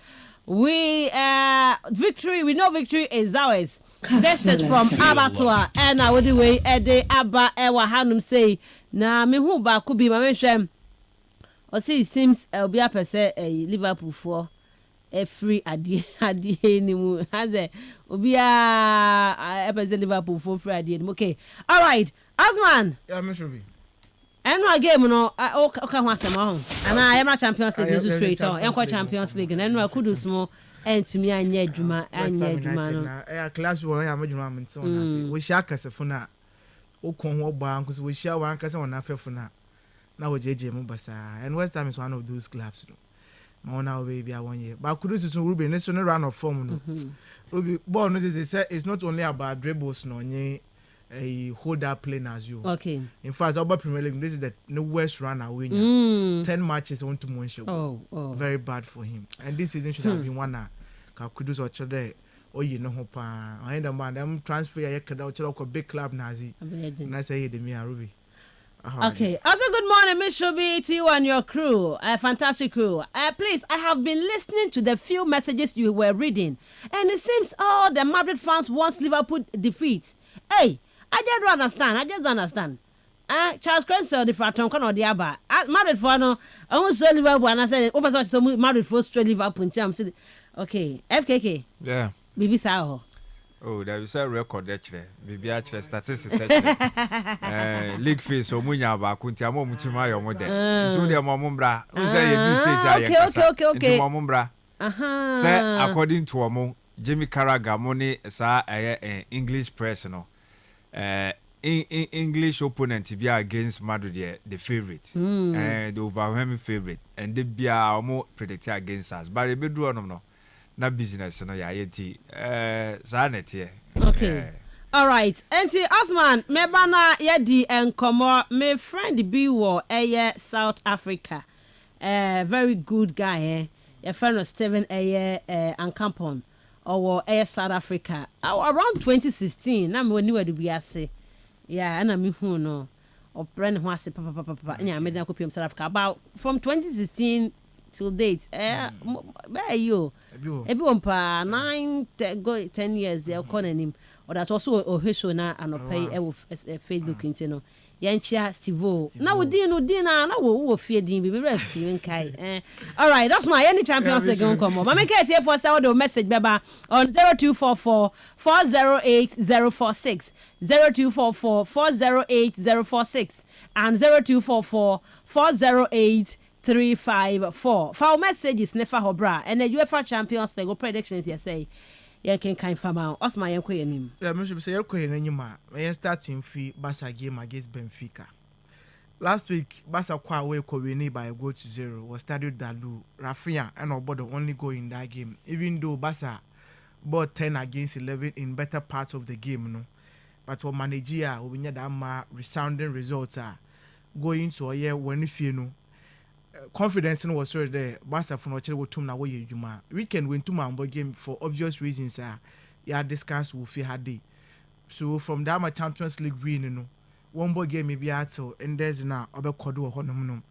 we victory. We know victory is ours. This is from Abattoir, and I would the way Eddie Abba Ewa Hanum say. Na me hu ba ko bi ma me hwem o say it seems obi apese Liverpool for free ade ni mu has obi apese Liverpool for free ade ni mu. Okay, all right, Osman. Yeah, me sure be eno game no o ka ho asem ho ana I am Champions League so straight on enko Champions League na eno akudus mo entumi anya adwuma no class wo ya madwuma am nti on ase wo hia kasefo na okon ho ba nko so we share one kasa on afefo na wo jeje mu basa and West Ham is one of those clubs no ma ona we bia 1 year ba kudu susun Ruben ne so no run of form no Ruby ball no say it's not only about dribbles no nye a hold up play as you. Okay, in fact our Premier League this is the worst run away 10 matches on to Mensah. Oh very bad for him, and this season should have been one ka kudu so chede oyi no ho pa I the man them transfer ya kada o chero ko big club nazi na say the me Ruby. Okay, also good morning Miss Shobi to you and your crew, a fantastic crew. Please, I have been listening to the few messages you were reading, and it seems all the Madrid fans want Liverpool defeat. Hey, I just don't understand. Charles Crenshaw the Fraton kan odi aba Madrid for no I so Liverpool and I said open so Madrid for straight Liverpool in terms. Okay, FKK. Yeah. Bibi sao. Oh, there is a record actually. Bibi actually statistics actually. League fees so munya ba kunti amo mutima yo mo de. Ntu de mo mumbra. We say you do say okay. Ntu mo mumbra. Say according to omo Jimmy Carragher money sa English press no. English opponent be against Madrid the favorite and the overwhelming favorite and they be almost predicted against us but they be do no na business no ya yeti zanet here. Okay, all right, enti Osman me bana yedi enkomo me friend be wo South Africa, very good guy your friend Steven Ankampon or South Africa around 2016 na me ni wadu bi ase. Yeah, and I'm who no or brand who has papa. Yeah, made a copy of South Africa about from 2016 till date. Where you? Everyone pa 10 years they're calling him. Or that's also a show now and a pay Facebook into Yancha Stivo. Now we didn't dinner. Now we feeding be feeling kai. All right, that's my any Champions League going come up. I make it here for sound message baba on 0244 408 046 0244 408 046 and 0244 408 354. For message is never hobra and the UEFA Champions League predictions you say. Yeah, can kind of out. Osman yanko yenim. Yeah, me should say yanko yenima. Me starting fee Barca game against Benfica. Last week, Barca kwa away ko win by a goal to 0. Was Stadio Dalu, Rafinha and Obodo only goal in that game. Even though Barca bought 10 against 11 in better parts of the game, no. But what manager we need that resounding results are going to a year when if you know. Confidence in was already there. Barca for no chile tum na way juma. We can win two man game for obvious reasons. Yeah, discuss will feel hard day. So from that my Champions League win, you know, one more game maybe at all, and there's now other kodo or honominum.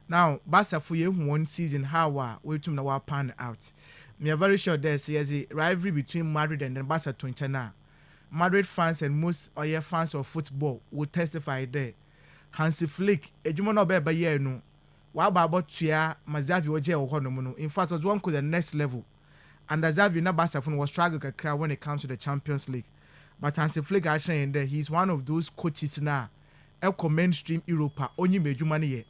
Now Barca for you one season how we tum na wa pan out. Me are very sure there's a rivalry between Madrid and then Barca to China. Madrid fans and most other fans of football will testify there. Hansi Flick, a Jumon by year no. While about Tia, Mazavi Oje or Honomono, in fact, was one to the next level. And Azavi Nabasafon was struggling a crowd when it comes to the Champions League. But Hansi Flick actually in there, he's one of those coaches now. Elko mainstream Europa, only made you money.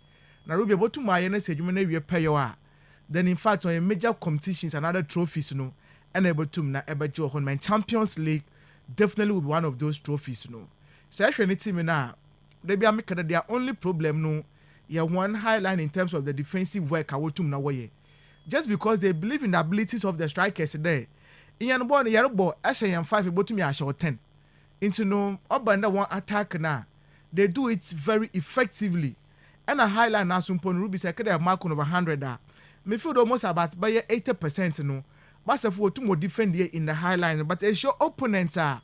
Now, Ruby, about to my NS, you may pay your. Then, in fact, on major competitions and other trophies, no, and able to na Ebajo on my Champions League definitely will be one of those trophies, no. So, actually, team now, they be making their only problem, no. Yeah, one highlight in terms of the defensive work I will to now way. Just because they believe in the abilities of the strikers today. In your born Yarobo, SA5 able to me a short 10. Into no up under one attack now. They do it very effectively. and a highline na sumpon Ruby say kede mark over 100 me feel almost about by 80% no Basa for to more defend here in the highline but it's your opponent are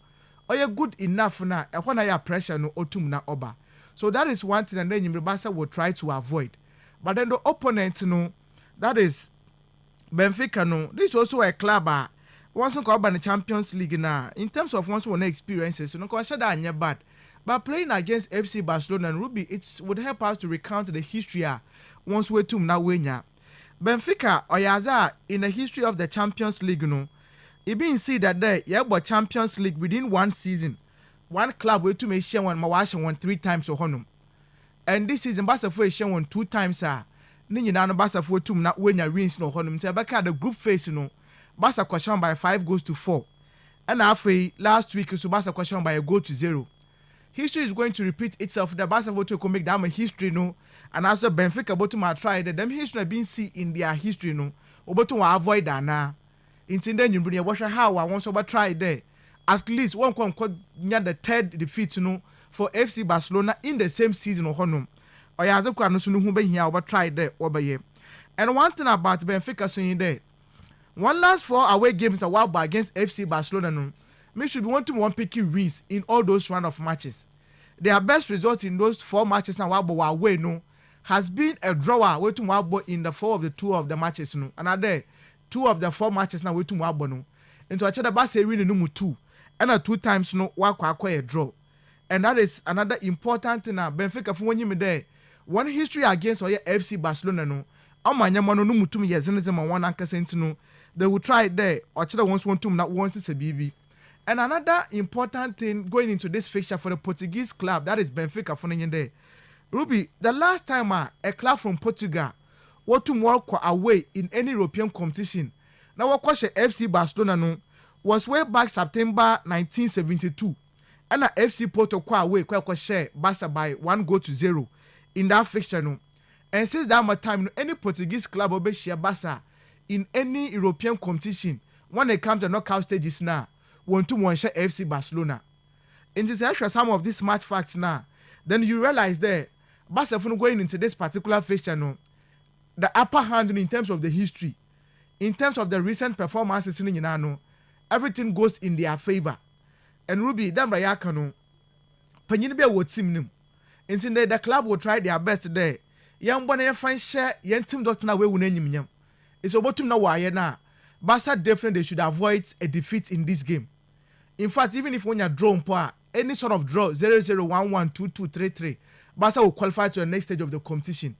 good enough na e when I pressure no otum na oba. So that is one thing and then Basa will try to avoid. But then the opponent no that is Benfica no this is also a club once go by the Champions League na in terms of once one experiences no ko shada anya bad. But playing against FC Barcelona and Ruby, it would help us to recount the history once we tum na wenya. Benfica Oyaza in the history of the Champions League, no, it been see that there, but Champions League within one season, one club we to make share one Mawasha won 3 times or honum. And this season Barca share won 2 times, Nini na Barca for tum na wenya wins no honum. Tebaka the group phase, no, Barca question by 5 goals to 4. And after last week, so Barca question by a goal to 0. History is going to repeat itself. The Barca vote will make that a history, no. And also Benfica but to try that them history been see in their history, no. But to avoid that now. Intin then you bring watch how I want to try there. At least one can near the 3rd defeat, no, for FC Barcelona in the same season or honum. Or ya no sunu who be here over try there over here. And one thing about Benfica saying there. One last 4 away games a while back against FC Barcelona, no. Me should be 1-1 picking wins in all those round of matches. Their best result in those 4 matches now were away, no, has been a draw waiting wabo in the 4 of the 2 of the matches, no. Another 2 of the 4 matches now waiting wabo, no. Into a chada base win number 2, and 2 times no wakwa a draw. And that is another important thing now. Benfica for when you me there. One history against or FC Barcelona, no. Amanyamano no mutum yezinizema one anchor no. They will try there or chada once one tum not once is a BB. And another important thing going into this fixture for the Portuguese club, that is Benfica for there. Ruby, the last time a club from Portugal was to walk away in any European competition, now what question FC Barcelona no, was way back September 1972. And a FC Porto away share Barca by 1-0 in that fixture. No. And since that time, any Portuguese club will be share Barca in any European competition when they come to knockout stages now. 1-1 share FC Barcelona. In this actually some of these match facts now, then you realize there, Barcelona going into this particular fixture, no, the upper hand in terms of the history, in terms of the recent performances in Yinano, everything goes in their favor. And Ruby, them Rayaka no, Peninibe would team them. Until the club will try their best there. Young Bonnie find share, young team doctor away with any. It's about to know why now. Barca definitely should avoid a defeat in this game. In fact, even if when you're drawn any sort of draw 0-0, 1-1, 2-2, 3-3, Barca will qualify to the next stage of the competition.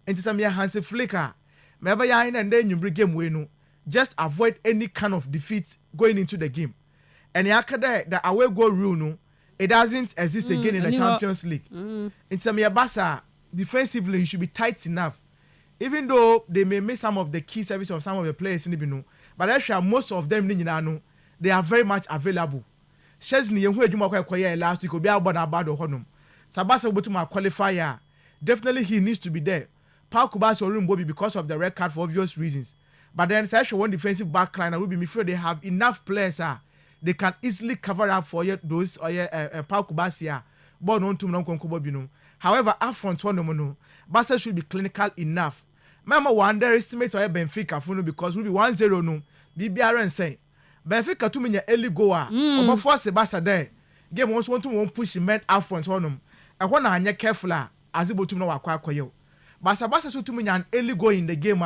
And some year Hansi Flicker, maybe you and then you bring game win. Just avoid any kind of defeat going into the game. And the away goal rule, no, it doesn't exist again in the Champions League. In some year Barca, defensively you should be tight enough. Even though they may miss some of the key service of some of the players in the Bino, but actually most of them they are very much available. Chesney who had last week will be about honum. Sabasa Butuma qualifier. Definitely he needs to be there. Paul Kubas or Rumbobi because of the red card for obvious reasons. But then such one defensive backline will be me sure they have enough players they can easily cover up for those Paul Kubas born on to non. However, up front one Barca should be clinical enough. Remember one there estimate or Benfica for because we be 1-0 no. BBRN say Benfica to me early goer. Or force Barca there. Game once want to push men up front on and when I careful as able to know what you. Barca to me an early goal in the game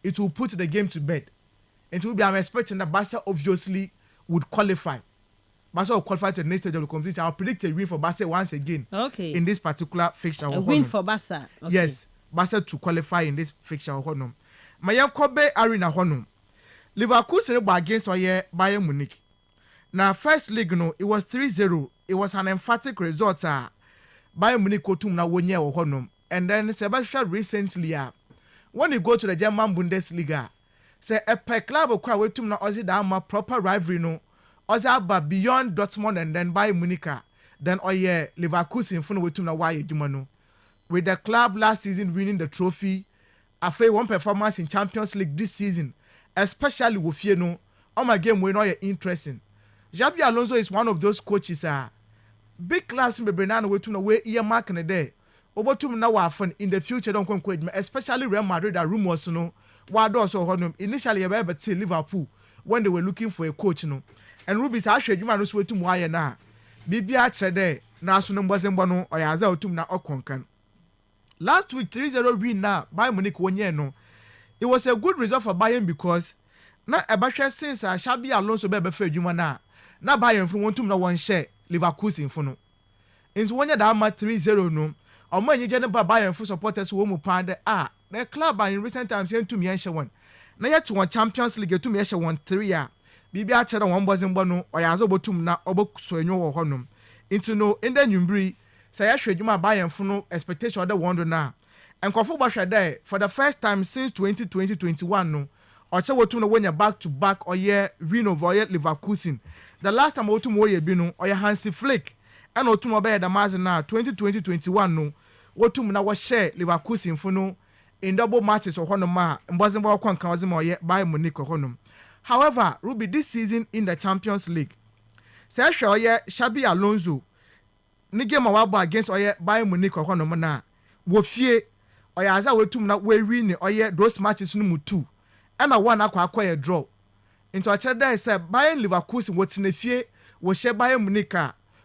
it will put the game to bed. It will be I'm expecting that Barca obviously would qualify. Barca will qualify to the next stage of the competition. I'll predict a win for Barca once again. Okay. In this particular fixture. A win for Barca. Okay. Yes. Barca to qualify in this fixture. Maya Kobe Arena Honum. Liverpool celebrate against Bayern Munich. Now first league no, it was 3-0. It was an emphatic result. Bayern Munich kotum na wonye or honum. And then Sebastian recently when you go to the German Bundesliga, say a per club of crowd wetum na ozi da proper rivalry no. Ozi beyond Dortmund and then Bayern Munich. Then Leverkusen fun wetum na why jumano. With the club last season winning the trophy, after one performance in Champions League this season, especially with Fieno, on my game we're not interesting. Xabi Alonso is one of those coaches. Big clubs in Brennan way to know where earmark in the day. obotum na wafan in the future don kon especially Real Madrid that rumors no wa do so honum initially e be till Liverpool when they were looking for a coach no and Ruby sa hwedwuma no so wetum wa ye na bibia kyerede na so no mbozembo no oyaza otum na okonkan. Last week 3-0 win na Bayern Munich wonye no. It was a good result for Bayern because na ebahwe since Xabi Alonso be fa adwuma na Bayern fun wontum na won share Leverkusen fun no. Into wonye da ma 3-0 no. Omo anyije ne ba Bayern fun supporters wo mu pande na club in recent times yentum ye hye won. Na ye to Champions League yetum ye hye won 3 a. Bibia kyere won mbozembo no oyazo botum na obokuso enwo wo honom. Into no in the nyumbri say ya hwedwuma Bayern fun no expectation de won do na. Enkofo ba hwede for the first time since 2020-21 no. Oche wotum no wenya back to back oye win over oye Leverkusen. The last time wotum wo ye bi no oye Hansi Flick. And wotum obey the mazen na 2020-21 no. Wotum na wo share Leverkusen fun no in double matches or honom ma mbozembo kwa nkanwazima oye Bayern Munich honom. However, Ruby this season in the Champions League. Say oye Xabi Alonso ni game awabo against oye Bayern Munich honom na wo fie oye aza wetum na we win oye those matches no mu 2 and one akwa a draw into a chede say Bayern Leverkusen wotina fie wo she Bayern Munich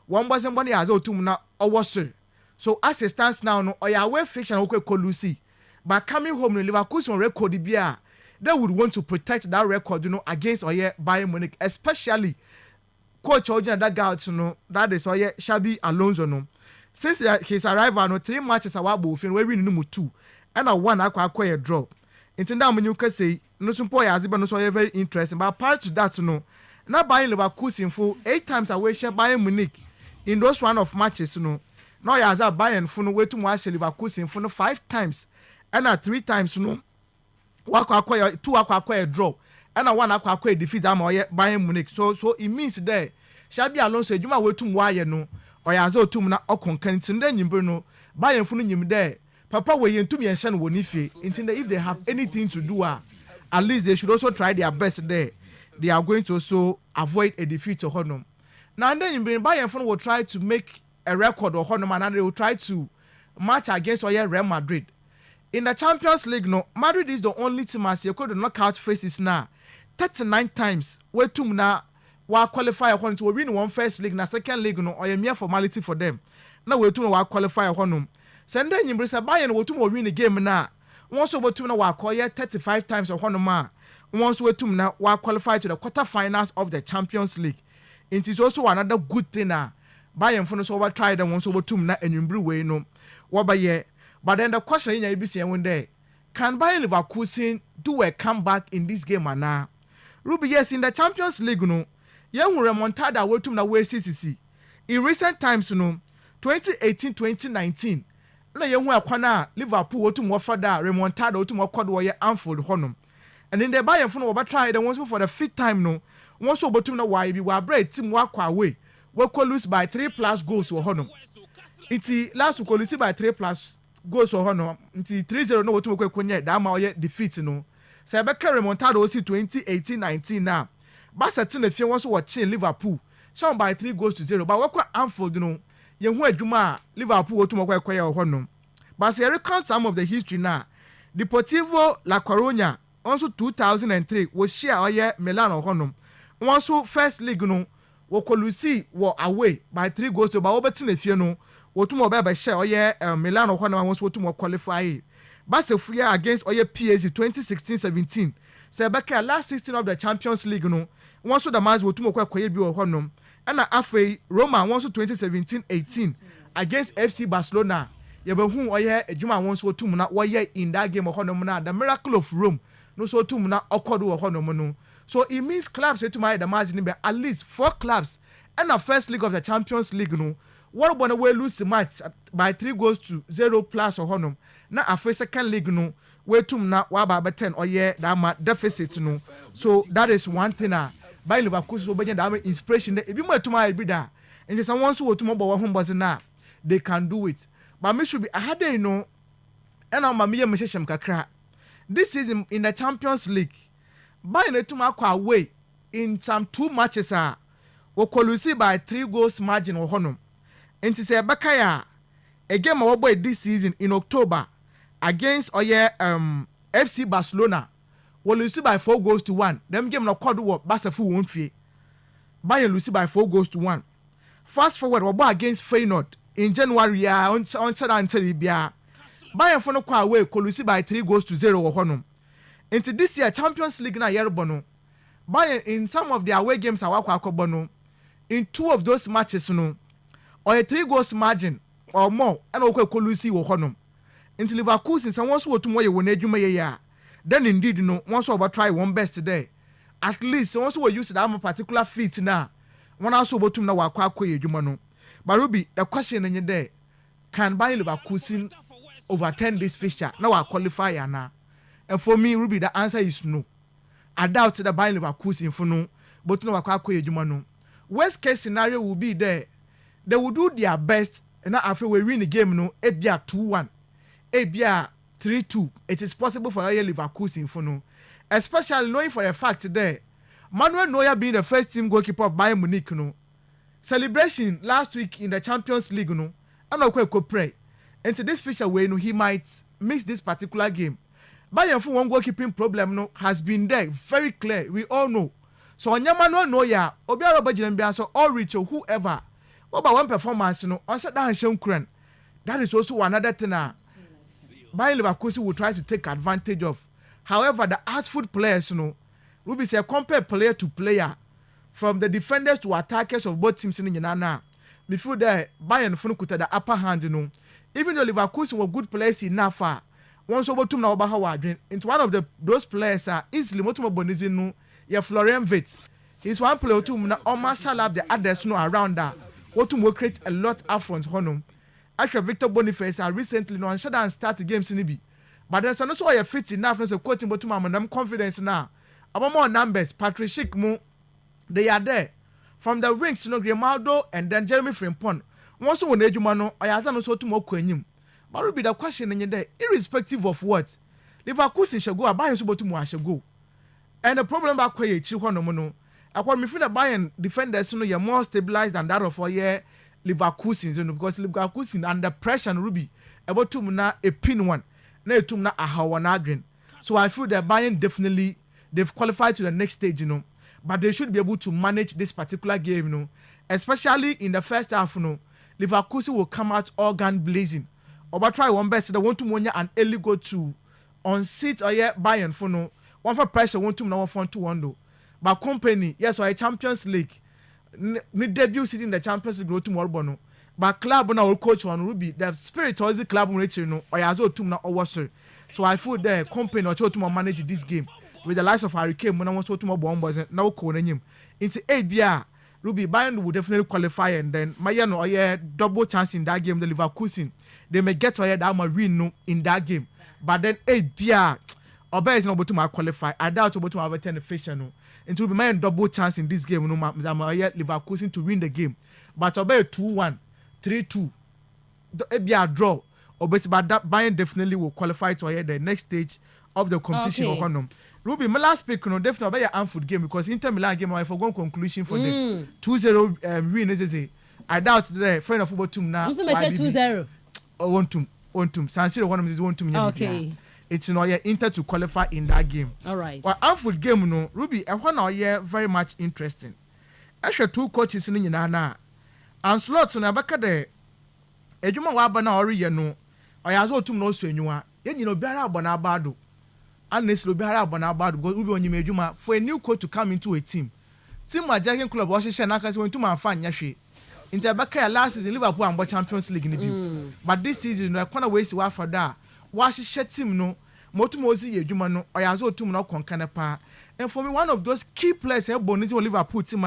one mbozembo na aza otum na owo so as it stands now no oye away fiction okwe Lucy but coming home in Leverkusen record bia they would want to protect that record against oye Bayern Munich, especially coach Ojan that guy that is oye Xabi Alonso no. Since his arrival no 3 matches awabo fin we win no 2 and a 1 akwa a draw. Intenda munyu ka say no simple ya aziba no so very interesting but apart to that no na Bayern Leverkusen for 8 times away share Bayern Munich in those one of matches no. Now ya aza Bayern for no way to watch Leverkusen for no 5 times and 3 times no. 2 akwa a draw and a 1 akwa a defeat am oye Bayern Munich so it means there Xabi Alonso ejuma wetum wa ye no oyazo otum na okonkan ntin nyimbre no Bayern funu nyim there papa we yentum ye hye no woni fie ntin if they have anything to do at least they should also try their best there. They are going to also avoid a defeat to honom now then nyimbre Bayern funu will try to make a record or honom and they will try to match against oye Real Madrid. In the Champions League, no, Madrid is the only team as you could knockout phases now. 39 times. We tum na wa qualify according to win one first league na second league no or a mere formality for them. Now we tum wa qualify honum. Send then Imbrisa Bayern we tum win the game na. Once we tum na wa qualify 35 times of honuma. Once we tum na wa qualify to the quarterfinals of the Champions League. It is also another good thing na. Bayern for no over try them once we tum na enyumbri we no. Wabaye. But then the question in ABC one day, can Bayern Leverkusen do a comeback in this game or now? Ruby, yes, in the Champions League, no, young remontada will to na way CCC. In recent times, no, 2018-2019, na young wakwana Liverpool to more further remontada to more quad warrior Anfield honum. And in the Bayern phone over tried and once for the 5th time, no, once over to na why we were bread team walk away. We could lose by 3+ goals to honum. It's last we could lose by 3+ goals or honor nti 3-0 no wotu kwekwenye da ma oye defeat no se be carry remontada o si 2018-19 na ba set na fie won so wo chin Liverpool shown by 3 goals to 0 but wakwa Anfield no ye hu adwuma Liverpool wotu kwekwenye o hono but se recount some of the history na Deportivo La Coruña also 2003 was share oye Milan o hono won so first league no wo kolusi wo away by 3 goals to ba wo beti na fie no wotum obeba share oye Milan ho na won wotum qualify Barcelona against oye PSG 2016-17 say beka last 16 of the Champions League no won so the match wotum kwakoye bi ho no na afei Roma won so 2017-18 against FC Barcelona ye be hu oye adwuma won so wotum na woye in that game ho no na the miracle of Rome no so wotum na okodo ho no no so it means clubs wotum the match ni be at least 4 clubs and the first league of the Champions League no what about we lose the match by 3 goals to 0 plus or honum na after second league no we tum na wa ba 10 or yeah that ma deficit no so that is one thing by Leverkusen so be that inspiration e bi mo tum ai bi da and someone so tum bo ho mboze na they can do it but me should be ahade no and am me yem hyehyem kakra this season in the Champions League by na tum akwa away in some 2 matches we colusi by 3 goals margin or honum. Enti se bakaya a game our boy this season in October against FC Barcelona will lose by 4-1. Them game no called what Barcelona won't fee. Bayern lose by 4-1. Fast forward we against Feyenoord in January on Serie Bayern for no kwa away lose by 3-0 or honum. Into this year Champions League na yerbono. Bayern in some of their away games bono. In 2 of those matches no or a 3 goals margin or more and okay lose or honum. Into Leverkusen someone so to moye won adwuma ye then indeed no once over try one best today. At least once we use that particular feat now. One also botum na wakwa adwuma no. But Ruby, the question in there, can Bayern Leverkusen overturn this fixture? Now I qualify now. And for me, Ruby, the answer is no. I doubt that Bayern Leverkusen for no, but no wakwa adwuma no. Worst case scenario will be there. They will do their best and after we win the game no, it be a 2-1. It be a 3-2. It is possible for Bayern Leverkusen for no. Especially knowing for a fact there, Manuel Neuer being the first team goalkeeper of Bayern Munich no. Celebration last week in the Champions League no. And I could pray. Into this feature way no, he might miss this particular game. Bayern for one goalkeeping problem no has been there, very clear. We all know. So on Manuel Neuer, Obiara Bajinambia, so Ulrich or whoever, what about one performance no? On that Kren. That is also another thing. Bayern Leverkusen will try to take advantage of. However, the artful players, will be say compare player to player, from the defenders to attackers of both teams in Yanana. Before that, Bayern Funukuta the upper hand, Even though Leverkusen were good players enough, once over to Nawabaha into one of those players are easily Motuma Bonizino, Florian Wirtz. He's one player to almost shall have the others around that. What will create a lot of front honum. Actually, Victor Boniface recently no and shut down start the game Sinibi. But there's also a fit enough as a coaching but I'm confidence now. About more numbers, Patrick Schick Mo, they are there. From the wings to Grimaldo and then Jeremy Frimpong. Once when Ejumano, I have also to more quenim. But will be the question in your day, irrespective of what. Leverkusen shall go, a Bayern Subotumo shall go. And the problem back where you Chihuano. I want me feel the Bayern defenders you're more stabilized than that of Leverkusen, because Leverkusen under pressure and Ruby about to na a pin one. Na a hawan. So I feel that Bayern definitely they've qualified to the next stage, but they should be able to manage this particular game, especially in the first half, Leverkusen will come out all gun blazing. Or try one best, they want to monya an early go to on seat or Bayern for no one for pressure, want to now 1-2-1 but company, yes, or a Champions League. Me debut season in the Champions League go to Morbono. But club now coach on Ruby, the spirit or the club or yazo to na over. So I feel the company or to manage this game with the likes of Harry Kane when I want to more bombers and now calling him. Into ABR, Ruby Bayern will definitely qualify and then Mayano or double chance in that game, the Leverkusen. They may get to that win in that game. But then ABR Oba is not to qualify. I doubt about to have a fish no. It will be my double chance in this game. No, Leverkusen to win the game. But Oba 2-1, 3-2. Be a draw. But Bayern definitely will qualify to the next stage of the competition. Okay. Ruby, my last pick, definitely an Anfield game because Inter Milan game I forgot conclusion for them 2-0 win. I doubt the friend of football team now. 2-0. 1-2. San Siro one is 1-2. Okay. It's Inter to qualify in that game. All right. Well, Anfield game Ruby, I want very much interesting. Actually, 2 coaches in Nana. And slots on Abaka Ejuma Wabana or I also to know Senua. Biara Bonabado. Honestly, Biara Bonabado go Ubi on Yumejuma for a new coach to come into a team. Team are Jacking Club Washington Nakas went to my fan Yashi. In Tabaka last season, Liverpool and Champions League in the view. But this season, I can't wait to for that. Washington team no. Motumozi Ejuma no. I also to no Concanepa. And for me, one of those key players help Bonizzi Liverpool team.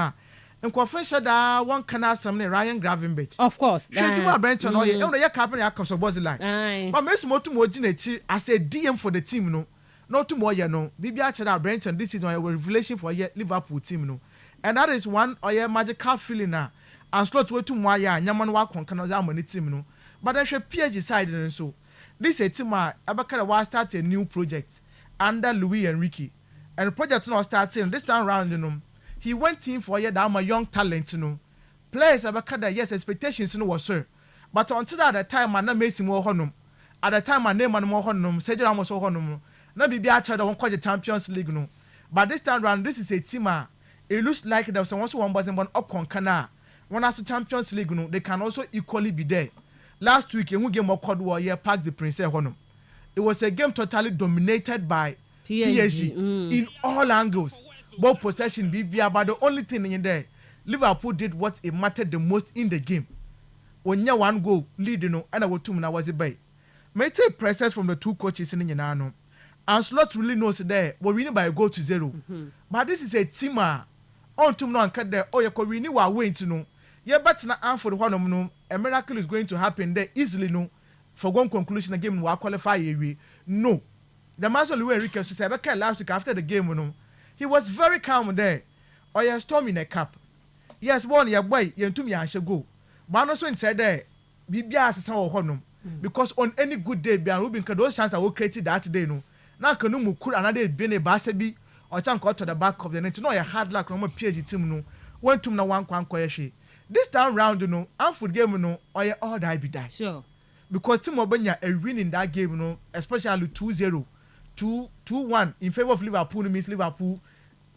And confession that one can ask some Ryan Gravenberch. Of course. Sheduma Brenton or you captain Akos of Bozline. But Miss Motumoji as a DM for the team no. Not tomorrow no. Bibi Achada Brenton this is a revelation for Liverpool team no. And that is one or your magical feeling now. And slot way to Moya Yaman Wakon Kanazamani team no. But I should PSG side and so. This is a team Abakara was start a new project under Louis Enrique. And the project now starting this time around he went in for a young talent Players Abakada yes expectations was sir. but until at the time man na Messi mo honum at the time man name man mo honum Sergio Ramos ho honum na bibi a cha da won the Champions League no but this time round this is a team it looks like there was someone so one person up konkana when as to Champions League no they can also equally be there. Last week who game of Cold War here Park the Princess honum it was a game totally dominated by PSG in all angles both possession BBR but the only thing in there Liverpool did what it mattered the most in the game. When you one goal lead and I was 2 minutes was it by. May take presses from the two coaches in Yanano. And Slot really knows there we're winning by a goal to 0. But this is a team on 2 minutes and cut there or you could renew our way to know. Yeah, but now for the one of no a miracle is going to happen there easily no for one conclusion the game will qualify no. The master Louis Enrique to say last week after the game no he was very calm there. Or you storm in a cup. Yes, one your boy you to me I shall go. But also in there bibia asesa wo honum because on any good day bia Ruben can those chances are created that day no na kanu mu kura another be ne ba se bi o chan ko to the back of the net no your hard luck no PSG team no went to na one kwan koye this time round no Anfield game no or you all die be die sure because team obanya a win in that game no especially 2-0 2-1 in favor of Liverpool means Liverpool.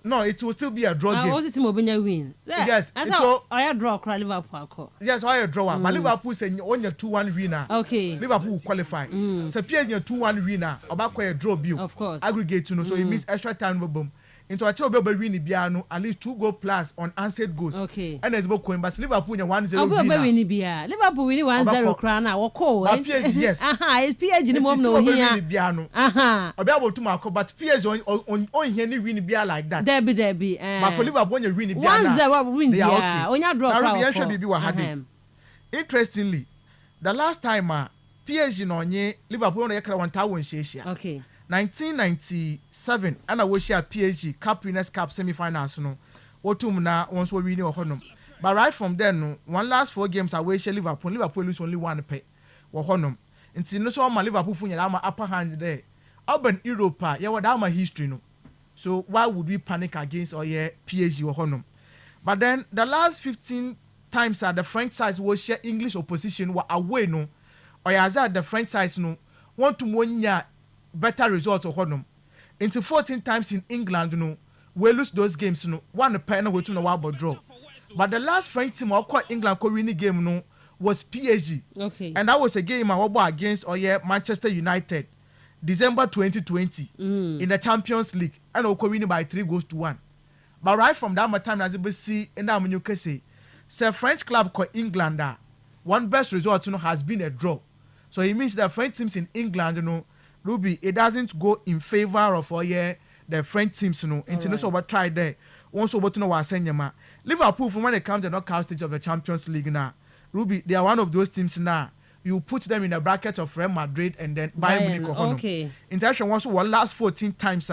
No, it will still be a draw game. What's the team Obenya win? Yes, it's all. I draw across Liverpool. Yes, I draw. But Liverpool say on your 2-1 winner. Okay. Liverpool will qualify. So PSG your 2-1 winner. About a draw bill. Of course. Aggregate so it means extra time boom. Into a chance be win biano at least 2 goal plus on unanswered goals. Okay. And there's about but Liverpool 1-0 winner. Liverpool winning 1-0 crown now. PSG yes. It's PSG ni mom no here. About to mark but PSG on here ni win bia like that. Derby. But for Liverpool you win bia. 1-0 win bia. Onya draw crown. Interestingly, the last time PSG no nye Liverpool no yakra 1,000 share. Okay. 1997 and I was share PSG Cup Winners' Cup semi-finals no wotum na once we win honum but right from then no one last 4 games away share Liverpool lose only 1 pay wo honum nti no so ma Liverpool fu nyala ma upper hand there urban Europa yeah what our history no so why would we panic against or yeah PSG wo honum but then the last 15 times the French sides will share English opposition were away no or yeah the French sides no want to monya better result of honum into 14 times in England no we lose those games no one pen we to no one draw but the last French team or England ko win game no was PSG. Okay. And that was a game I was against Manchester United December 2020 in the Champions League and we win by 3-1 but right from that time as you see and now you can say French club called England one best result has been a draw so it means the French teams in England Ruby, it doesn't go in favor of the French teams, Until so what try there. Once over to know what Senyama. Liverpool, from when it comes to the knockout stage of the Champions League now, Ruby, they are one of those teams now. You put them in the bracket of Real Madrid and then Bayern Munich. Okay. International once we last 14 times,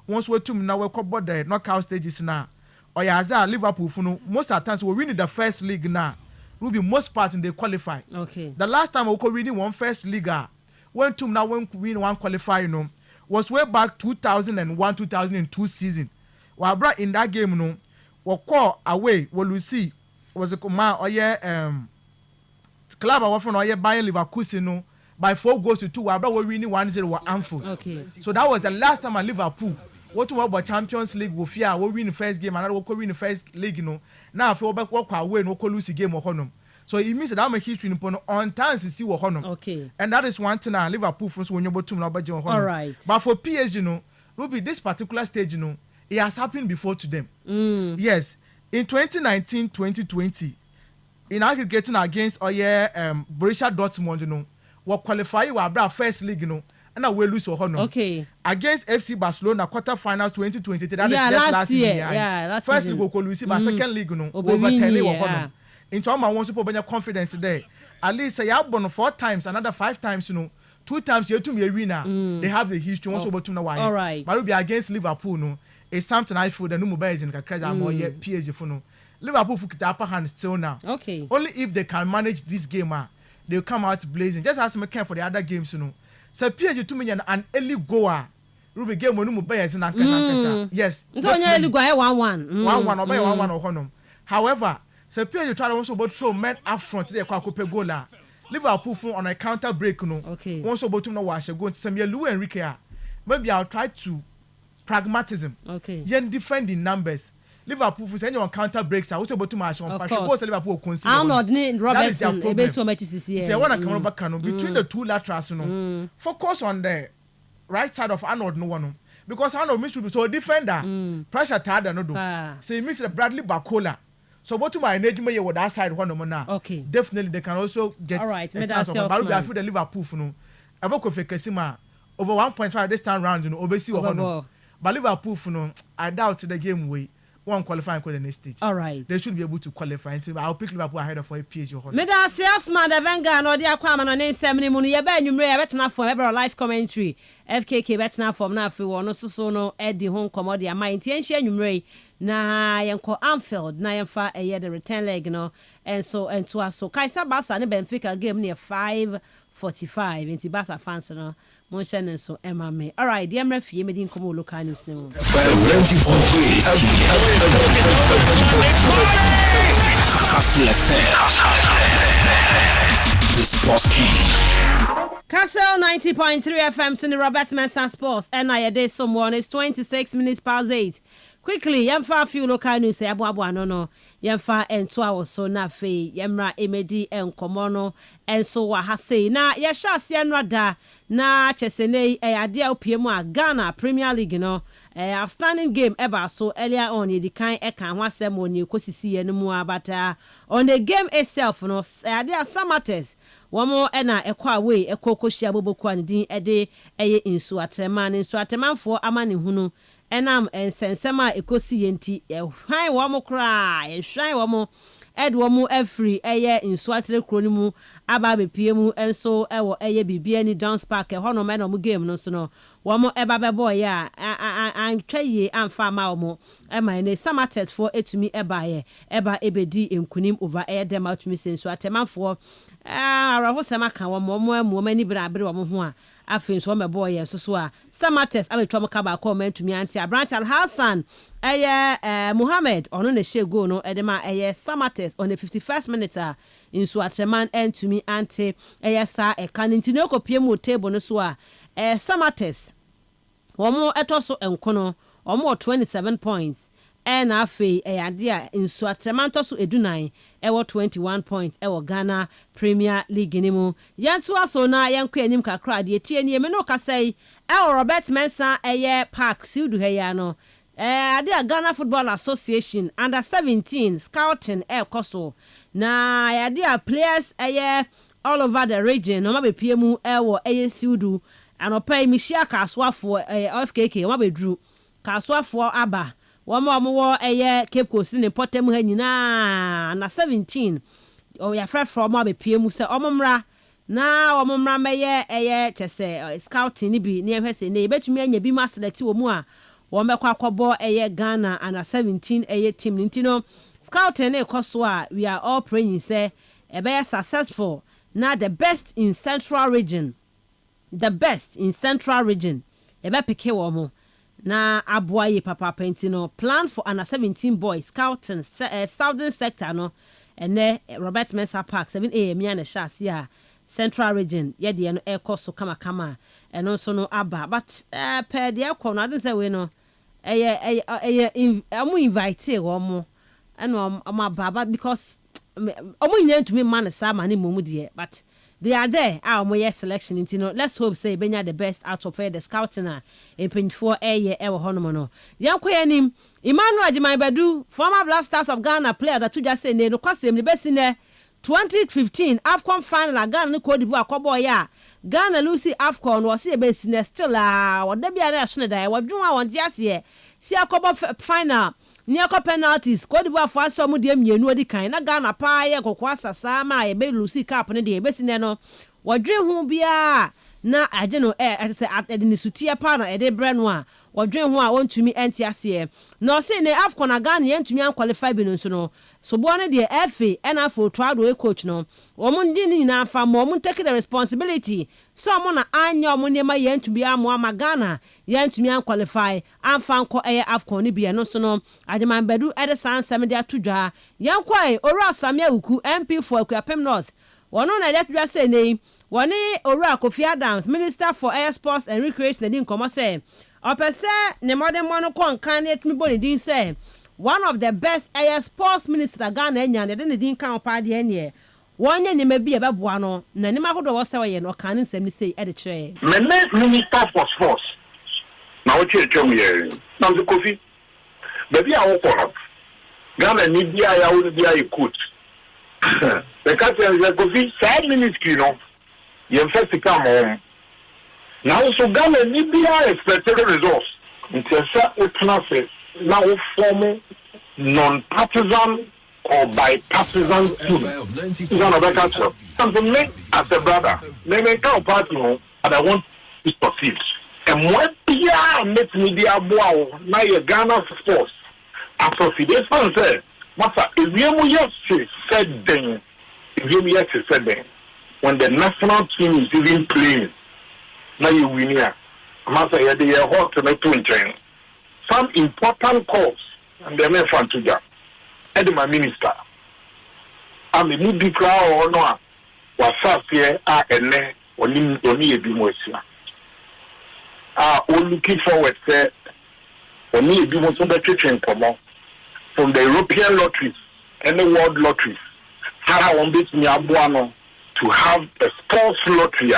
once we two now we cover the knockout stages now. Or Liverpool, most of the times we win the first league now. Ruby, most part in they qualify. Okay. The last time we could win one first league. When team now when win one qualify, was way back 2001-2002 season. While brought in that game, we call away. What we see was a command club away from Bayern Leverkusen by 4-2. While brought we winning 1-0 were Anfield. Okay. So that was the last time at Liverpool. What to about Champions League we fear we win the first game and we win the first league. Now if we back walk away, we lose the game of honum. So it means that I'm a history on times to see what honor. Okay. And that is one thing Liverpool first when you're about to know about John Honor. All right. But for PSG, Ruby, this particular stage, it has happened before to them. Yes. In 2019-2020, in aggregating against Borussia Dortmund, we qualify our first league, and we lose honor. Okay. Against FC Barcelona quarterfinals 2023. That is last year. Yeah, last first season. league we lose, but second league over 10 honor. Into all my ones people bring confidence there. At least say you have won 4 times, another 5 times, 2 times you to me a winner. They have the history once over to know why. All right. But will be against Liverpool it's something I feel the new mobile is in Kakra more yet PSG for Liverpool for the upper hand still now. Okay. Only if they can manage this game they'll come out blazing. Just as me care for the other games So PSG to me an early goer. Ruby game when mobile is in Ankasa. Yes. So early go 1-1. 1-1 or 1-1 or Honum. However, so PSG try to also throw men up front there kwa goal. Liverpool on a counter break no. Okay. Once bottom no wash go to some Lou Enrique. Maybe I'll try to pragmatism. Okay. Yen different in numbers. Liverpool for anyone counter breaks are also bottom match on passion. Go Liverpool consider. I'm not Robertson. So much is here. It's one come back between the two laterals no. Focus on the right side of Arnold no one. Because Arnold miss to be so defender. Pressure tired no do. So he miss the Bradley Bacola. So what to my engagement with that side one no now. Okay. Definitely they can also get a chance of I feel the Liverpool no. Aboko Fekesima over 1.5 this time round oversee or but Liverpool no I doubt the game way one qualifying for the next stage. All right. They should be able to qualify. So I'll pick Liverpool ahead of PSG. Meda salesman the Venga no dia kwa ma no ne nsem ni mu no ye ba nwumre ye betena for ever live commentary FKK betena for na afi wo no so no edi ho nkomo dia ma ntie nhia nwumre na yenko Anfield na yenfa eye the return leg no and so aso Kaisa Barca ne Benfica game near 5:45 inti Barca fans no mon channel so emame. All right, dear mrefie medi nkomo local news ne mu. Kastle the Sports King. Kastle 90.3 FM to the Robert Mensah Sports. And I day someone is 26 minutes past 8. Quickly, yamfa few local news say abu no. Yamfa entwa wo so na fe yamra emedi enkomo no enso wa ha sei na yesha ase nrada na chesene ade opiem a Ghana Premier League no outstanding game ever so earlier on yedi kan eka ho asem oni kosisi ye no mu abata on the game itself no ade asamates womo na ekwa away ekokoshia boboku an din ede eye insu atremanfo amane hunu enam ensensema ekosi yenti hwan womo kra hwan womo ed womo afri eye insu atre kroni mu aba bepie mu enso ewo eye bibia ni dance park hono me no mu game no so no womo eba bebo ya antwaye amfa ma womo ema ne samatet for etumi eba ebedi enkunim over eye dem atumi sensu atemanfo araho sema kan womo amani bra womo ho a afin so me boy so a samates abetwa mo kaba ko mantumi anti Branch Al Hassan Muhammad ono ne shego no edema samates on the 51st minute insu atreman entumi anti sa kaninti no kopie mu table no so a samates womo etoso enkono omo 27 points and afi ade a insu atreman toso edunan 21 points Ghana Premier League ni mu yanto aso na yanko anim kakra de tie ni me no kasai Robert Mensah park siudu heya no ade a Ghana Football Association under 17 scouting koso na ade a players all over the region no mabepie mu wo siudu anopai mishia kaswafo FKK mabedru kaswafo aba womo Cape Coast ne potem ha nyina na 17 ya from abepie mu se omomra na omomra meye chese scouting ni bi ne hwese ne betumi anya bi ma select wo mu a wo mekwa akobo Ghana ana 17 team ntino scouting ne koso a we are all praying say be successful na the best in central region ebe peke wo mo na aboaye papa pentino plan for under 17 boys scouting southern sector no ene Robert Mensah Park 7am ya na shasi a central region ye de no ekoso kama eno so no aba but per de ekọ no adin say we no amu invite wo mo eno aba because omo nya ntumi man sa ma ne momu de but they are there our selection into no let's hope say benya the best out of the scouting in 24 ewe hono no yanko yanim Emmanuel Ajiman Badu former Blasters of Ghana player that just say no kwasem the best in 2015 AFCON final Ghana ni Cote d'Ivoire akobo ya Ghana Lucy AFCON was the best in still what dey bia na so da what dwon a won ti ase si akobo final Niako penalties Cote d'Ivoire for some de mienu odi kan na Ghana pa ye kokwa asasa ma ye be Lucy Cup ne de besine no wodwe hu bia na aje no say at ni sutie pa na ede bre no a wodwe hu a wontumi enti ase no say ne AFCON na Ghana ye ntumi an qualify bi no so no so bo ne de FA na for trado coach no omo ndi ni na fa mo omo take the responsibility so omo na anya omo ne ma ye ntumi amo ama Ghana ye ntumi an qualify amfa nko AFCON ni bi no so no Ajiman Badu ede san 7 de atudwa yankwa ora Samia Uku MP for Akuapem North Wono na let we say nei woni Owura Kofi Adams Minister for Air Sports and Recreation din komo say opese ne modern mono kon kan etumi boni din say one of the best air sports minister Ghana enya ne den din kan opa de ene wonye ne mabi e beboa no na ne makodo wo say ye no kan nsem ni say e de kire Minister for Sports na wo che twem ye na zo Kofi baby a wo kono Ghana ni bia ya wo bia e coach the captain is Kofi 5 minutes no ye first come home now so Ghana ni bia expected results until say say now form non-partisan or bipartisan team. It's another culture. And for me, as a brother, me can't party and I want to succeed. And what makes me the wow now you Ghana sports association say, Masa, if you said then, when the national team is even playing, now you win here. Masa, you're hot to make two some important calls and they may fan to that. My minister, I'm a movie crowd or no, was fast here, and only a bit more. Looking forward, say, only a bit more to come from the European lotteries and the world lotteries. How on this Niabuano to have a sports lottery.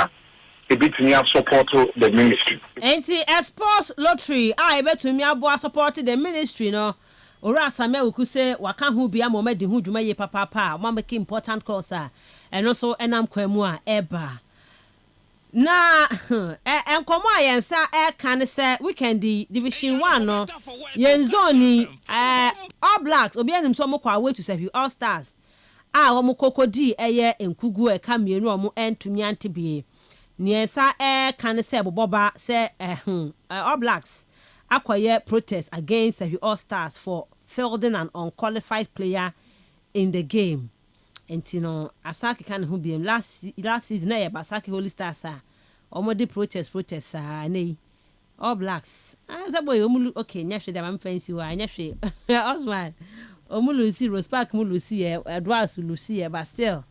A bit near support the ministry. Enti sports lottery I bet to me abo support the ministry no. Ora Samuel would say waka hu bia mo medi hu dwuma ye papa pa ma make important calls and also enam kwemu a eba. Na enkomo ayensa kan say weekend division 1 no yenzoni all blacks obi anim so mo kwa way to serve all stars. Wo mo kokodi eye enkugu e ka mienu o mo entumi antibie. Niesa kan say boba say all blacks acquire protest against all stars for fielding an unqualified player in the game. And you know Asaki kan who be last season na Asaki Holy Stars omodi protest nei all blacks as boy omulu okay nyahwe dem am fancy wa nyahwe Osman omulu si Rose Park mulu si Edwards Lucy but still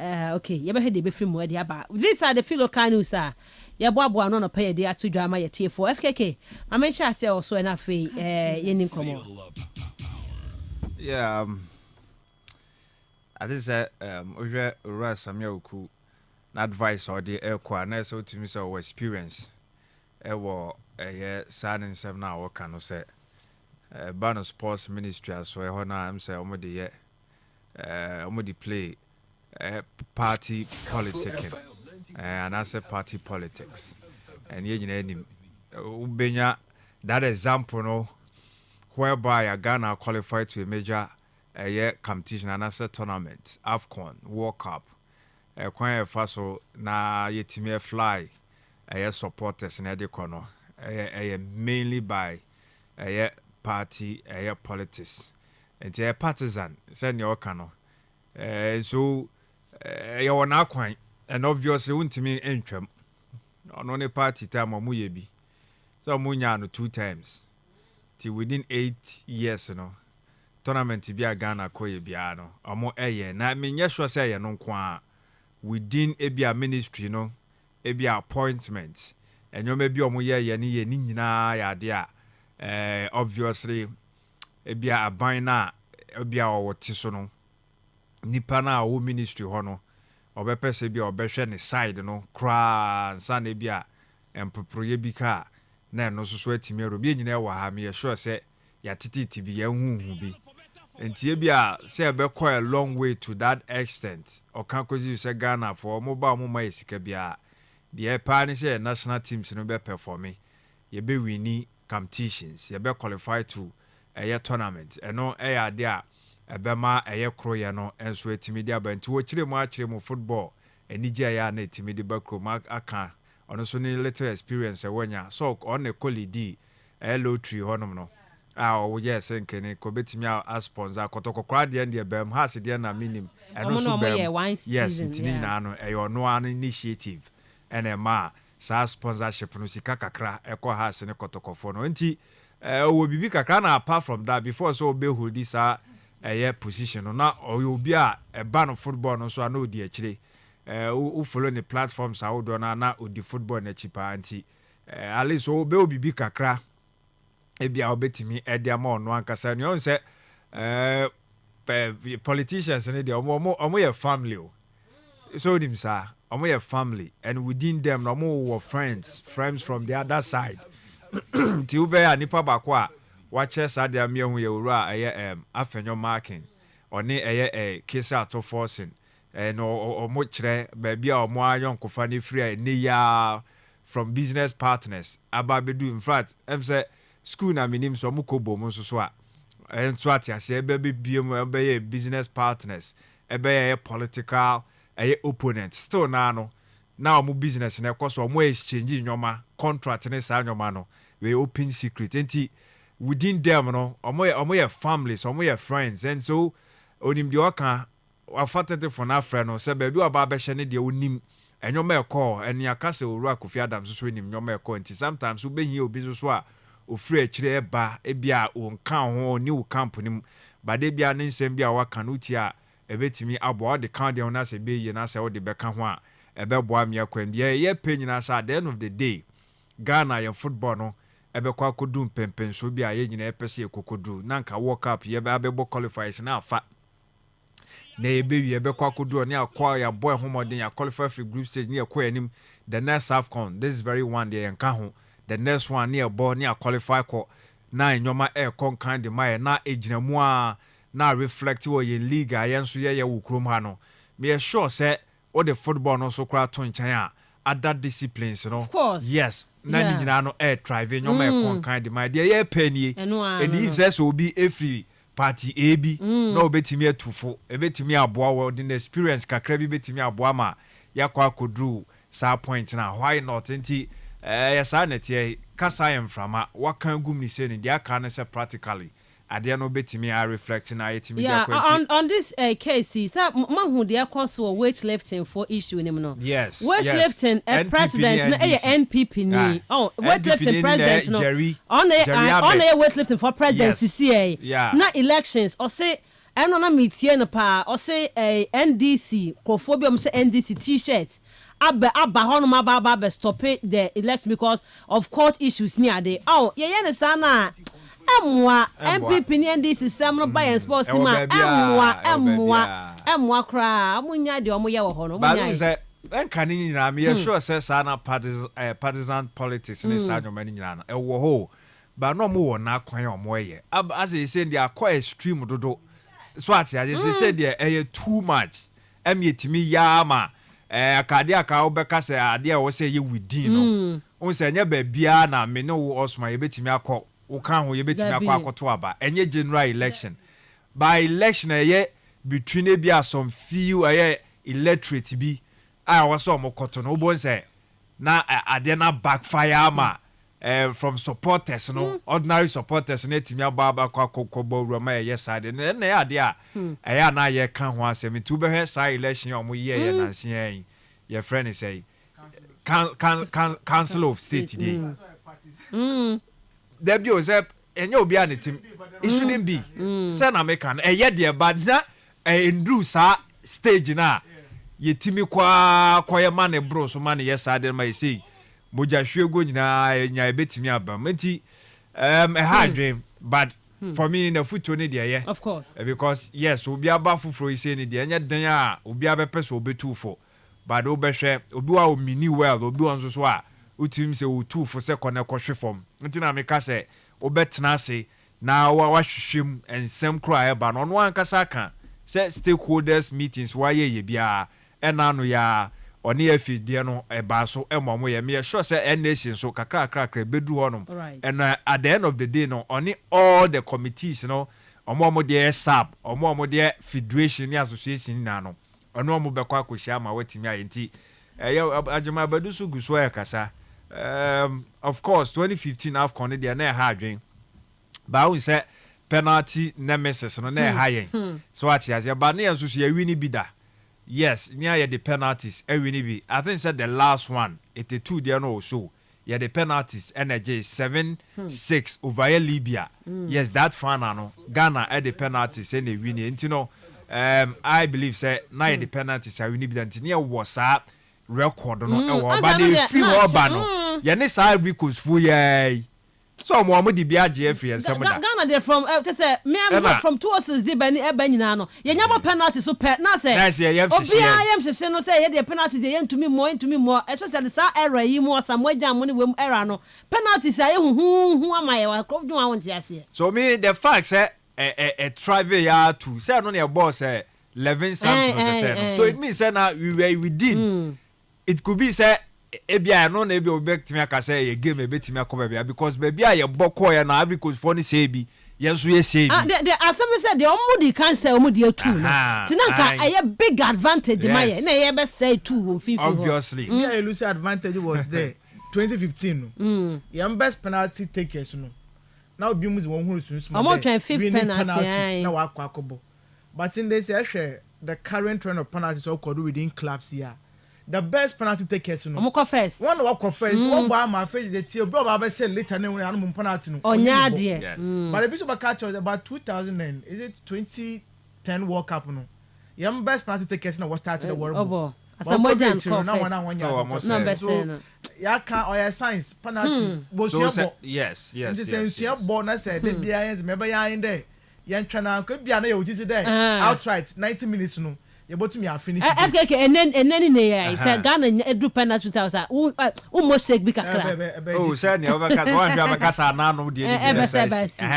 okay, you better be free more aba. These are the Philokan news, sir. Ya boabo no pay dey atu drama ye tie for FKK. I mention say also na fe yenim komo. Yeah, I think that Oje Ura Samuel ku na advice or the ekwa na so to me so experience e wo signing some na wo kan no say ban sports ministry so e ho na am say omodi ye omodi play party politicking and I say party politics and you know that example no whereby a Ghana qualified to a major competition and I say tournament AFCON World Cup kwan faso na yetime fly supporters na de kono mainly by party politics and partisan send your kano so you wanna kwan and obviously untimi entwam ono ne party time omu ye bi so munya no 2 times till within 8 years no tournament bi a Ghana koye bia no omo na menye sure say ye no kwa within ebia ministry no ebia appointment enyoma bi omo ye ni nyina ya de a obviously ebia aban na ebia owote so no nipa na wo ministry ho no obepese bia obehwe ne side no kra nsa na bia empoproye bi ka na no so atimi ero bi nyina wa ha me sure say ya tititi bi ya huhu bi enti bia say be quite a long way to that extent o kan kozi say Ghana for mobile mama esika bia the pa ni say national teams no be performing ye be winning competitions ye be qualify to a tournament eno ade a ebema kroye no enso etimi dia ba nti wo kire mu football enije ya na etimi di bakro ma aka ono so ni little experience wonya so on e colleague lottery honom no o yes nkene ko betimi a sponsor kotokokra de ndie bem has de na minim eno so bem yes ntini na no no an initiative ma sa sponsorship no sika kakra has ne kotokofo no nti wo bibi kakra na apart from that before so be hold this position no na obi a ban football no so na odi akire who follow the platforms how do na odi football na chipa anti at least so be obibi kakra ebia obetimi ediama ono ankasa ne on say politicians ne dey omo your family o so dim sir omo your family and within them no mo were friends from the other side ti ube ya nipa bako a wache sa de amia hu ye wura eye afenyo marking oni eye kisa to forcing no omo kire ba bia omo ayon kofa ne free ne ya from business partners ababedu in fact say school na minim so mo kobo mo so a enso atiase ebe biem ebe business partners ebe political opponent still now omo business na ekoso omo exchange nyoma contract ne sa nyoma no we open secret enti within them no omo your families omo your friends and so onim de oka afatete for na friend no say baby oba be hye ne de onim enyoma eko eni akase oru Kofi Adams so enim nyoma eko enti sometimes we behia obi so a ofre akire eba ebia onka ho ni wo camp nim bade bia ne nsem bia waka no ti a ebetimi abo de kan de na se be yi na se wo de beka ho a ebe boa me akwam ye penyina sa at the end of the day Ghana your football no ebe kwa kodu mpempen so bia ye nyina epese ekokodu na nka World Cup ye be abebo qualifiers na afa na ebe wi ebe kwa kodu oni akwa ya boy homodin ya qualify for group stage ni akwa anim the next AFCON this is very one day nka ho the next one near ball near qualify ko na nyoma kon kind de my na ejinamu a na reflect wo ye league ayen so ye wo krom ha no me sure say all the football no so kra to nchan a other disciplines no of course yes na ni nyina no drive nyoma kon kind de my dey ye penny and if says will be a free party AB no betimi atufo ebetimi aboa wo the experience kakra bi betimi aboa ma yakwa kodru sa point na why not enti yes I net ye kasa am from what can gum ni say ni dia can say practically ade no betimi I reflecting I etimi dia on this case sir man hu dia cause for weightlifting for issue nim no yes weightlifting president na NPP ni weightlifting president no on weightlifting for presidency see na elections or say eno na metie no pa or say NDC kophobia say NDC t-shirt abba hono aba stop the election because of court issues near there ye ne sana emwa MPP ni NDC system no buy and sports team emwa kra munya de omo ye wo hono munya say enka ni nyina me sure say sana partisan politics ni sa nyoma ni nyina e wo ho ba no mo wo na kwan omo ye as they say they are quite extreme dodo so at they say they too much yetimi ya ma akade aka obeka se ade a wo se ye within no on se nya ba bia na me no wo osma ye betimi akọ wo kan ho ye betimi akọ akoto aba enye general election by election ye between bia some few electorate bi a wo so mo koto no bo se na ade na backfire ma from supporters no ordinary supporters na etimi aba kokobo roma ye side na ade a na ye kan ho asem tu be he sai election omo ye nanse yen your friend is say council of state today there be say enye obi an team it shouldn't be say na make an ye there but na endru sa stage na yetimi kwa ye man bro so man ye side ma say moja hwego nyina nya betimi aba menti a hard dream but for me in the foot ni there yeah of course because yes obi aba fufuro ise ni there nya dan a obi abepe so obetu fo but obehwe obi wa o mini well obi won so a utim se o tu fo se kone kwhwe fom nti na meka se obetena ase na wa hwehwem ensem kra e ba no no ankasa ka se stakeholders meetings wa ye bia ena no ya oni afidie no eba so emomo ye me sure say nation so kakra bedu honom and at the end of the day no oni all the committees no omo de sub omo de federation ni association na no ono omo be kwa akohia ma watimi ayenti ajema badu so guso ya kasa of course 2015 AFCON dey na ha adwen ba we say penalty nemesis no na ha yen so achi as ba na so so ya wini bida. Yes, near the penalties. I think said the last one, 82 there no so. Yeah, the penalties energy 7-6 over Libya. Yes, that final no. Ghana at the penalties and they win it. You know, I believe say na the penalties are we need that near was record no but they feel over no ya ne sa Ricos fu ye so mo mo di bia GF and some that Ghana they from say me am from 206 di bani e banyina no ye nyaba penalty so pe na say obia yam hye no say ye the penalty dey ntumi mo especially sa error yi mo samwaja mo ne wem error no penalty say hu amaye wa crop dwon won ti ase so me the fact say a travel ya to say no na boss say 11 something say so it means say now we were within it could be say ebia no na ebia obetimi aka say ye game ebetimi akoma bia because baby a ye boko ya na Africa for ni say bi ye so ye say bi the asem say the omudi can say omudi atu no tinanka a big advantage ma ye na ye be say two won fifi obviously yeah a lose advantage was there 2015 no your best penalty takers no now bi mu won huru sunsun mo try fifth penalty na wa kwakobo but in this share the current trend of penalties all could within clubs here the best penalty takers no omo first one walk first one ba ma face the team bro ba say later na no penalty no onya de but the bishop catch about 2000 and is it 2010 World Cup no your best penalty takers no was started the World Cup asamojan call first no ya can or science penalty bosuabo yes this is ball na say the bia yen me be ya in there yen twana ko bia na ye wuti there outright 90 minutes no you bottom you finish FKK and then ne say Ghana edu penalty 2000 almost shake bi kakra oh say ne overcast one driver kasa na no de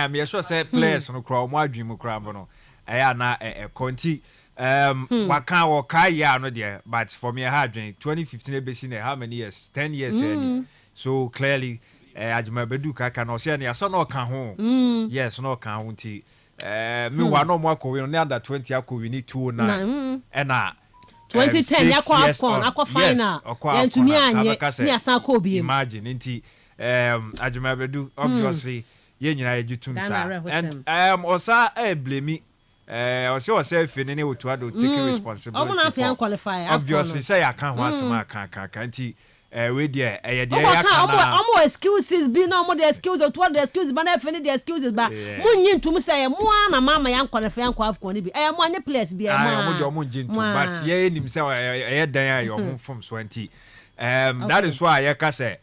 me sure say players no kra mo adwim kra no na konti waka wo kai ya no there but for me I adwin 2015 e be seen how many years 10 years so clearly adwuma bedu kaka no say ne aso no ka ho yes no ka ho nti me wa no mo akọ we no under 20 akọ we need 209 na 2010 yakọ afcon akọ final yentumi anye ni asan akọ obi imagine nti adwuma bedu obviously ye nyina ye gitum sa and osa blame osa fini ne otuado take responsibility omo na fian qualify obviously say ya kan ho asema kan nti we there ya kana omo excuses be no omo the excuses or what the excuses but na fini the excuses ba munyi ntum say mo na mama yan qualify yan afcon ni bi mo anye players bi mo jintu but ye nim say ya dan ya yo from 20 that is why ya ka say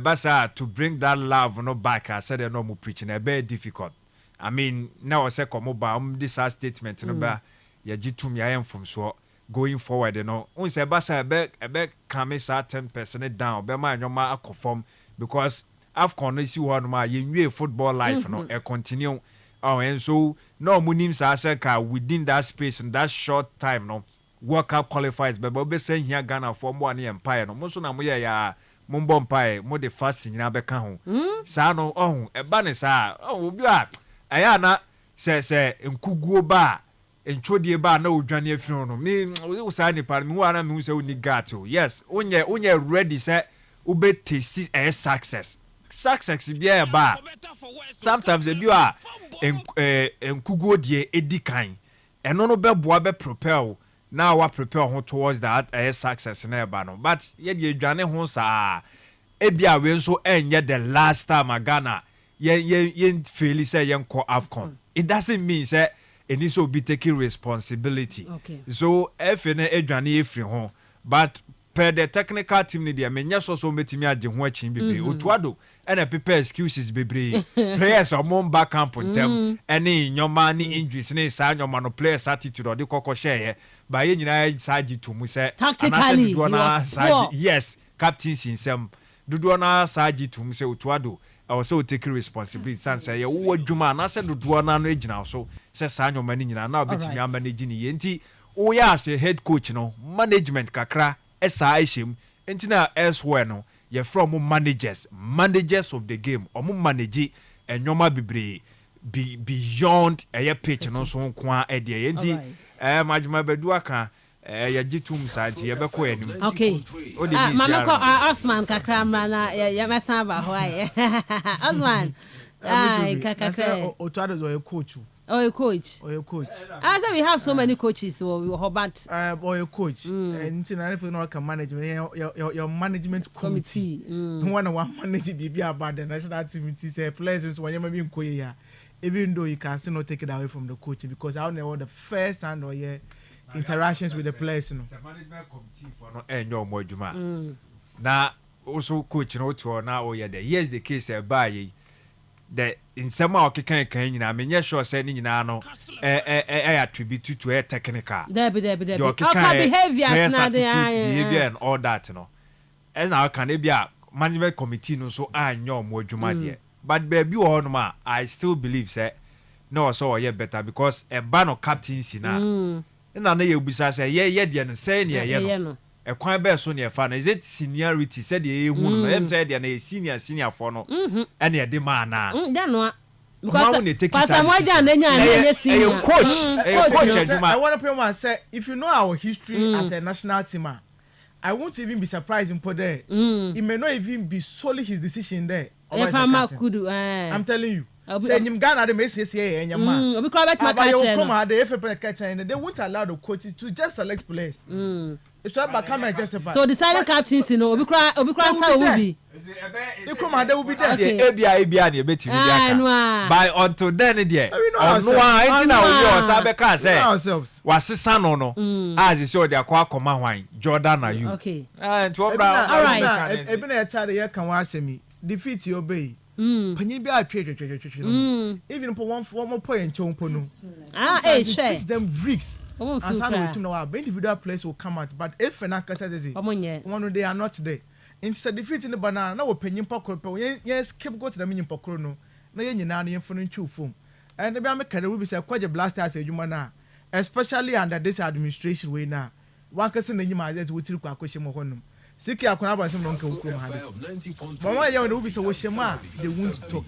basa to bring that love no back I said no mo preaching a very difficult I mean now say come ba this statement no ba ya gitum ya yan from so going forward on say basa be come sa 10% down be ma nyoma akofom because afcon is one ma yenwie football life no e continue and so no munim sa ka within that space in that short time no World Cup qualifiers be be say here Ghana for mo an empire no mo so na mo ya mo mbom pae mo de fast nyina be ka ho sa no e ba ne sa obi a aya na se nkuguo ba entwodie ba na odwane afino no me wo sa ni par me wo ana me say oni gato yes onye ready say ube taste success bia ba sometimes e bi a enkuguo die edikan eno no be boa be prepare now wa prepare ho towards that success na ba no but ye de adwane ho sa e bia we nso enye the last time Ghana ye feel say yen ko AFCON it doesn't mean say it needs to be taking responsibility. Okay. So if you adwane efri ho but per the technical team ni dia menya so metimi age ho achin bebre otuado and prepare excuses bebre players are more back camp on them any nyoma ni injuries ni sa nyoma no players attitude or the kokko share ba ye nyina saji to mu say tactically yes captain sinsem dudu na saji to mu say otuado also taking responsibility san say wo adwuma na say dodo na no agina so say sa nyoma ni nyina na obetimi manage ni ye nti wo ya as a head coach no management kakra esa ehim nti na elsewhere no ye from managers of the game omo manage enyoma bibre beyond eye pitch no so nko a de ye nti majuma bedu aka ya gitum santi ye beko enim okay mama ko Osman kakra mra ya mesa ba ho aye Osman kakra otuado zo ye coach a coach. I said we have so many coaches, so we hope but or a coach. And if you know can manage your management committee. One manage be about the national team. Say players when you maybe in Korea. even though you can still not take it away from the coach because I don't know the first hand or interactions with the players. The management committee for no enyo mo adwuma. Na also coach no to na o ye there. Here's the case by the in some kan nyina me nye sure say ni nyina no attribute to a technical. There be. Your behaviors na behavior and all that no. And now can be a management committee no so anyo mo adwuma there. But baby o no ma I still believe say no so ye better because a ban of captaincy na. Na na ye ubisa say ye de no say ne ye no. E kwan be so ne fa na is it seniority said ye hu no em say de na senior for no. And ye de man na. Da no because Pasamoja na nya senior. Coach I want to pay one say if you know our history as a national team, I won't even be surprised in there. It may not even be solely his decision there. If I'm telling you. Say him Ghana the message here and your man. They won't allow the coach to just select players. It's why Bakama and justify. So deciding captains, you know, Obi Kran will be. You come out, they will be there. ABI betting. By until then, dear. Ourselves. Was his son or no? As you saw their quack command wine. Jordan are you? Okay. All right. Even a child here can watch me. Defeat you obey. Even for one more point, Chompono. Takes them bricks. As I know to know our individual players will come out, but if an actor says one day are not there. Instead defeating the banana, no opinion pocket, yes, keep go to the minion pocrono. No, you're not in front of foam. And the American will be quite a blast as a human, especially under this administration way now. One person in your mind will look a question more on them. Siki akona ba sem no nka ukrom ha. Mama ya no bi se wo shema they won't talk.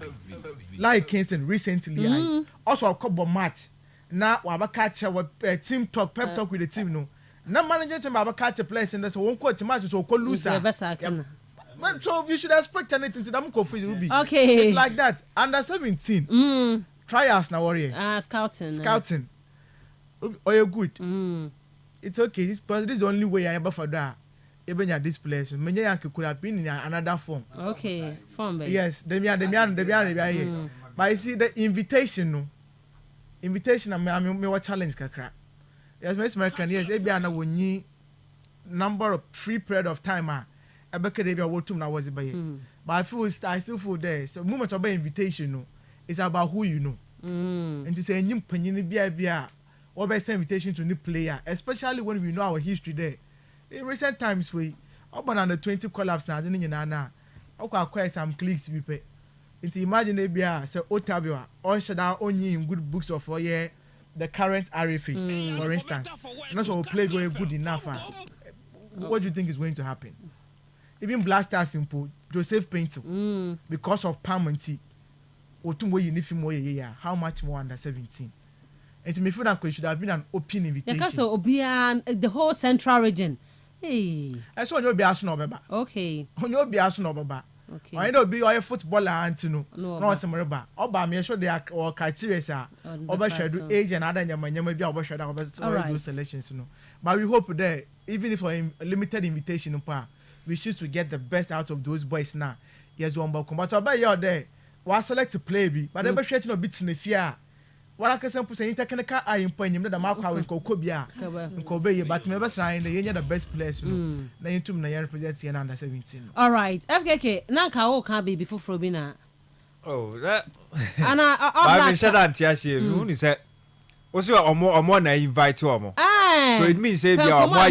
Like Kingston recently I also a couple match. Na wa ba catch team talk pep talk with the team no. Na manager team ba catch players and so one coach match so ko lose. So you should expect anything to them ko free Ruby. Okay. It's like that. Under 17. Trials na warrior. Scouting. Oh you good. It's okay because this is the only way I ever for that. Even at this place, many could have been in another form. Okay, form. Baby. Yes, they are. But I see the invitation. No, invitation. I mean, challenge kakra. Yes, Miss American. Yes, Ebiana will need number of free period of time. I bet they be able to now was it by. But I still feel there. So moment of invitation. No, it's about who you know. And to say new penny be or best invitation to new player, especially when we know our history there. In recent times, we open on the 20 collapse now. Didn't you know? I acquire some clicks we pay. It's imagine ABR say Otavio or should I only in good books of the current RFA, for instance. Not so play going good enough. What do you think is going to happen? Even Blaster Simple, Joseph Painter, because of Palm and T. Or two way uniform way how much more under 17? And to me, feel that should have been an open invitation. Because the whole central region. Hey. I saw you be asking over. Okay. You be asking over. Okay. I know be a footballer and no some rubber. Oba me sure they are or criteria are overshadow age and other maybe overshadow over selections. But we hope that even if for a limited invitation, we choose to get the best out of those boys now. Yes, one but about you there. Was select to play be, but ever share no bits in the fear. What I can say, technical I import him the mark how in Kokobia, in Kobe, but never sign the best players. Then you two represent under 17. All right, FKK, Nanka can be before Frobina. Oh, that. And I said that, yes, you said, was you or more na invite you more? So it means say you are more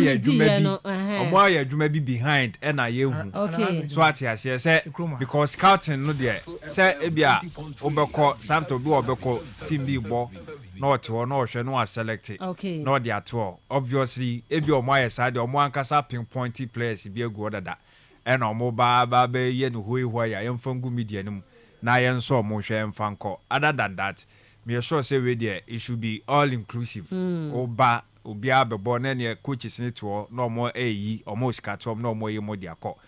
you do maybe behind and I okay. So what I say because scouting no there say ebia obeko santo bi obeko team bi bo not or no hwe no select okay no there at all obviously ebi o mo side o mo ankasa pinpointy players bi egu dada and o mo ba be ye no hoi ya yemfangu media nim na ye nso o mo hwe emfanko other than that me sure say we there it should be all inclusive oba obia bebo na ne coaches ni to no more eyi almost katom no more ye mo dia ko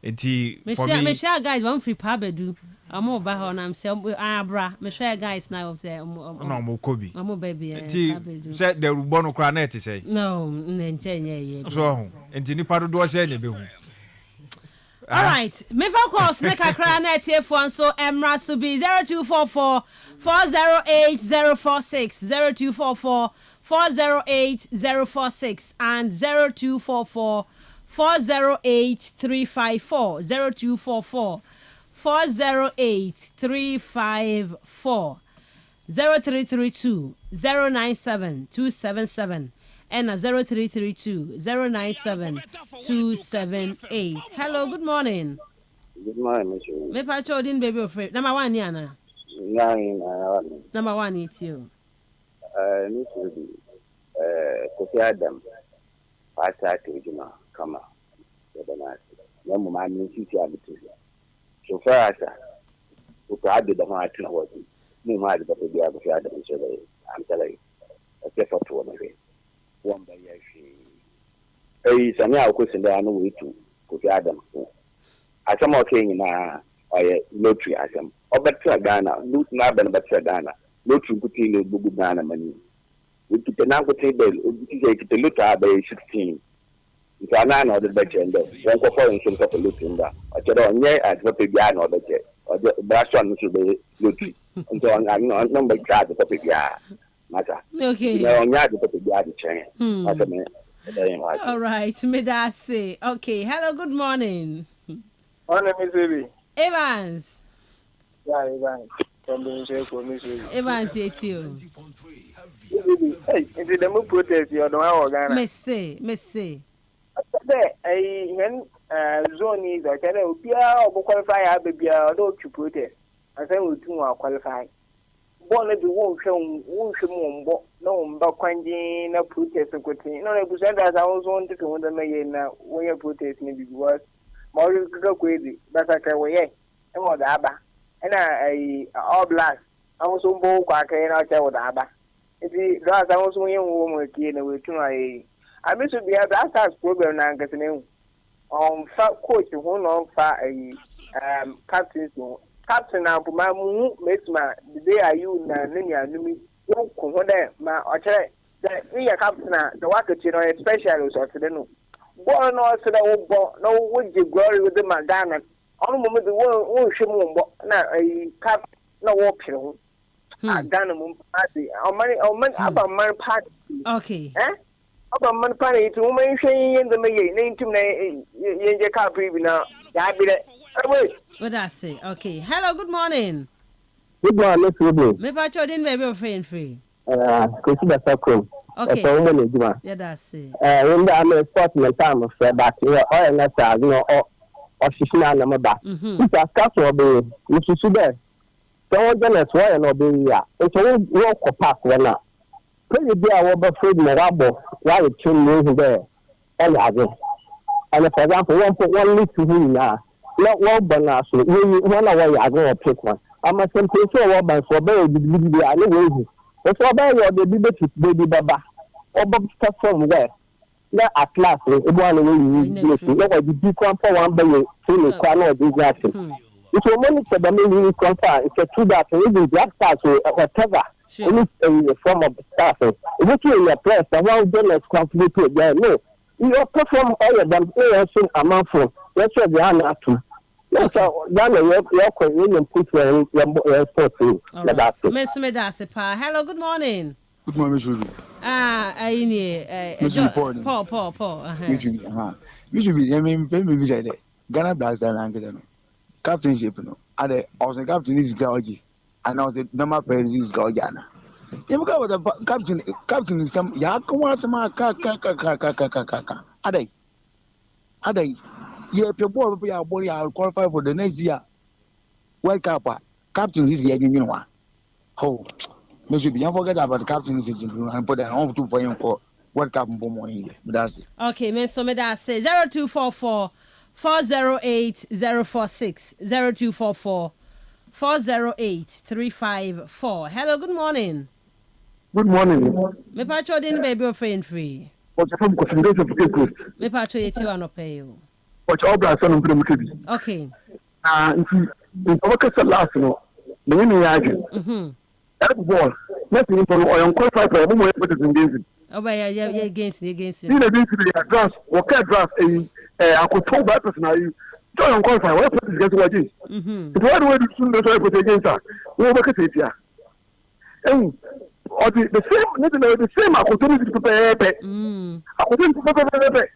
enti for me me share guys one free pabedu amo ba ho na say abra me share guys now of say no mo kobi amo baby enti say the rubo no kra na eti say no nche nye ye so enti ni pado do say ne be hu All right. Me focus make a cry net here for so Emra so be 0244 408 046 0244 408 046 and 0244 408 354 0244 408 354 0332 097 277 and 0332 097 278. Hello, good morning. Good morning, Monsieur. Me pacho din baby afraid. Number 1 yana. Number 1 it's you. Monsieur, Kofi Adam. Pasa to Juma, come on. No more man, you see, so far as I did the heart to what no matter what the other Adam survey. I'm telling you, a different one of it. One by a Sanya question there, no way to Kofi Adam. As I'm okay in a lottery, as I'm or better Ghana, loot Naban better Ghana, lottery Putin, Bubu Ghana money. We put the number table, the loot by 16. If I know the better end of one performance of a loot in that. I said, on ye at what the Ghana or the jet, or the brass one should be lottery. And so I'm not number card the topic, yeah. Okay. No, not the topic, yeah, the chain. All right, me that say. Okay, hello, good morning. Morning, Miss Baby. Evans. Yeah, Evans. From the show for Miss Baby. Evans, it's you. Hey, into the move protest, you don't have Ghana. Messi. Zone is a kind of beer or qualify, baby, or to protest. I think we two are qualified. One of the won't show no, but quenching a protest of quitting. No, I was as I was wanted to wonder now when you protest maybe was more crazy. That's a kind way. And what the Abba. And I all blast. I was on board quacker and I'll tell the Abba. If he does, I was one young woman again away to my. I miss to be a that program now getting on fat coach who on for a captain now for my moon makes my the day I use Nanya Numi. My orchard that we are captain the water chino especially so to the no. Born or so that no would you glory with the Madonna. On the moment the one shimon now a cap no option. Ganamum party. Our money about my party. Okay. About my party to mention in the name to me. You can't breathe now. I be there. What I say? Okay. Hello, good morning. Good morning, Miss Ruby. Me pacho din baby friend free. Consider circle. Okay. Yeah, that's it. When I'm a sportsman, time of back here, or unless I know, or she's not number back. It's a castle be, which is there. So, then as well, and obey ya. It's a walk or park when not. Pretty dear, over food, Morabo, while it's 2 years there. And again. And for example, 1.1 litre to him now. Not one banana, so one away, I go pick one. I'm a simple one for baby, I know. It's all about the baby baba. Or Bob from where? Not at last, it won't really be one for 1 billion, so corner of this action. It's a monitor the main confer. It's a 2 that even black stars or whatever. It's a form of staffing. If you're in your press, the one journalist complete there. No, you perform all of them, soon amount for. That's what they are not to. That's you're William put your sports. Hello, good morning. Good morning, Miss Ruby. I need Paul. Miss Ruby, I mean, maybe say that Ghana Blast that language. Captainship, no. I was the captain is Gaudi, and I was the number player is Gaudiana. You go with the captain is some Yakawa, some Are they? Yeah, if your body are qualified for the next year. World Cup, captain is the union one. Oh, Miss Ruby, don't forget about the captain is and put an on 2 for him for World Cup and Bomo. That's it. Okay, Miss Someda say 0244 408 046 0244 408 354. Hello, good morning. Good morning. Me pacho din baby friend free. What's from concentration of people? Me pacho yeti wa no pay you. What's all that son of the Okay. If you work as a last no, the winning agent. That ball. Nothing for oil qualified for a moment in David. Oh, yeah, against it. You know, this is a draft, or draft I could talk about personally. So I'm qualified. What put against what is? If what do we do to put against her? We work it here. And or the same opportunity to pay. Opportunity to pay.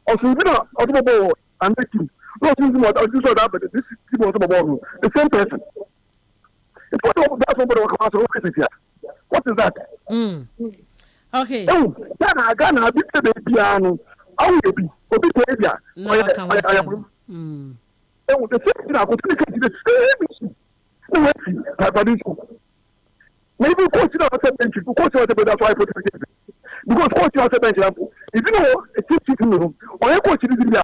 Or so you know, automobile and the team. No, this is what I just saw but this is automobile. The same person. If what that's what we work it here. What is that? Okay. Oh, Ghana, a bit of the piano. I will be. No, I can the same thing I could take the same issue. No way, maybe coach you have a bench, coach you have that's why I put it together. Because coach you have a bench, if you know a team sitting room, or a coach in the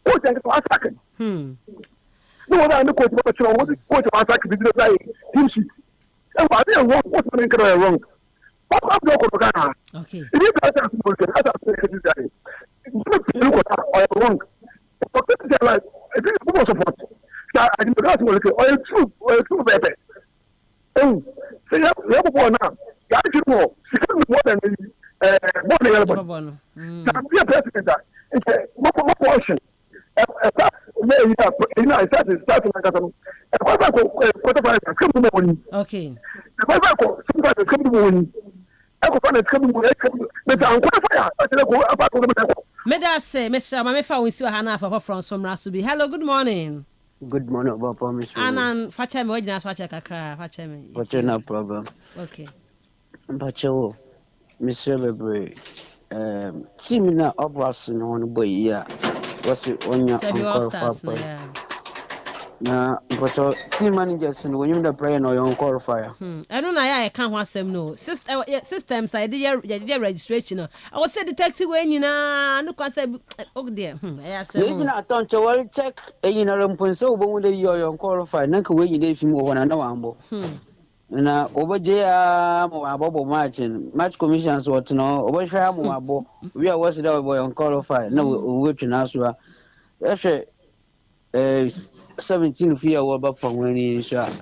coach and a second. No one I know coach, but you know what coach of a second is like team sheet. And I didn't want what's wrong. What Ghana? Okay. It is that wrong. Like, if you support, I think that's what it's true, baby. Oh, so you have a boy now. You have more. She can be more than the other. Can be a president. It's a more portion. Okay. Meda say, Mr. Mamefa, we see Hana from Somrasubi. Hello, good morning. Good morning, Papa, Mr. Anan, Facha me, wajina Facha kakra, Facha me. But no problem. Okay. Pacho, Mr. Bebre, Simina Obwas in one boy, yeah. Was it on your uncle? Na but team managers when you the prayer no your qualifier. I don't know I can't want them no. Systems I did registration. I was say detective when you know no can say oh dear. I say even I don't to check you know room so when they your qualifier na ka we you dey film one na wambo. Na obaje mo abobo match commissions what no obahwa mo abo we are was there boy on qualifier na we twina so a 17 fear over from when he shot.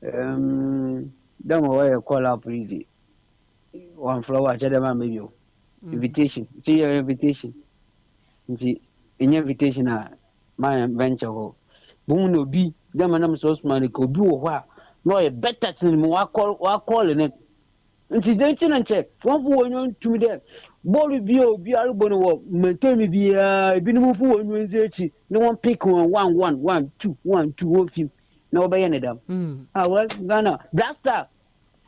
Don't worry, call up easy. One flower, Chadama, maybe invitation. See your invitation. See, in invitation, my venture. Boom, no be, Damanam Sosman, could do a while. No, a better than what calling it. And she's dancing and check. One for to me there. Ball be able maintain me be a minimum for no one pick 1 2 1 2 no by any them. Well, Ghana blaster.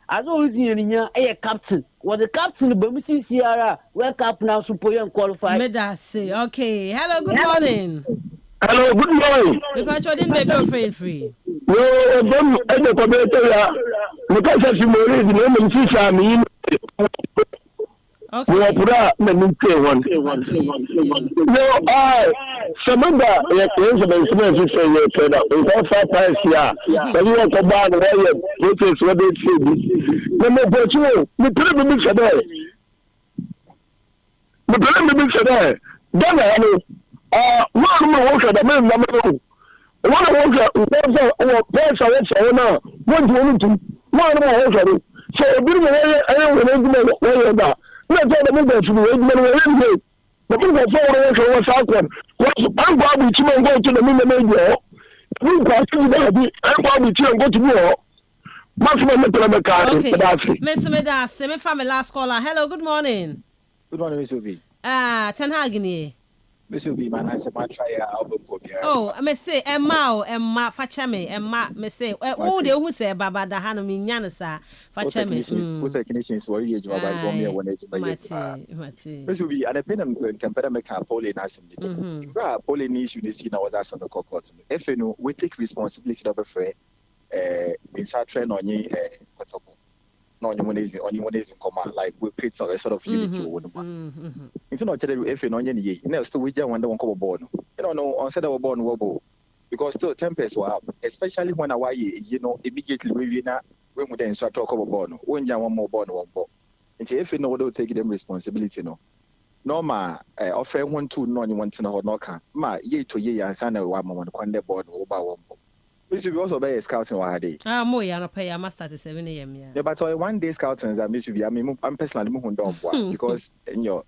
As always, a captain was the captain of Bamisi Sierra. Wake up now, super young qualified. Meda say, okay. Hello, good morning. Hello, good morning. Because you didn't be afraid free. No, them at the computer. Because you married the name of Sisami. Okay. No, Samantha, yes, about 5 times here. But you want to buy the way which is what they say. No, but you, the problem is there. The problem is there. Then I know, one worker, the man, one worker, what do you want to one worker? So, I don't know. Let's go to the movie to the the people forward was outward. I'm going to go to the minimum. We got to be I'm going to go to war. Maximum okay. Miss Meda, semi family last caller. Hello, good morning. Good morning, Miss Ubi. Ten Hagini. Miss Ubi, man, I said, my try album for me. Oh, I may say, Emma, Fachame, Emma, may say, oh, they who say, Baba, the Hanum in Yanasa, Fachame. What technicians were you about 1 year when it's Miss Ubi, and a pen and compare make a polling as him. Polling issue this year was asked on the court. If you know, we take responsibility of a friend, Mensah train on ye, no one is in command, like we create a sort of unity with them. It's not telling you if you're not any, now still we just want to come aboard. You don't know, on said our born wobble because still tempers were up, especially when I, you know, immediately we not when we then start talk about born, when you want more born one ball. And if you know, they'll take them responsibility, no. No, ma, offer 1 2 no, you want to know, no, ma, ye to ye, and son, 1 moment, when they're born over 1 ball. This will also be a scouting one day. More you pay. I must start at 7 a.m. Yeah, but 1 day scouting, I'm personally moving down because on your,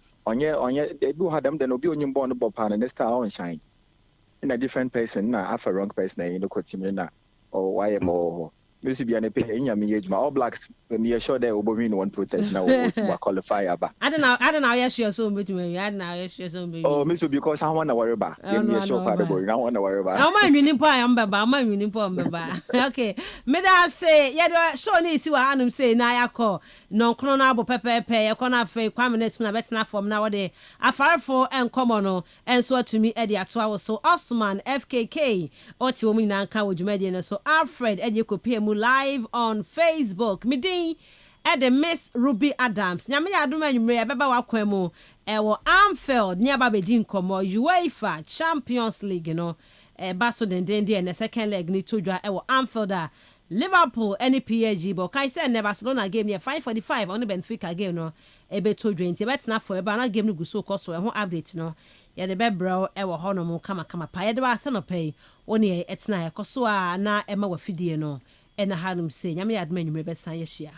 they do have them, then will be on your born above and next car on shine. in a different person na afa wrong person na ko team na or why more me so bia na pay nya me age ma all blacks me sure they will win one protest now to qualify aba I don't know yes sure so between I don't know yes sure so between oh me so because I want to worry about me sure part about I want to worry about I want winning point am baba okay me da say ye do show ni si wa hanum say na yakọ non krono na abo pepepe ye kọ na fe kwam na suna betina form na wode afarfo enkomo no enso atumi e de ato awo so Osman FKK oti wo mu na nka wo dwumade no so Alfred e de kopie mu live on Facebook midin e de Miss Ruby Adams nyame ya adom anwumre e beba wakwan mu e wo Anfield ni aba bedi nkomo UEFA Champions League no e baso den the second leg ni todwa e wo Anfield a Liverpool any PSG but kai say Barcelona game near 5:45 on the Benfica game no e be todwa nti betina for e ba na game no guso koso e ho update no ye de bebro e wo hono mu kama pa ye de ba se no pay oni etina e koso a na e ma wafidie no e na hanum se nyame ya adom anwumre be san ye hia